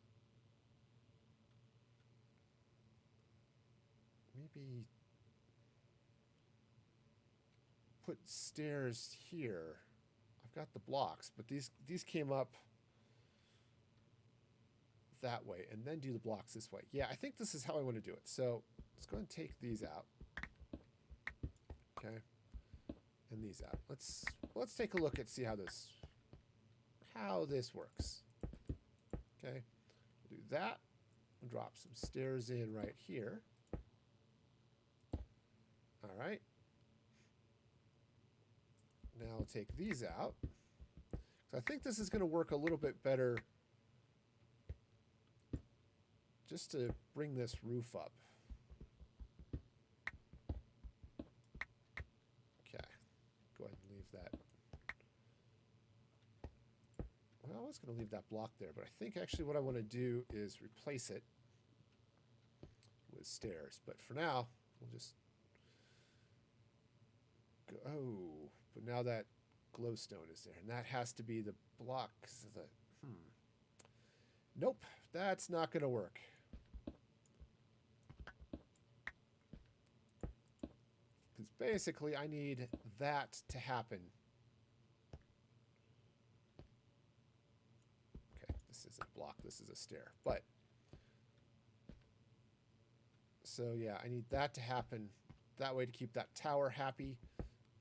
maybe put stairs here. I've got the blocks, but these came up that way, and then do the blocks this way. Yeah, I think this is how I want to do it. So let's go ahead and take these out. Okay, and these out. Let's take a look and see how this works. Okay, we'll do that. We'll drop some stairs in right here. All right. Now I'll take these out. So I think this is going to work a little bit better just to bring this roof up. Okay. Go ahead and leave that. Well, I was going to leave that block there, but I think actually what I want to do is replace it with stairs. But for now, we'll just go. Oh, but now that glowstone is there, and that has to be the block. So nope, that's not going to work. Because basically, I need that to happen. Okay, this isn't a block, this is a stair. But, so yeah, I need that to happen that way to keep that tower happy.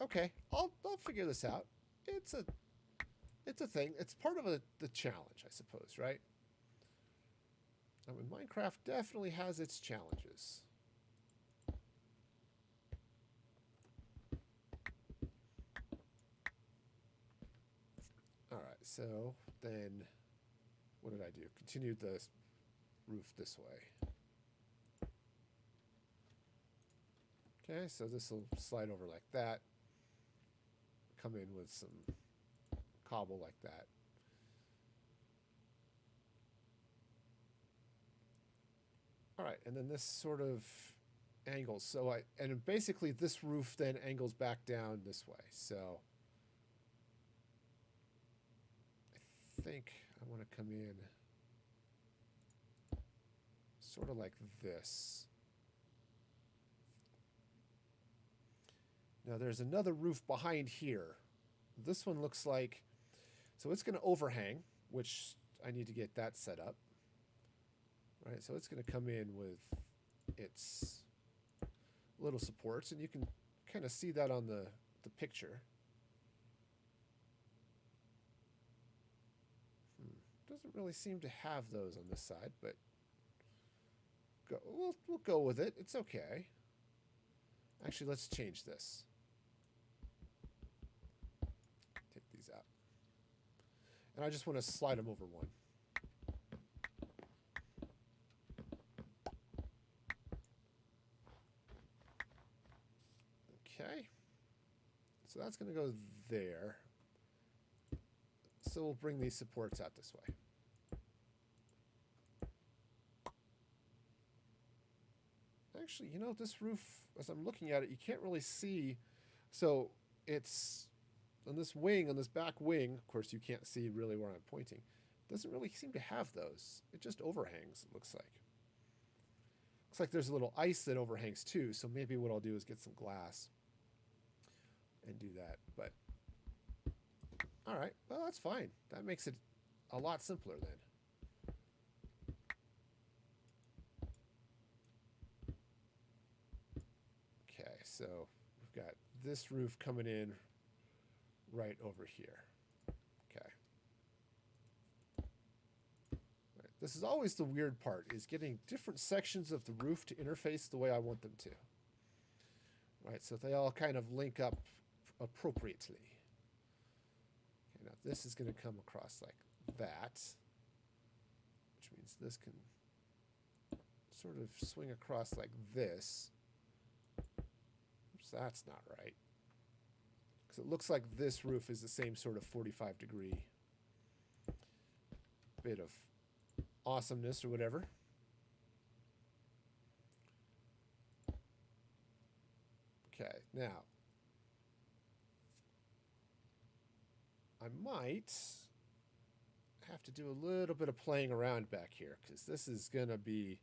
Okay, I'll figure this out. It's a thing. It's part of the challenge, I suppose, right? I mean, Minecraft definitely has its challenges. All right, so then what did I do? Continued the roof this way. Okay, so this will slide over like that. Come in with some cobble like that. All right, and then this sort of angles. So and basically this roof then angles back down this way. So I think I want to come in sort of like this. Now there's another roof behind here. This one looks like, so it's going to overhang, which I need to get that set up. Right, so it's going to come in with its little supports, and you can kind of see that on the picture. Doesn't really seem to have those on this side, but we'll go with it. It's okay. Actually, let's change this. Take these out. And I just want to slide them over one. Okay. So that's going to go there. So we'll bring these supports out this way. Actually, you know, this roof, as I'm looking at it, you can't really see. So it's on this wing, on this back wing, of course, you can't see really where I'm pointing. It doesn't really seem to have those. It just overhangs, it looks like. Looks like there's a little ice that overhangs too, so maybe what I'll do is get some glass. and do that. But all right, well, that's fine. That makes it a lot simpler then. Okay, so we've got this roof coming in right over here. Okay. Right. This is always the weird part, is getting different sections of the roof to interface the way I want them to. Right, so they all kind of link up appropriately. Okay, now this is going to come across like that, which means this can sort of swing across like this. Oops, that's not right. Because it looks like this roof is the same sort of 45-degree bit of awesomeness or whatever. Okay, now I might have to do a little bit of playing around back here, because this is going to be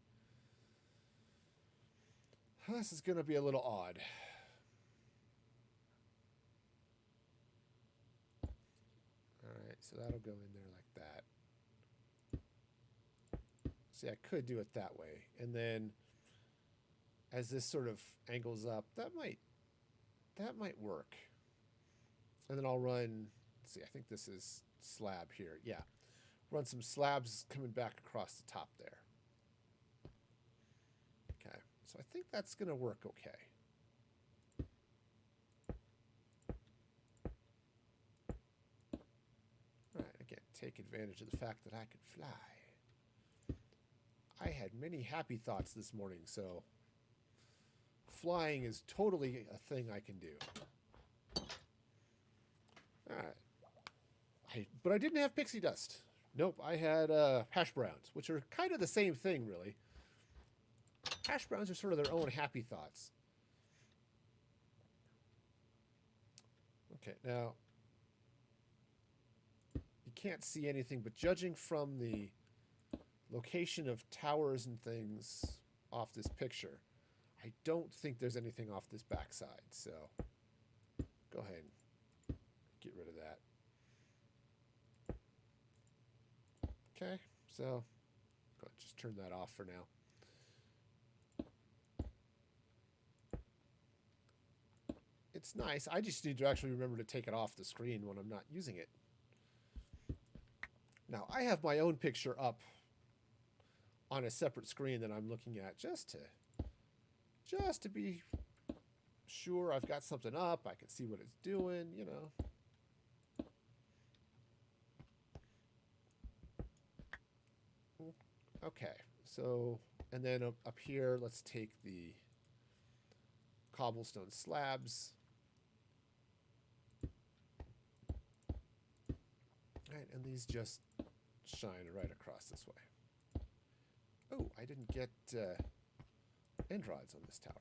a little odd. All right, so that'll go in there like that. See, I could do it that way, and then as this sort of angles up, that might work. And then I'll run, let's see, I think this is slab here. Yeah. Run some slabs coming back across the top there. Okay. So I think that's going to work okay. All right. Again, take advantage of the fact that I could fly. I had many happy thoughts this morning, so flying is totally a thing I can do. All right. But I didn't have pixie dust. Nope, I had hash browns, which are kind of the same thing, really. Hash browns are sort of their own happy thoughts. Okay, now, you can't see anything, but judging from the location of towers and things off this picture, I don't think there's anything off this backside, so go ahead and get rid of that. Okay, so just turn that off for now. It's nice. I just need to actually remember to take it off the screen when I'm not using it. Now, I have my own picture up on a separate screen that I'm looking at just to be sure I've got something up. I can see what it's doing, you know. Okay, so, and then up here, let's take the cobblestone slabs. All right, and these just shine right across this way. Oh, I didn't get end rods on this tower.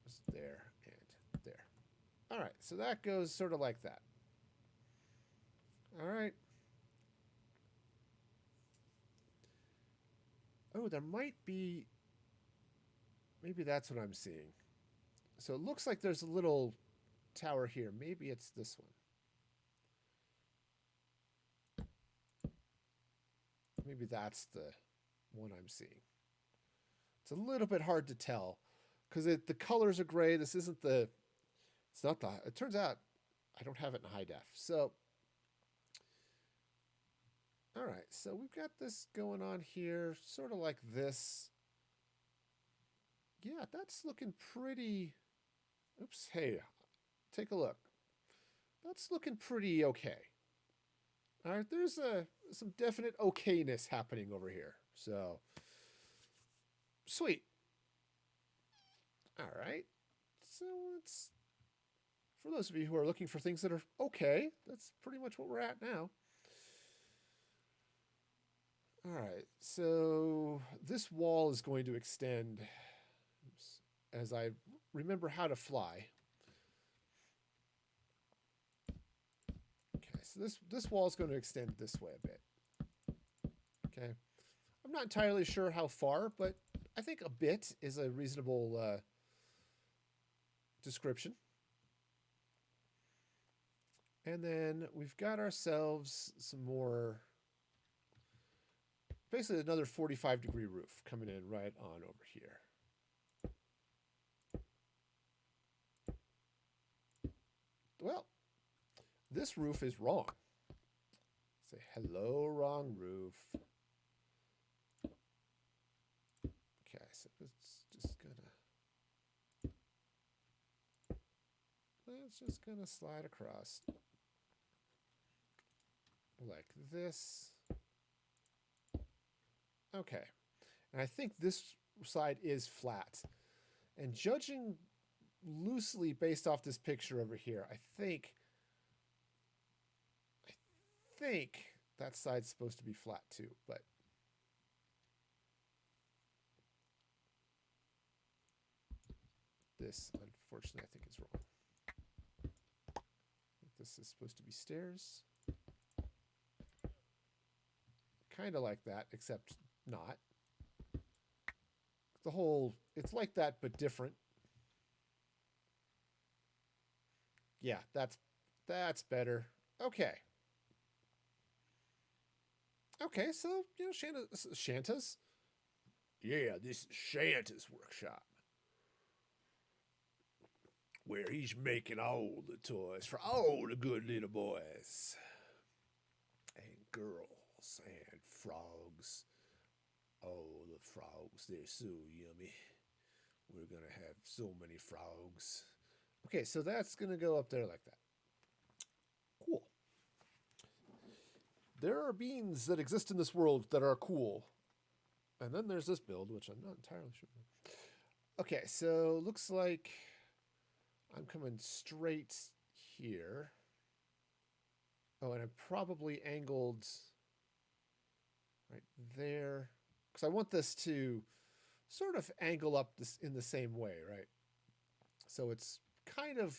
Goes there and there. All right, so that goes sort of like that. All right. Oh, there might be, maybe that's what I'm seeing. So it looks like there's a little tower here. Maybe it's this one. Maybe that's the one I'm seeing. It's a little bit hard to tell because the colors are gray. This isn't the, it's not the, it turns out I don't have it in high def. So, all right, so we've got this going on here, sort of like this. Yeah, that's looking pretty, oops, hey, take a look. That's looking pretty okay. All right, there's some definite okayness happening over here. So, sweet. All right, so it's, for those of you who are looking for things that are okay, that's pretty much what we're at now. All right, so this wall is going to extend, oops, as I remember how to fly. Okay, so this wall is going to extend this way a bit. Okay, I'm not entirely sure how far, but I think a bit is a reasonable description. And then we've got ourselves some more, basically another 45-degree roof coming in right on over here. Well, this roof is wrong. Say hello, wrong roof. Okay, so let's just gonna slide across like this. Okay, and I think this side is flat. And judging loosely based off this picture over here, I think that side's supposed to be flat too, but this, unfortunately, I think is wrong. This is supposed to be stairs. Kind of like that, except not. The whole, it's like that, but different. Yeah, that's better. Okay. Okay, so, you know, Shanta's. Yeah, this is Shanta's workshop, where he's making all the toys for all the good little boys and girls and frogs. Oh, the frogs, they're so yummy. We're gonna have so many frogs. Okay, so that's gonna go up there like that. Cool. There are beans that exist in this world that are cool. And then there's this build, which I'm not entirely sure. Okay, so looks like I'm coming straight here. Oh, and I probably angled right there, because I want this to sort of angle up this in the same way, right? So it's kind of,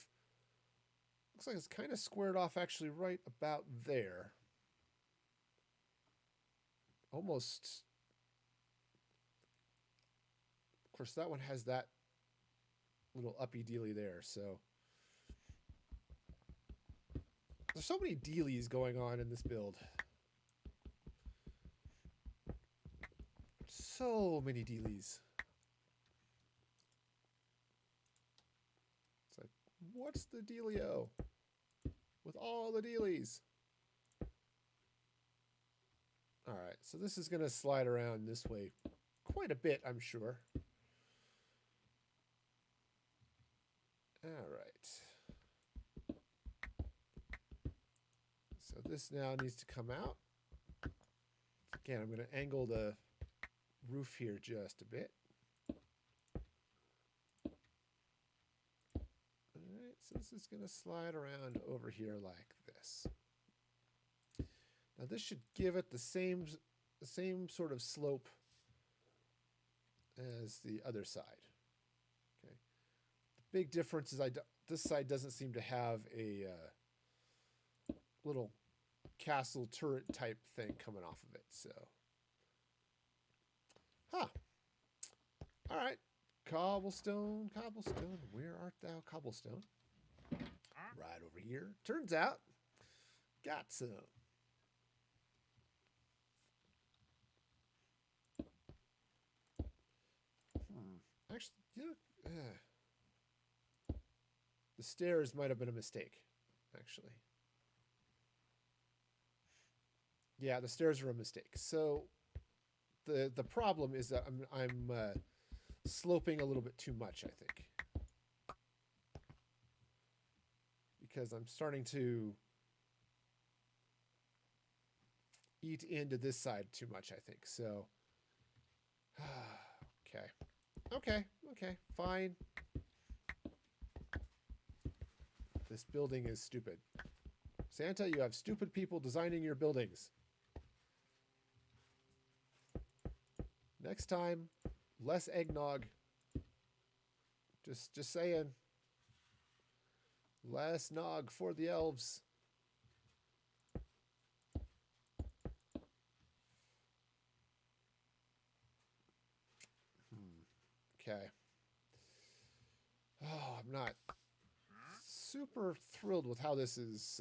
looks like it's kind of squared off actually right about there. Almost. Of course, that one has that little uppy dealy there, so there's so many dealies going on in this build. So many dealies. It's like, what's the dealio with all the dealies? All right, so this is going to slide around this way quite a bit, I'm sure. All right. So this now needs to come out. Again, I'm going to angle the roof here just a bit. All right, so this is going to slide around over here like this. Now this should give it the same sort of slope as the other side. Okay. The big difference is this side doesn't seem to have a little castle turret type thing coming off of it. So, all right, cobblestone, where art thou, cobblestone? Right over here. Turns out, got some. Actually, you know, the stairs might have been a mistake, actually. Yeah, the stairs are a mistake. So the problem is that I'm sloping a little bit too much, I think, because I'm starting to eat into this side too much, I think. So, okay, fine. This building is stupid. Santa, you have stupid people designing your buildings. Next time, less eggnog. Just saying. Less nog for the elves. Okay. Oh, I'm not super thrilled with how this is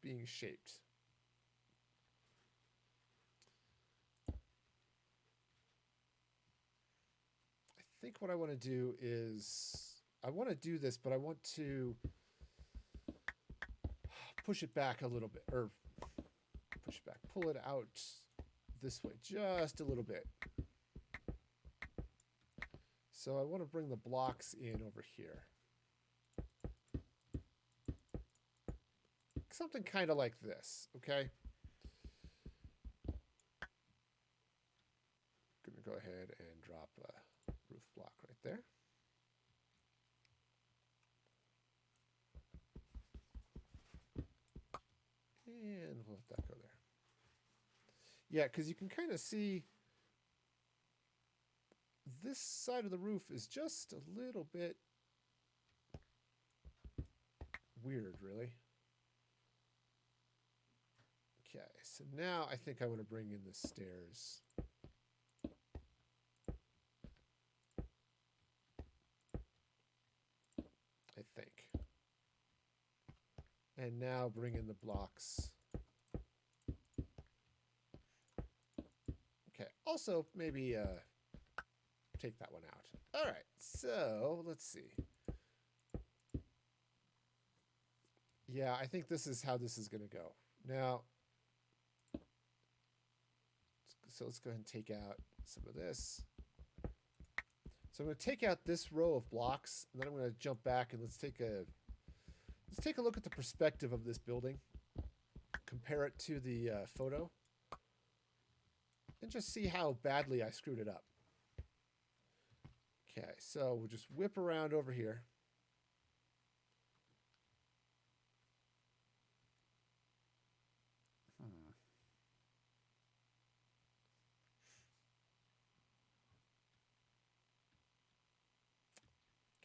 being shaped. I think what I want to do is, I want to do this, but I want to push it back a little bit, or push it back, pull it out this way just a little bit. So I want to bring the blocks in over here. Something kind of like this, okay? Gonna go ahead and drop a roof block right there. And we'll let that go there. Yeah, because you can kind of see this side of the roof is just a little bit weird, really. Okay, so now I think I want to bring in the stairs. I think. And now bring in the blocks. Okay, also maybe take that one out. All right, so let's see. Yeah, I think this is how this is going to go. Now, so let's go ahead and take out some of this. So I'm going to take out this row of blocks, and then I'm going to jump back and let's take a look at the perspective of this building. Compare it to the photo, and just see how badly I screwed it up. Okay, so we'll just whip around over here.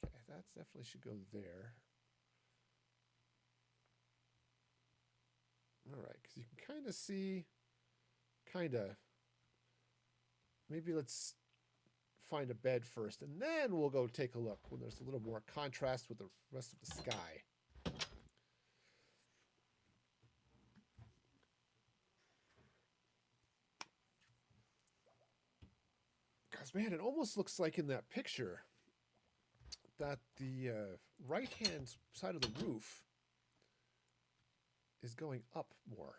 Okay, that definitely should go there. All right, because you can kind of see, maybe let's find a bed first, and then we'll go take a look when there's a little more contrast with the rest of the sky. Because, man, it almost looks like in that picture that the right-hand side of the roof is going up more.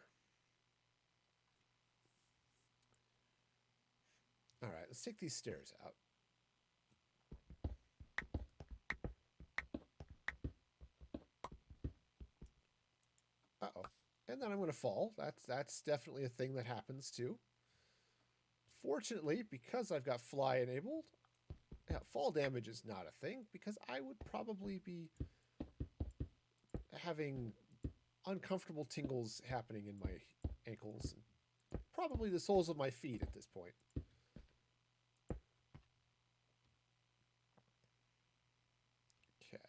All right, let's take these stairs out. Uh-oh. And then I'm going to fall. That's definitely a thing that happens too. Fortunately, because I've got fly enabled, fall damage is not a thing, because I would probably be having uncomfortable tingles happening in my ankles, and probably the soles of my feet at this point. Okay.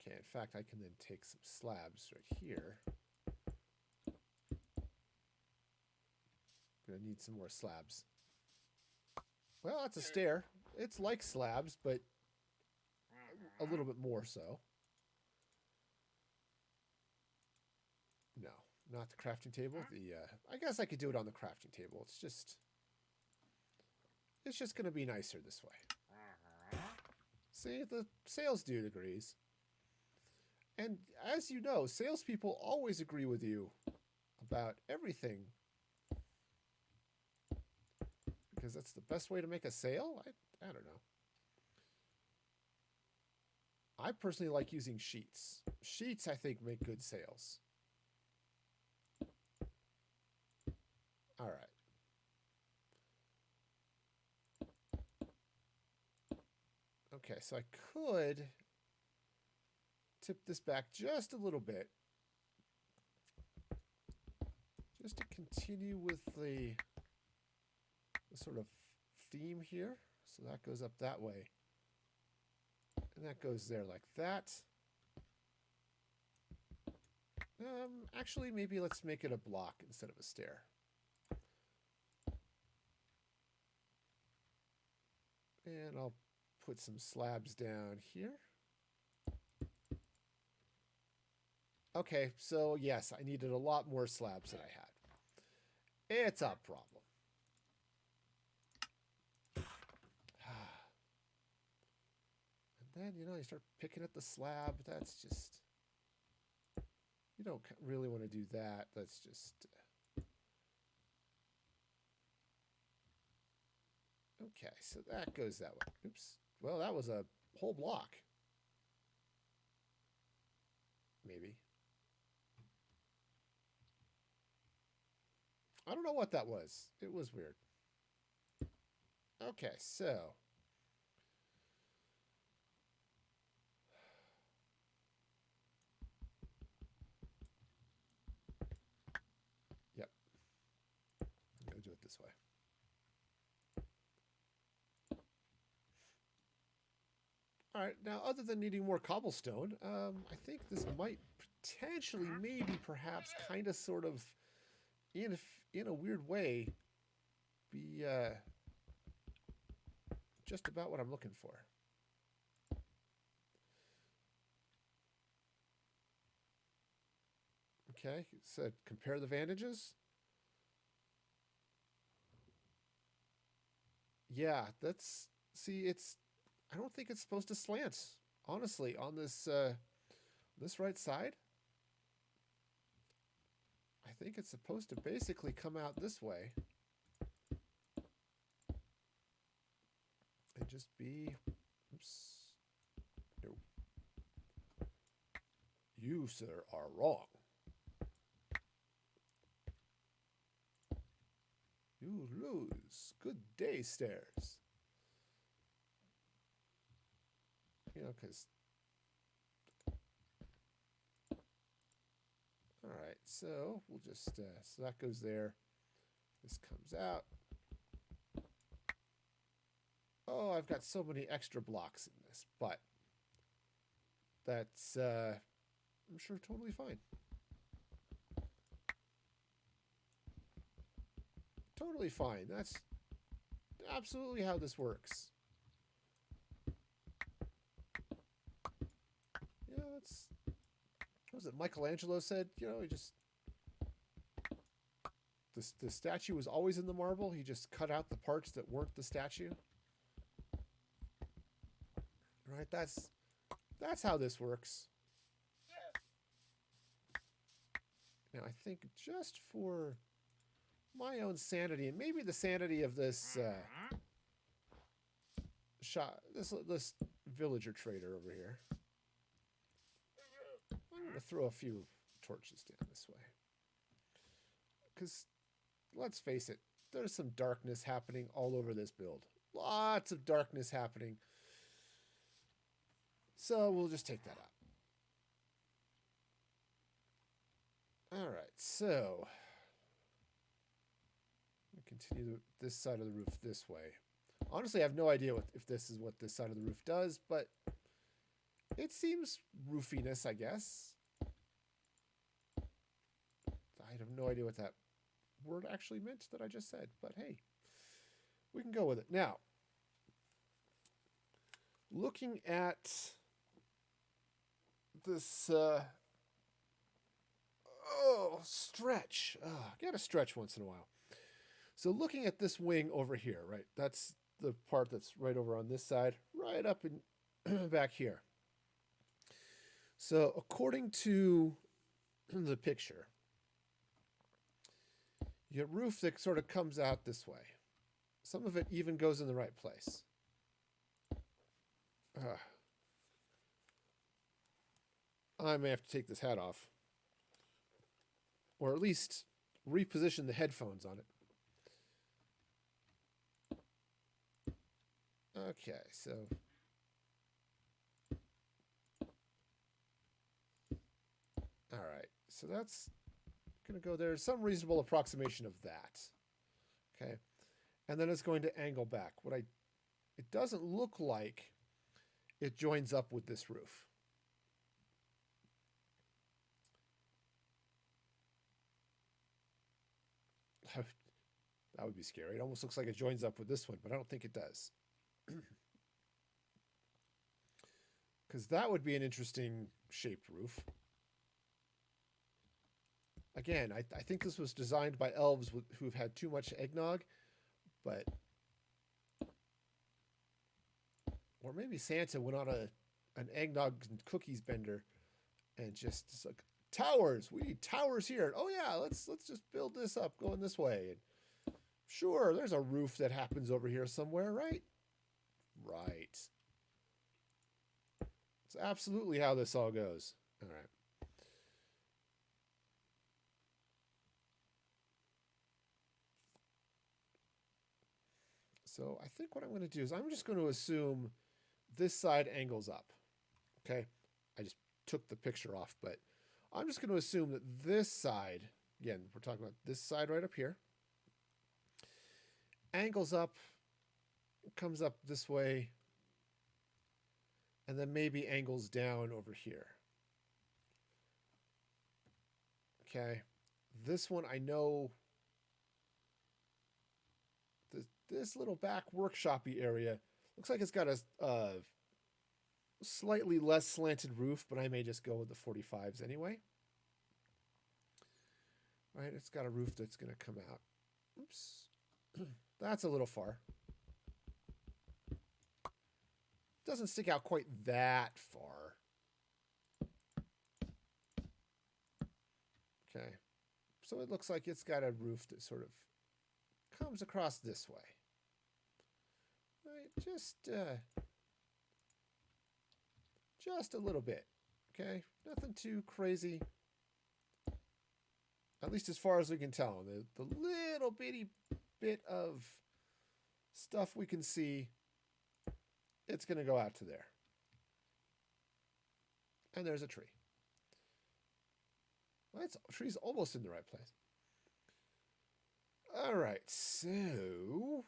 Okay, in fact, I can then take some slabs right here. Gonna need some more slabs. Well, that's a stair. It's like slabs, but a little bit more so. No, not the crafting table. I guess I could do it on the crafting table. It's just gonna be nicer this way. See, the sales dude agrees. And as you know, salespeople always agree with you about everything, because that's the best way to make a sale. I don't know. I personally like using sheets. Sheets, I think, make good sales. All right. Okay, so I could tip this back just a little bit, just to continue with the sort of theme here. So that goes up that way, and that goes there like that. Actually, maybe let's make it a block instead of a stair. And I'll put some slabs down here. Okay, so yes, I needed a lot more slabs than I had. It's a problem. And then, you start picking at the slab. That's just... You don't really want to do that. That's just... Okay, so that goes that way. Oops. Well, that was a whole block. Maybe. I don't know what that was. It was weird. Okay, so... Yep. I'm going to do it this way. All right, now other than needing more cobblestone, I think this might potentially, maybe, perhaps, kind of, sort of, in a weird way, be just about what I'm looking for. Okay, so compare the advantages. Yeah, that's... See, it's... I don't think it's supposed to slant, honestly, on this this right side. I think it's supposed to basically come out this way. And just be... Oops. No. You, sir, are wrong. You lose. Good day, stairs. Because... All right, so we'll just... so that goes there. This comes out. Oh, I've got so many extra blocks in this, but that's, I'm sure, totally fine. Totally fine. That's absolutely how this works. Yeah, that's... What was it Michelangelo said? He just... The statue was always in the marble. He just cut out the parts that weren't the statue. Right? That's how this works. Now, I think just for my own sanity, and maybe the sanity of this this villager trader over here, I'm going to throw a few torches down this way. Because, let's face it, there's some darkness happening all over this build. Lots of darkness happening. So we'll just take that out. All right, so continue this side of the roof this way. Honestly, I have no idea if this is what this side of the roof does, but it seems roofiness, I guess. I have no idea what that word actually meant that I just said, but hey, we can go with it. Now, looking at this stretch. Gotta stretch once in a while. So looking at this wing over here, right? That's the part that's right over on this side, right up in back here. So according to the picture, you get roof that sort of comes out this way. Some of it even goes in the right place. I may have to take this hat off. Or at least reposition the headphones on it. Okay, so... Alright, so that's going to go there. Some reasonable approximation of that. Okay, and then it's going to angle back. It doesn't look like it joins up with this roof. That would be scary. It almost looks like it joins up with this one, but I don't think it does. Because that would be an interesting shaped roof. Again, I think this was designed by elves who've had too much eggnog, but... Or maybe Santa went on an eggnog and cookies bender and just like, towers, we need towers here. Oh yeah, let's just build this up going this way. And sure, there's a roof that happens over here somewhere, right? Right. It's absolutely how this all goes. All right. So I think what I'm going to do is I'm just going to assume this side angles up. Okay. I just took the picture off, but I'm just going to assume that this side, again, we're talking about this side right up here, angles up, comes up this way, and then maybe angles down over here. Okay. This one I know this little back workshop-y area looks like it's got a slightly less slanted roof, but I may just go with the 45s anyway. Right, it's got a roof that's going to come out. Oops. That's a little far. Doesn't stick out quite that far. Okay. So it looks like it's got a roof that sort of comes across this way. Right, just a little bit. Okay, nothing too crazy. At least as far as we can tell. The little bitty bit of stuff we can see, it's going to go out to there. And there's a tree. Well, the tree's almost in the right place. All right, so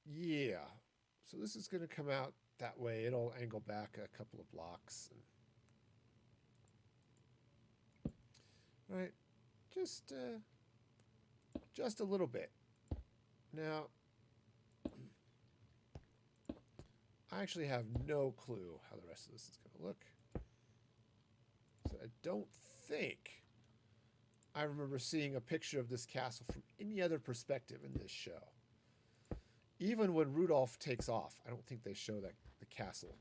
yeah. So this is going to come out that way. It'll angle back a couple of blocks. All right, just a little bit. Now, I actually have no clue how the rest of this is going to look. So I don't think I remember seeing a picture of this castle from any other perspective in this show. Even when Rudolph takes off, I don't think they show the castle.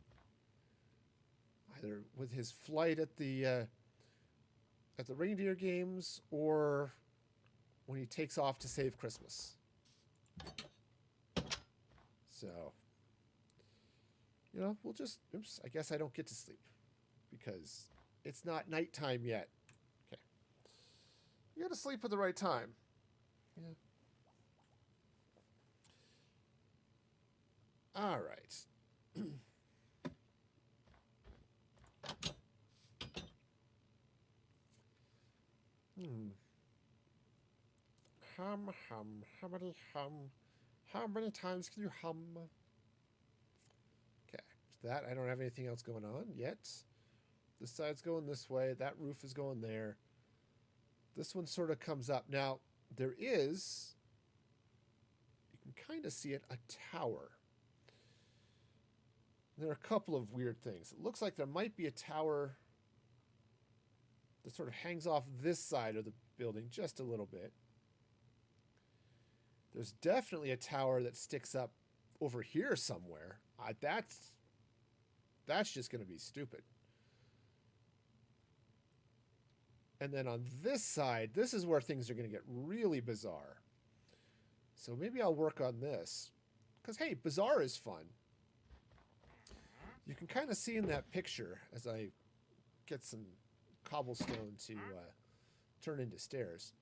Either with his flight at the reindeer games or when he takes off to save Christmas. So, we'll just, oops, I guess I don't get to sleep because it's not nighttime yet. Okay. You got to sleep at the right time. Yeah. All right. Hum, hummity, hum. How many times can you hum? Okay, so that, I don't have anything else going on yet. This side's going this way. That roof is going there. This one sort of comes up. Now, there is, you can kind of see it, a tower. There are a couple of weird things. It looks like there might be a tower that sort of hangs off this side of the building just a little bit. There's definitely a tower that sticks up over here somewhere. That's just going to be stupid. And then on this side, this is where things are going to get really bizarre. So maybe I'll work on this. Because, hey, bizarre is fun. You can kind of see in that picture as I get some cobblestone to turn into stairs.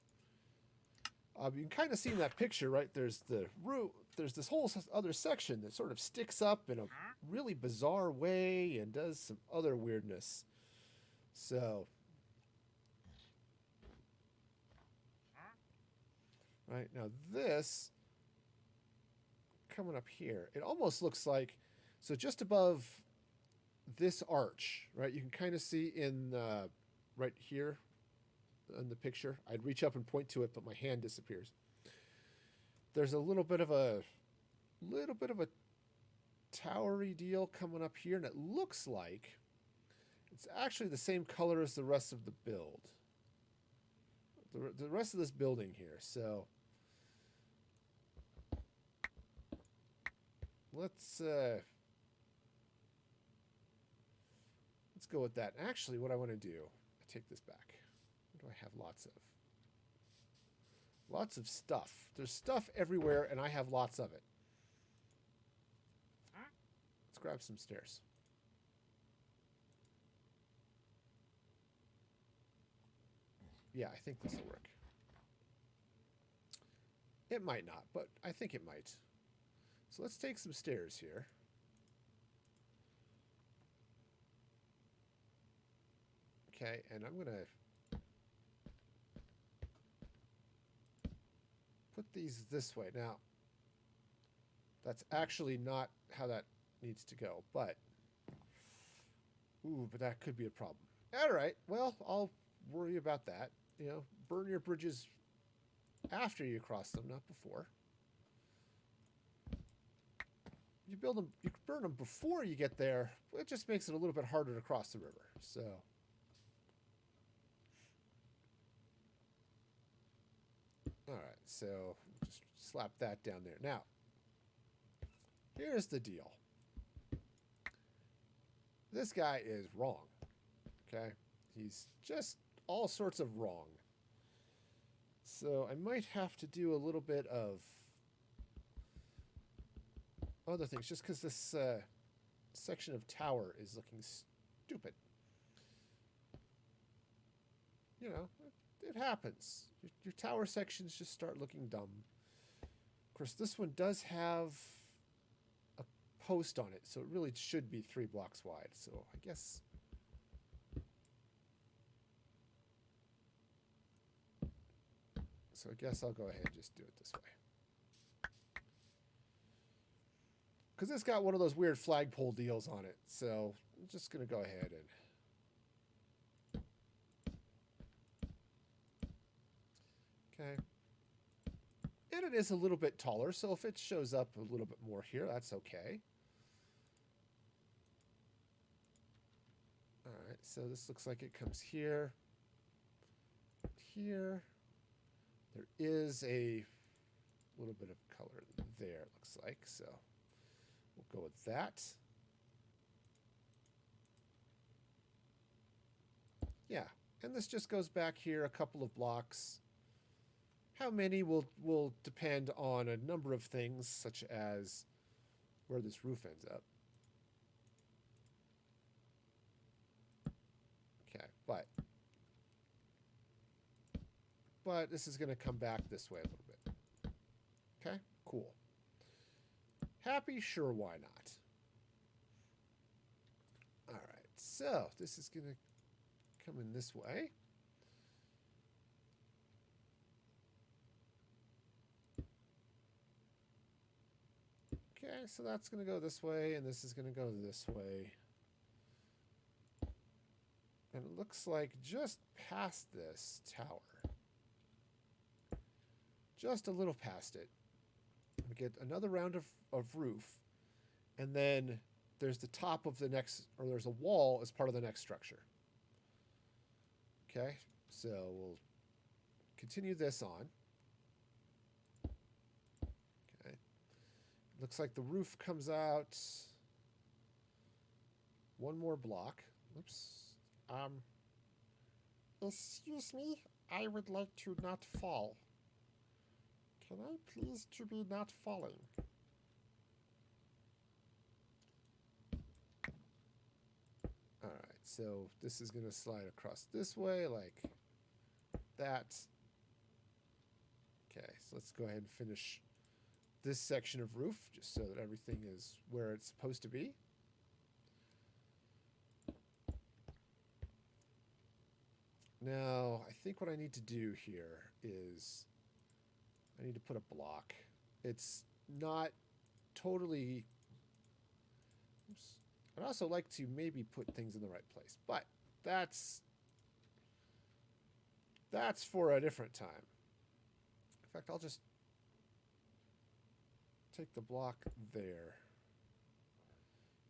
You can kind of see in that picture, right? There's the roof. There's this whole other section that sort of sticks up in a really bizarre way and does some other weirdness. So, right now this coming up here, it almost looks like, so just above this arch, right? You can kind of see in right here in the picture. I'd reach up and point to it, but my hand disappears. There's a little bit of a towery deal coming up here, and it looks like it's actually the same color as the rest of the build. The rest of this building here. So let's go with that. Actually, what I want to do, I take this back. What do I have lots of? Lots of stuff. There's stuff everywhere, and I have lots of it. Let's grab some stairs. Yeah, I think this will work. It might not, but I think it might. So let's take some stairs here. Okay, and I'm going to put these this way. Now, that's actually not how that needs to go, but... Ooh, but that could be a problem. All right, well, I'll worry about that. You know, burn your bridges after you cross them, not before. You build them, you burn them before you get there. It just makes it a little bit harder to cross the river. So, all right, so just slap that down there. Now, here's the deal. This guy is wrong. Okay, he's just all sorts of wrong. So I might have to do a little bit of other things, just because this section of tower is looking stupid. You know, it happens. Your tower sections just start looking dumb. Of course, this one does have a post on it, so it really should be 3 blocks wide. So I guess... So I guess I'll go ahead and just do it this way. Because it's got one of those weird flagpole deals on it. So I'm just going to go ahead and... Okay. And it is a little bit taller, so if it shows up a little bit more here, that's okay. All right, so this looks like it comes here, here. There is a little bit of color there, it looks like, so we'll go with that. Yeah, and this just goes back here a couple of blocks. How many will depend on a number of things, such as where this roof ends up. Okay, but this is going to come back this way a little bit. Okay, cool. Happy? Sure, why not? All right, so this is going to come in this way. Okay, so that's going to go this way, and this is going to go this way. And it looks like just past this tower, just a little past it, we get another round of roof, and then there's the top of the next, or there's a wall as part of the next structure. Okay, so we'll continue this on. Okay, looks like the roof comes out one more block. Oops. Excuse me, I would like to not fall. Can I please to be not falling? All right, so this is going to slide across this way like that. Okay, so let's go ahead and finish this section of roof just so that everything is where it's supposed to be. Now, I think what I need to do here is I need to put a block. It's not totally... Oops. I'd also like to maybe put things in the right place, but that's for a different time. In fact, I'll just take the block there.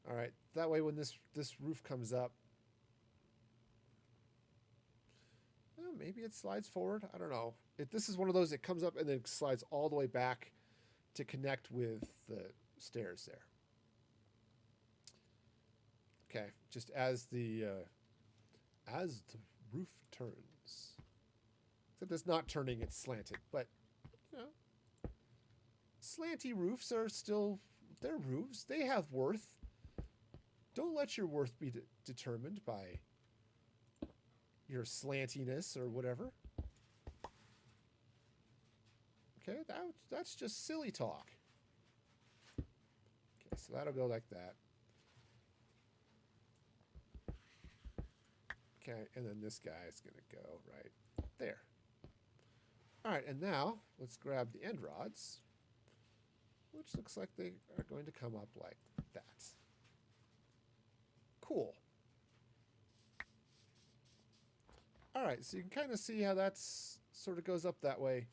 All right, that way when this roof comes up, maybe it slides forward. I don't know. This is one of those, it comes up and then slides all the way back to connect with the stairs there. Okay, just as the roof turns. Except it's not turning, it's slanted. But, you know, slanty roofs are still, they're roofs. They have worth. Don't let your worth be determined by your slantiness or whatever. Okay, that's just silly talk. Okay, so that'll go like that. Okay, and then this guy is going to go right there. All right, and now let's grab the end rods, which looks like they are going to come up like that. Cool. All right, so you can kind of see how that's sort of goes up that way.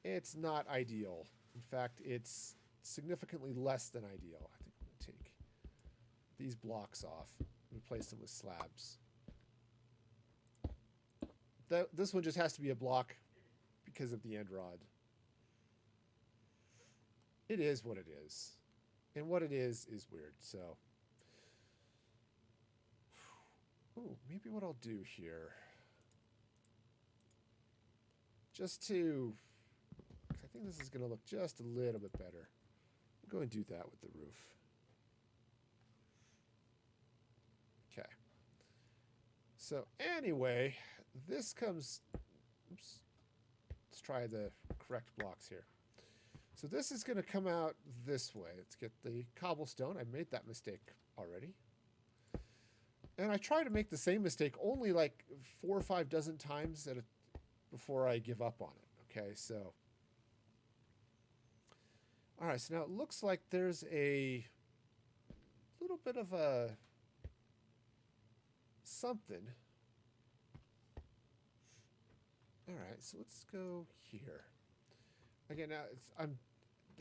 It's not ideal. In fact, it's significantly less than ideal. I think I'm going to take these blocks off, replace them with slabs. This one just has to be a block because of the end rod. It is what it is. And what it is weird, so. Ooh, maybe what I'll do here, just to, I think this is going to look just a little bit better. I'm going to do that with the roof. Okay. So anyway, this comes, oops, let's try the correct blocks here. So this is going to come out this way. Let's get the cobblestone. I made that mistake already. And I try to make the same mistake only like 4 or 5 dozen times before I give up on it. Okay, so. All right, so now it looks like there's a little bit of a something. All right, so let's go here. Again, now I'm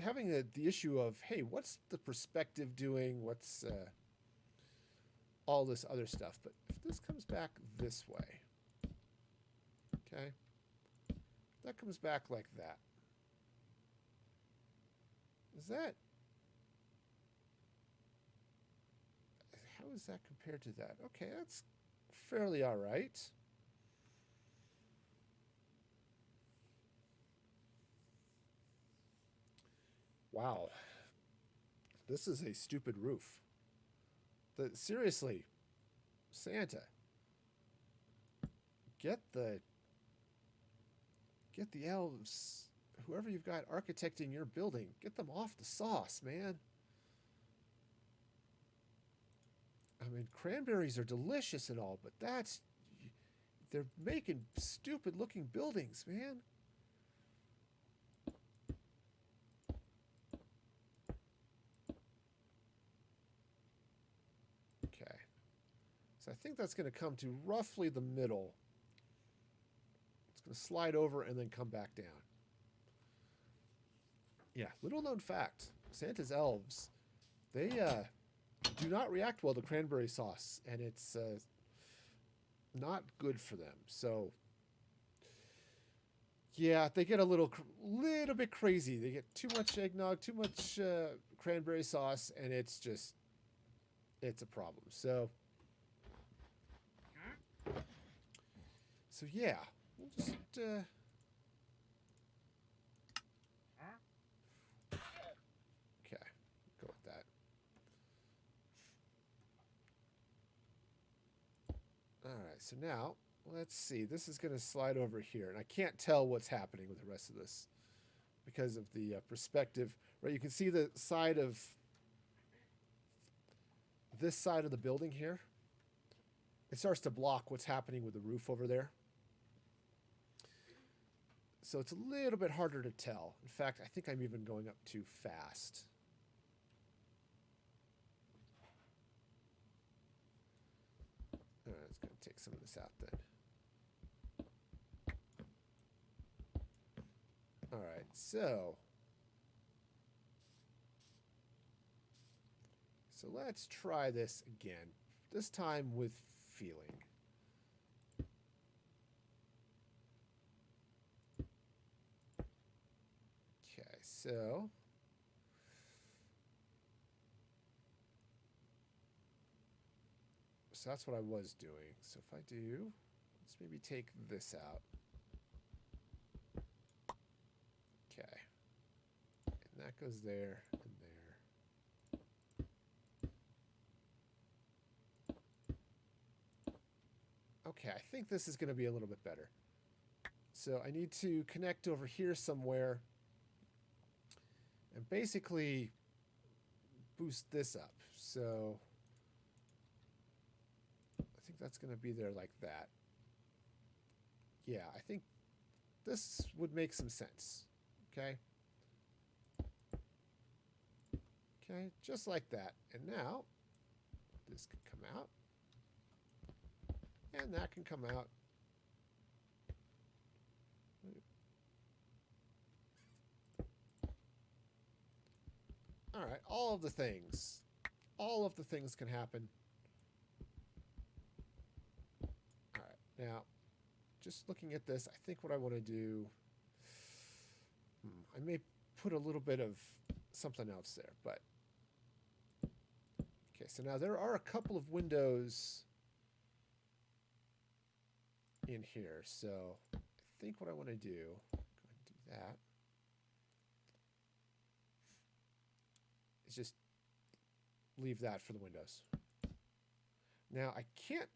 having the issue of, hey, what's the perspective doing? What's all this other stuff? But if this comes back this way, okay, that comes back like that. How is that compared to that? Okay, that's fairly all right. Wow. This is a stupid roof. Seriously, Santa, get the elves, whoever you've got architecting your building, get them off the sauce, man. I mean, cranberries are delicious and all, but they're making stupid looking buildings, man. Okay. So I think that's going to come to roughly the middle. It's going to slide over and then come back down. Yeah, little known fact, Santa's elves, they do not react well to cranberry sauce, and it's not good for them. So, yeah, they get a little bit crazy. They get too much eggnog, too much cranberry sauce, and it's a problem. So yeah, we'll just okay, go with that. All right, so now let's see. This is going to slide over here, and I can't tell what's happening with the rest of this because of the perspective. Right, you can see the side of this side of the building here. It starts to block what's happening with the roof over there. So it's a little bit harder to tell. In fact, I think I'm even going up too fast. All right, let's go take some of this out then. All right, so So let's try this again. This time with feeling. Okay, so that's what I was doing. So if I do, let's maybe take this out. Okay. And that goes there and there. Okay, I think this is going to be a little bit better. So I need to connect over here somewhere and basically boost this up. So I think that's going to be there like that. Yeah, I think this would make some sense. Okay. Okay, just like that. And now this can come out. And that can come out. All right, all of the things can happen. All right, now, just looking at this, I think what I want to do, I may put a little bit of something else there, but okay, so now there are a couple of windows in here, so I think what I want to do, go ahead and do that, is just leave that for the windows. Now, I can't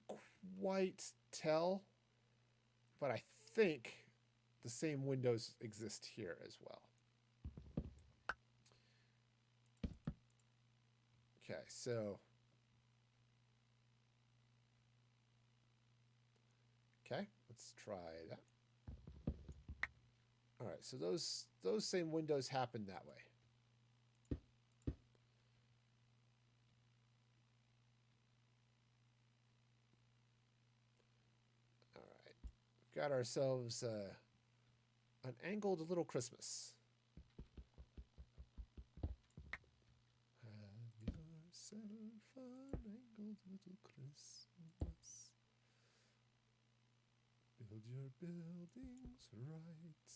quite tell, but I think the same windows exist here as well. Okay, so okay, let's try that. All right, so those same windows happen that way. All right, we've got ourselves an angled little Christmas. Have yourself an angled little Christmas. Build your buildings right.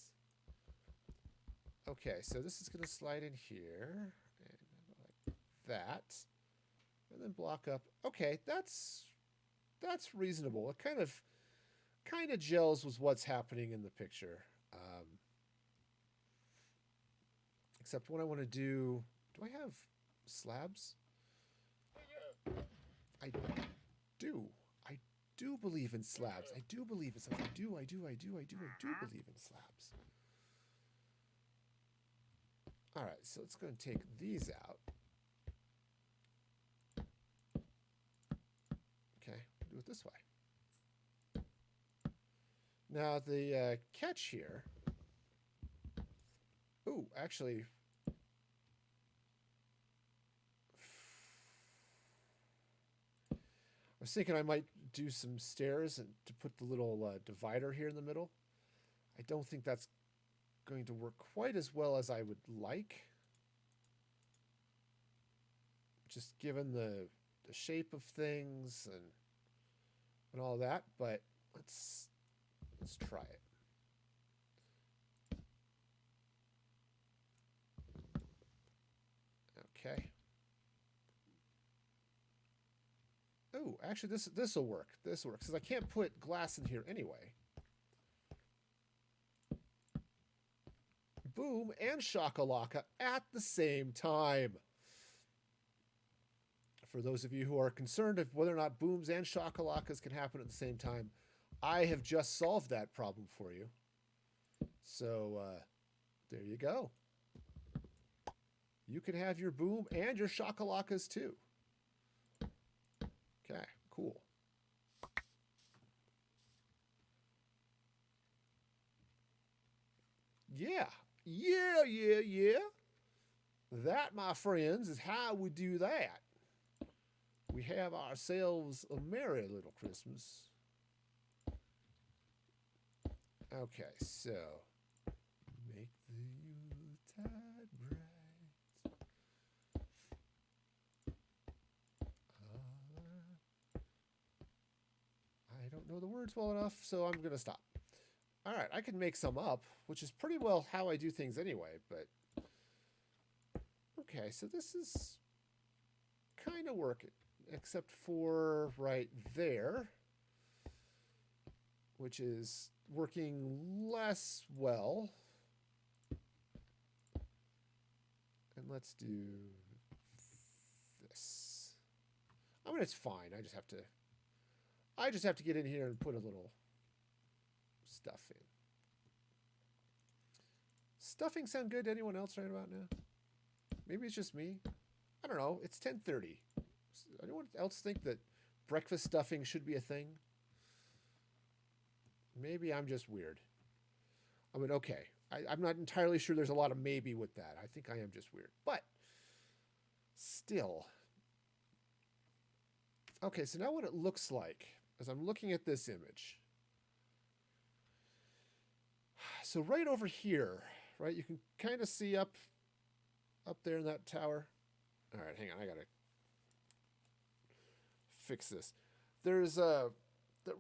Okay, so this is going to slide in here, and like that, and then block up. Okay, that's reasonable. It kind of gels with what's happening in the picture. Except what I want to do I have slabs? I do believe in slabs. I do believe in slabs. I do believe in slabs. All right, so let's go and take these out. Okay, do it this way. Now the catch here. Ooh, actually, I was thinking I might do some stairs and to put the little divider here in the middle. I don't think that's going to work quite as well as I would like, just given the shape of things and all that, but let's try it. Okay. Oh, actually this will work. This works because I can't put glass in here anyway. Boom and shakalaka at the same time. For those of you who are concerned of whether or not booms and shakalakas can happen at the same time, I have just solved that problem for you. So there you go. You can have your boom and your shakalakas too. Okay, cool. Yeah. That, my friends, is how we do that. We have ourselves a merry little Christmas. Okay, so make the Yuletide bright. know the words well enough, so I'm going to stop. All right, I can make some up, which is pretty well how I do things anyway, but... Okay, so this is kind of working, except for right there, which is working less well. And let's do this. I mean, it's fine. I just have to get in here and put a little stuff in. Stuffing sound good to anyone else right about now? Maybe it's just me. I don't know. It's 10:30. Anyone else think that breakfast stuffing should be a thing? Maybe I'm just weird. I mean, okay. I'm not entirely sure there's a lot of maybe with that. I think I am just weird. But still. Okay, so now what it looks like as I'm looking at this image. So right over here, right, you can kind of see up there in that tower. All right, hang on. I got to fix this. There's that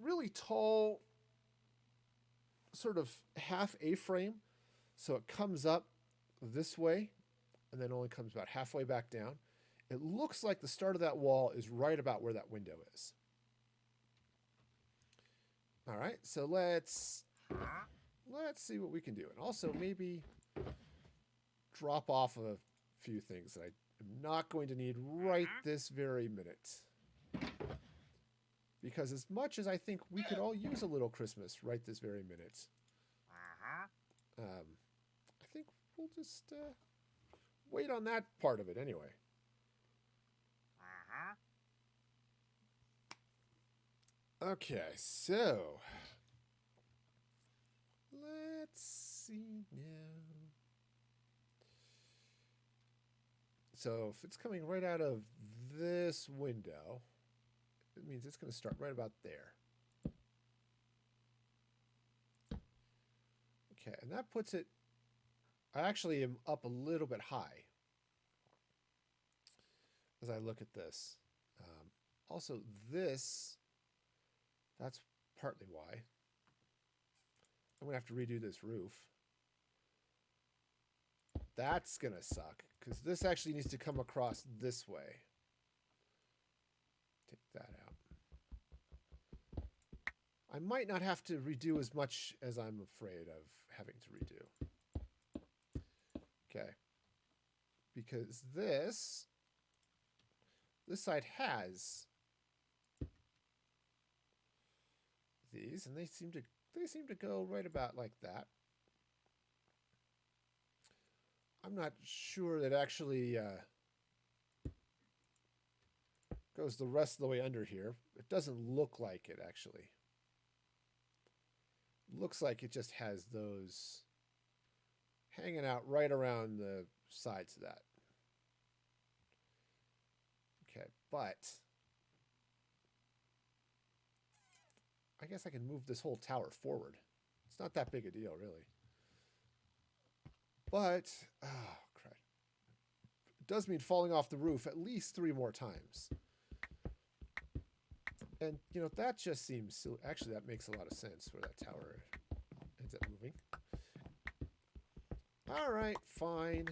really tall sort of half A-frame. So it comes up this way and then only comes about halfway back down. It looks like the start of that wall is right about where that window is. All right, so let's see what we can do. And also maybe drop off a few things that I am not going to need right this very minute. Because as much as I think we could all use a little Christmas right this very minute, I think we'll just wait on that part of it anyway. Okay, so let's see now. So if it's coming right out of this window, it means it's going to start right about there. Okay, and that puts it, I actually am up a little bit high as I look at this. Also, this, that's partly why. I'm going to have to redo this roof. That's going to suck, because this actually needs to come across this way. Take that out. I might not have to redo as much as I'm afraid of having to redo. Okay. Because this side has these, and they seem to go right about like that. I'm not sure that actually goes the rest of the way under here. It doesn't look like it actually. Looks like it just has those hanging out right around the sides of that. Okay, but I guess I can move this whole tower forward. It's not that big a deal, really. But, oh, crap. It does mean falling off the roof at least 3 more times. And, you know, that just seems silly. Actually, that makes a lot of sense where that tower ends up moving. All right, fine.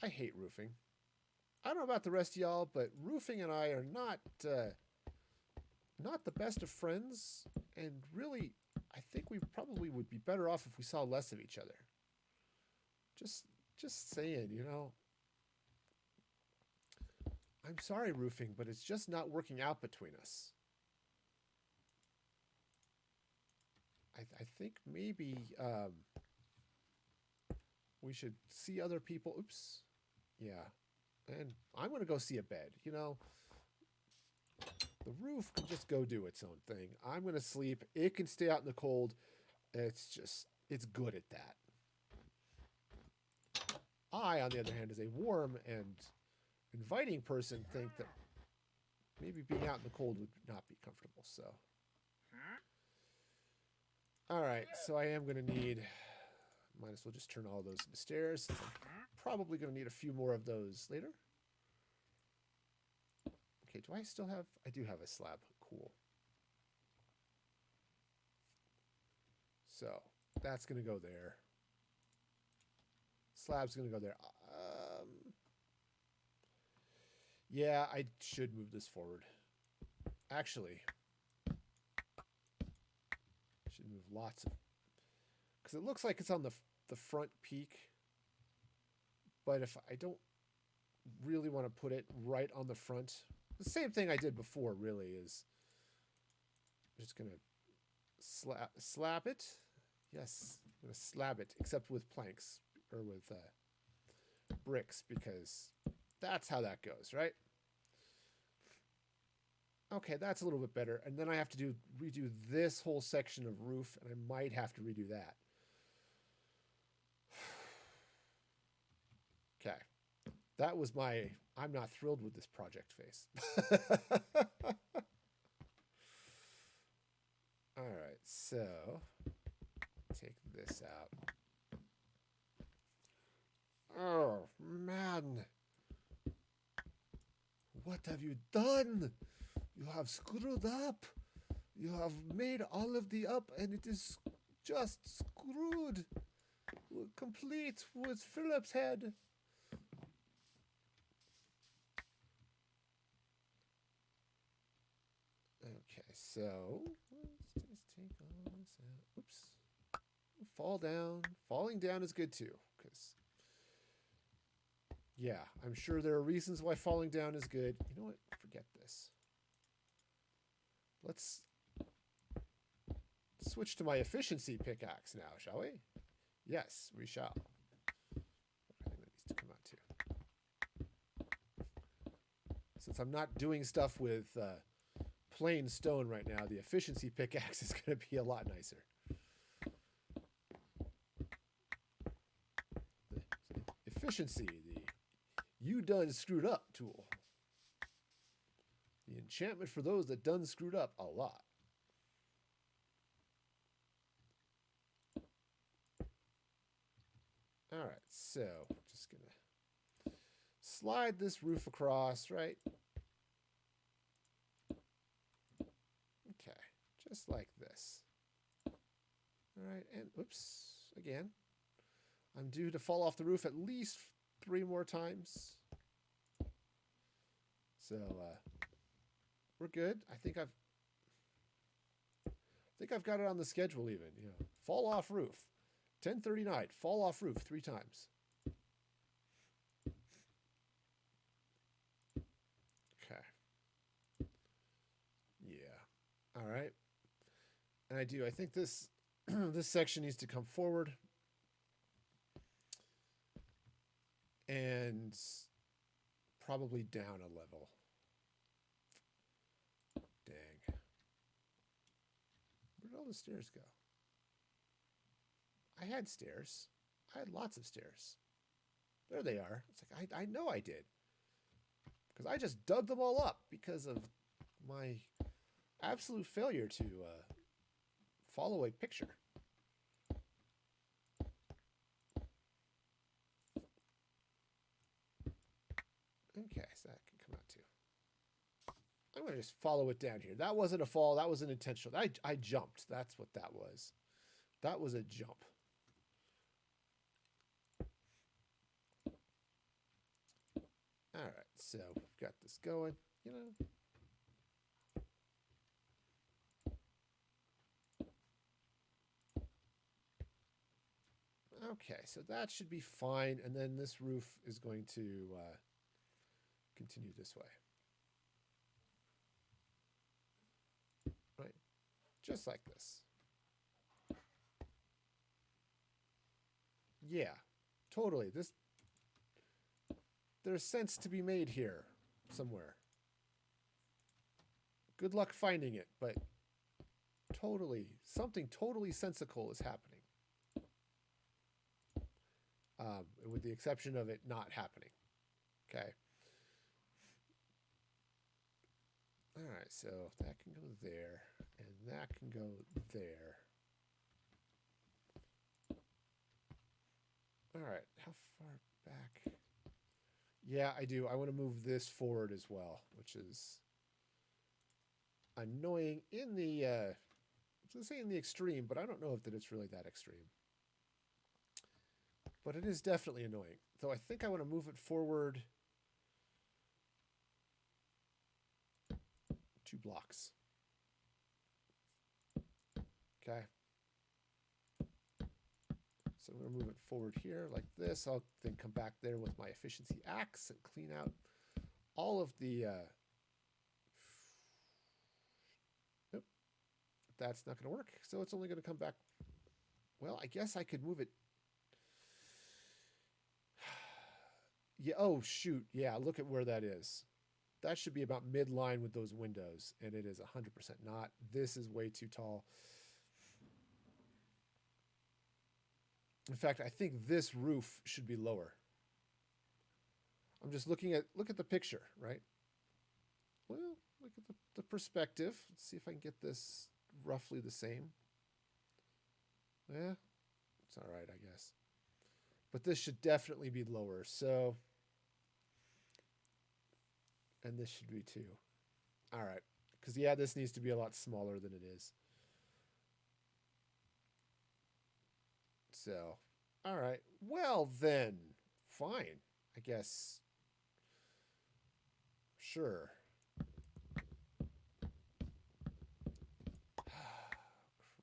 I hate roofing. I don't know about the rest of y'all, but roofing and I are not the best of friends. And really, I think we probably would be better off if we saw less of each other. Just saying, you know. I'm sorry, roofing, but it's just not working out between us. I think maybe we should see other people. Oops. Yeah. And I'm going to go see a bed. You know, the roof can just go do its own thing. I'm going to sleep. It can stay out in the cold. It's good at that. I, on the other hand, as a warm and inviting person, think that maybe being out in the cold would not be comfortable. So, all right. So I am going to need. Might as well just turn all those into stairs. Since I'm probably going to need a few more of those later. Okay. Do I still have? I do have a slab. Cool. So that's going to go there. Slab's going to go there. Yeah, I should move this forward. Actually, should move lots of... Because it looks like it's on the front peak. But if I don't really want to put it right on the front, the same thing I did before really is... I'm just going to slab it. Yes, I'm going to slab it, except with planks or with bricks, because that's how that goes, right? Okay, that's a little bit better. And then I have to redo this whole section of roof, and I might have to redo that. Okay. That was my I'm not thrilled with this project face. All right, so take this out. Oh, man. What have you done? You have screwed up. You have made all of the up and it is just screwed. Complete with Philip's head. Okay, so let's just take all this out. Oops. Fall down. Falling down is good too, because yeah, I'm sure there are reasons why falling down is good. You know what? Forget this. Let's switch to my efficiency pickaxe now, shall we? Yes, we shall. I think that needs to come out too. Since I'm not doing stuff with plain stone right now, the efficiency pickaxe is going to be a lot nicer. The efficiency, the you done screwed up tool. The enchantment for those that done screwed up a lot. All right, so just going to slide this roof across, right? Okay, just like this. All right, and oops, again. I'm due to fall off the roof at least 3 more times. So we're good. I think I've got it on the schedule even. You know, fall off roof. 10:39. Fall off roof 3 times. Okay. Yeah. All right. And I think this this section needs to come forward. And probably down a level. Dang. Where did all the stairs go? I had stairs. I had lots of stairs. There they are. It's like, I know I did. Because I just dug them all up because of my absolute failure to follow a picture. Okay, so that can come out too. I'm going to just follow it down here. That wasn't a fall. That was an intentional. I jumped. That's what that was. That was a jump. All right, so we've got this going, you know. Okay, so that should be fine. And then this roof is going to continue this way. Right? Just like this. Yeah, totally. There's sense to be made here somewhere. Good luck finding it, but totally, something totally sensical is happening. With the exception of it not happening. Okay. All right, so that can go there, and that can go there. All right, how far back? Yeah, I do. I want to move this forward as well, which is annoying in the, I was going to say in the extreme, but I don't know if that it's really that extreme. But it is definitely annoying. Though I think I want to move it forward 2 blocks. Okay. So I'm going to move it forward here like this. I'll then come back there with my efficiency axe and clean out all of the... Nope. That's not going to work. So it's only going to come back... Well, I guess I could move it... Yeah. Oh, shoot. Yeah, look at where that is. That should be about midline with those windows, and it is 100% not. This is way too tall. In fact, I think this roof should be lower. I'm just look at the picture, right? Well, look at the perspective. Let's see if I can get this roughly the same. Yeah, it's all right, I guess. But this should definitely be lower, so... And this should be too. All right. Because, yeah, this needs to be a lot smaller than it is. So, all right. Well, then, fine. I guess. Sure.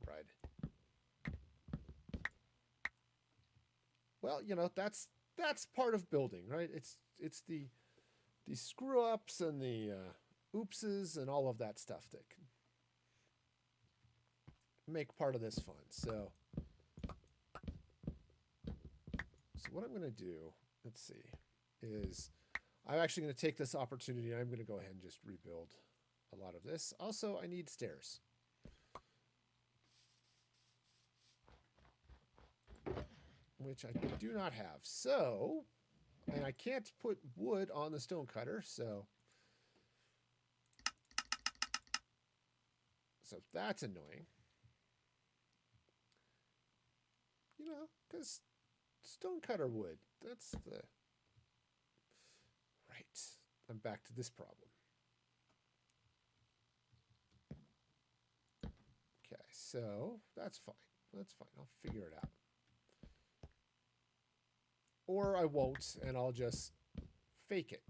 Crud. Well, you know, that's part of building, right? It's the screw-ups and the oopses and all of that stuff that can make part of this fun. So what I'm going to do, let's see, is I'm actually going to take this opportunity. I'm going to go ahead and just rebuild a lot of this. Also, I need stairs. Which I do not have. So, and I can't put wood on the stone cutter, so that's annoying. You know, because stone cutter wood, that's the... Right. I'm back to this problem. Okay, so that's fine. That's fine. I'll figure it out. Or I won't, and I'll just fake it.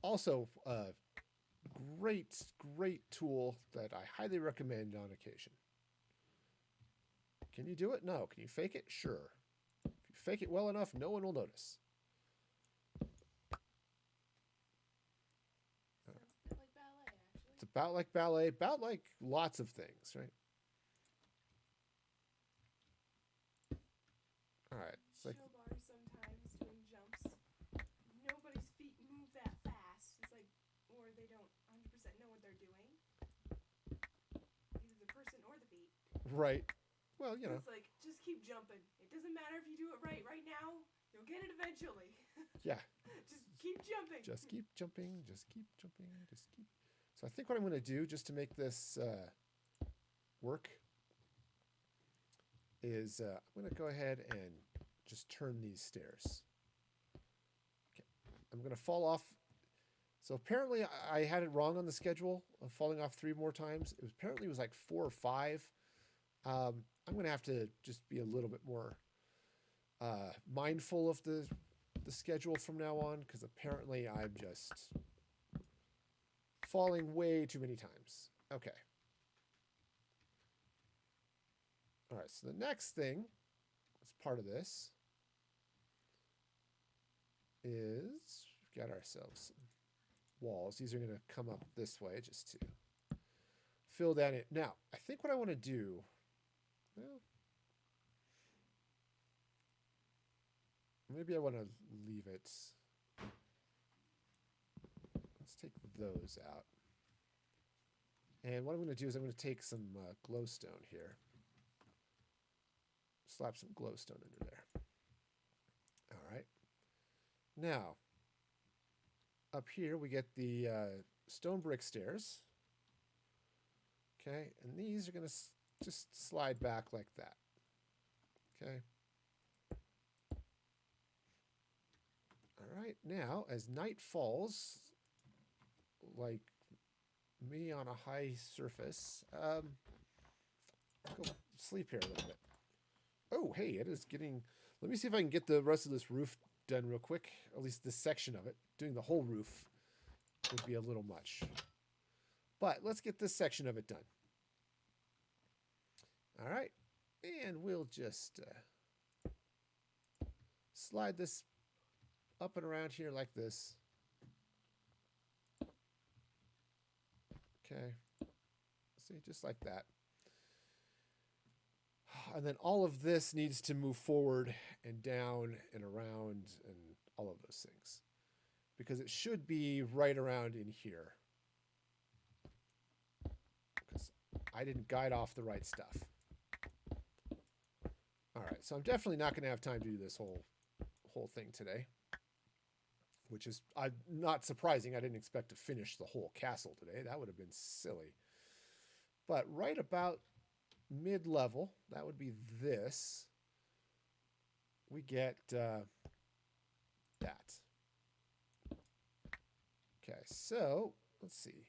Also, great tool that I highly recommend on occasion. Can you do it? No. Can you fake it? Sure. If you fake it well enough, no one will notice. It's about like ballet, about like lots of things, right? All right. It's like sometimes doing jumps. Nobody's feet move that fast. It's like, or they don't 100% know what they're doing. Either the person or the feet. Right. Well, you know. It's like, just keep jumping. It doesn't matter if you do it right now. You'll get it eventually. Yeah. Just keep jumping. Just keep jumping. Just keep jumping. Just keep. So I think what I'm going to do, just to make this work, is I'm going to go ahead and just turn these stairs. Okay. I'm going to fall off. So apparently I had it wrong on the schedule of falling off 3 more times. Apparently it was like 4 or 5. I'm going to have to just be a little bit more mindful of the schedule from now on, because apparently I'm just falling way too many times. Okay. All right, so the next thing as part of this is we've got ourselves some walls. These are going to come up this way just to fill that in. Now, I think what I want to do, well, maybe I want to leave it. Let's take those out. And what I'm going to do is I'm going to take some glowstone here. Slap some glowstone under there. All right. Now, up here we get the stone brick stairs. Okay, and these are going to just slide back like that. Okay. All right, now as night falls, like me on a high surface. Go sleep here a little bit. Oh, hey, it is getting... Let me see if I can get the rest of this roof done real quick. At least this section of it. Doing the whole roof would be a little much. But let's get this section of it done. All right. And we'll just slide this up and around here like this. Okay. See, just like that. And then all of this needs to move forward and down and around and all of those things. Because it should be right around in here. Because I didn't guide off the right stuff. All right, so I'm definitely not going to have time to do this whole thing today. Which is not surprising. I didn't expect to finish the whole castle today. That would have been silly. But right about mid-level, that would be this. We get that. Okay, so let's see.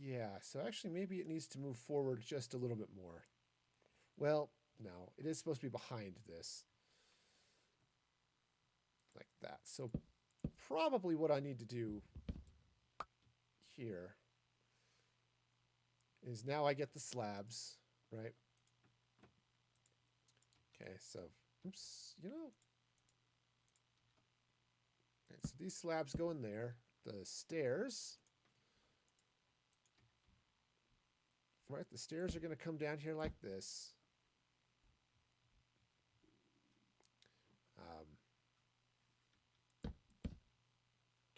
Yeah, so actually maybe it needs to move forward just a little bit more. Well, no, it is supposed to be behind this. Like that. So probably what I need to do here is now I get the slabs, right? Okay, so, oops, you know. Okay, so these slabs go in there. The stairs, right? The stairs are going to come down here like this.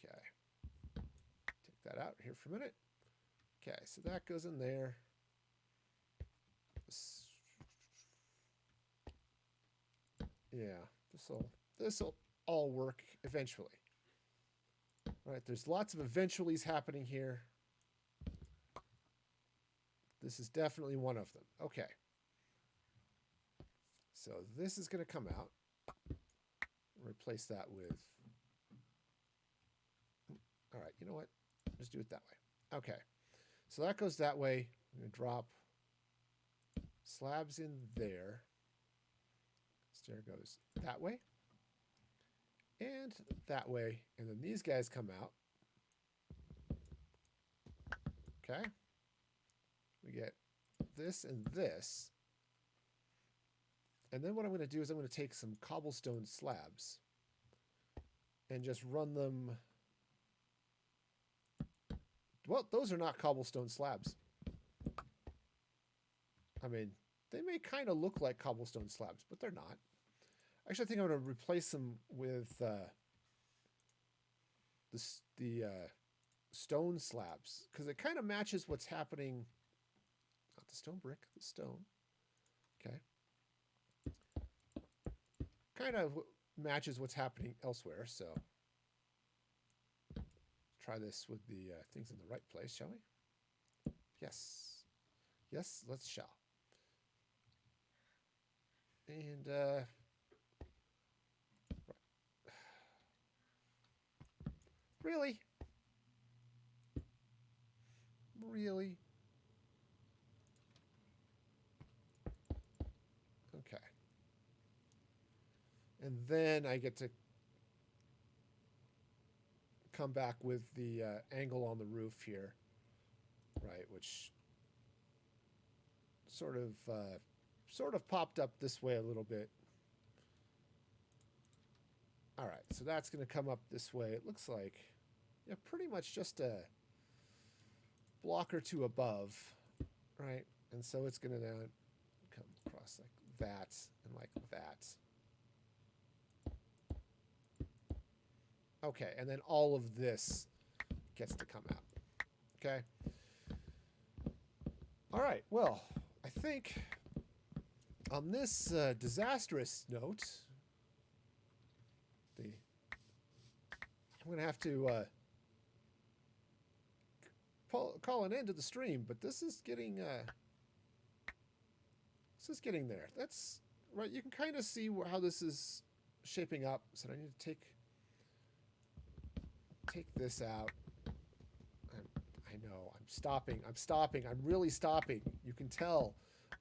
Okay. Take that out here for a minute. Okay, so that goes in there. Yeah, this'll all work eventually. All right, there's lots of eventuallys happening here. This is definitely one of them. Okay. So this is going to come out. Replace that with... All right, you know what? Just do it that way. Okay. So that goes that way. I'm going to drop slabs in there. Stair goes that way. And that way. And then these guys come out. Okay. We get this and this. And then what I'm going to do is I'm going to take some cobblestone slabs and just run them. Well, those are not cobblestone slabs. I mean, they may kind of look like cobblestone slabs, but they're not. Actually, I think I'm going to replace them with the stone slabs because it kind of matches what's happening. Not the stone brick, the stone. Okay. Kind of matches what's happening elsewhere, so try this with the things in the right place, shall we? Yes. Yes, let's shall. And really? Really? Okay. And then I get to come back with the angle on the roof here, right, which sort of popped up this way a little bit. All right, so that's going to come up this way. It looks like, yeah, pretty much just a block or two above, right? And so it's going to now come across like that and like that. Okay, and then all of this gets to come out. Okay. All right, well, I think on this disastrous note, I'm going to have to call an end to the stream, but this is getting there. That's right. You can kind of see how this is shaping up. So I need to take take this out. I know. I'm stopping. I'm stopping. I'm really stopping. You can tell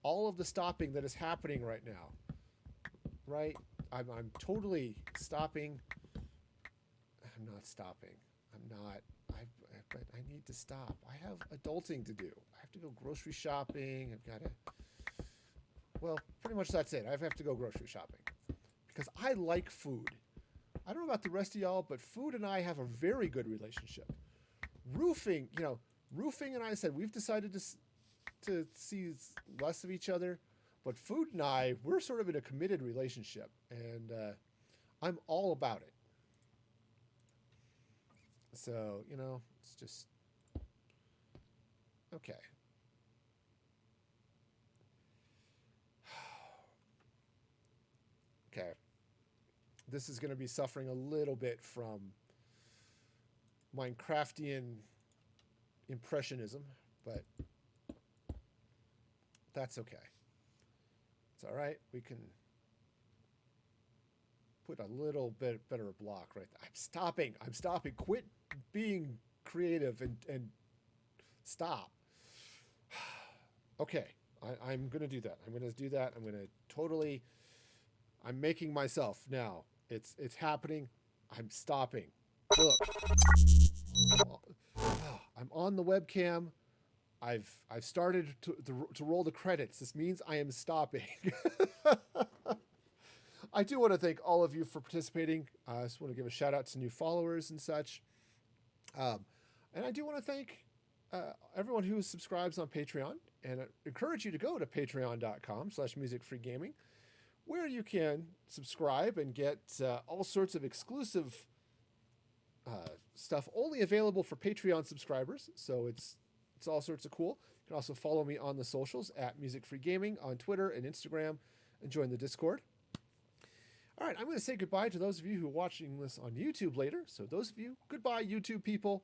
all of the stopping that is happening right now. Right? I'm totally stopping. I'm not stopping. I'm not. But I need to stop. I have adulting to do. I have to go grocery shopping. I've got to. Well, pretty much that's it. I have to go grocery shopping because I like food. I don't know about the rest of y'all, but food and I have a very good relationship. Roofing, Roofing and I said we've decided to see less of each other, but food and I, we're sort of in a committed relationship, and I'm all about it. So, it's just okay. Okay. This is going to be suffering a little bit from Minecraftian impressionism, but that's okay. It's all right. We can put a little bit better block right there. I'm stopping. Quit being creative and stop. Okay. I'm going to do that. I'm making myself now. It's happening. I'm stopping. Look. I'm on the webcam. I've started to roll the credits. This means I am stopping. I do want to thank all of you for participating. I just want to give a shout out to new followers and such. And I do want to thank everyone who subscribes on Patreon, and I encourage you to go to patreon.com/musicfreegaming, where you can subscribe and get all sorts of exclusive stuff only available for Patreon subscribers. So it's all sorts of cool. You can also follow me on the socials at musicfreegaming on Twitter and Instagram, and join the Discord. All right, I'm going to say goodbye to those of you who are watching this on YouTube later. So those of you, goodbye, YouTube people.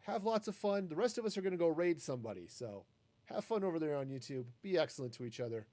Have lots of fun. The rest of us are going to go raid somebody. So have fun over there on YouTube. Be excellent to each other.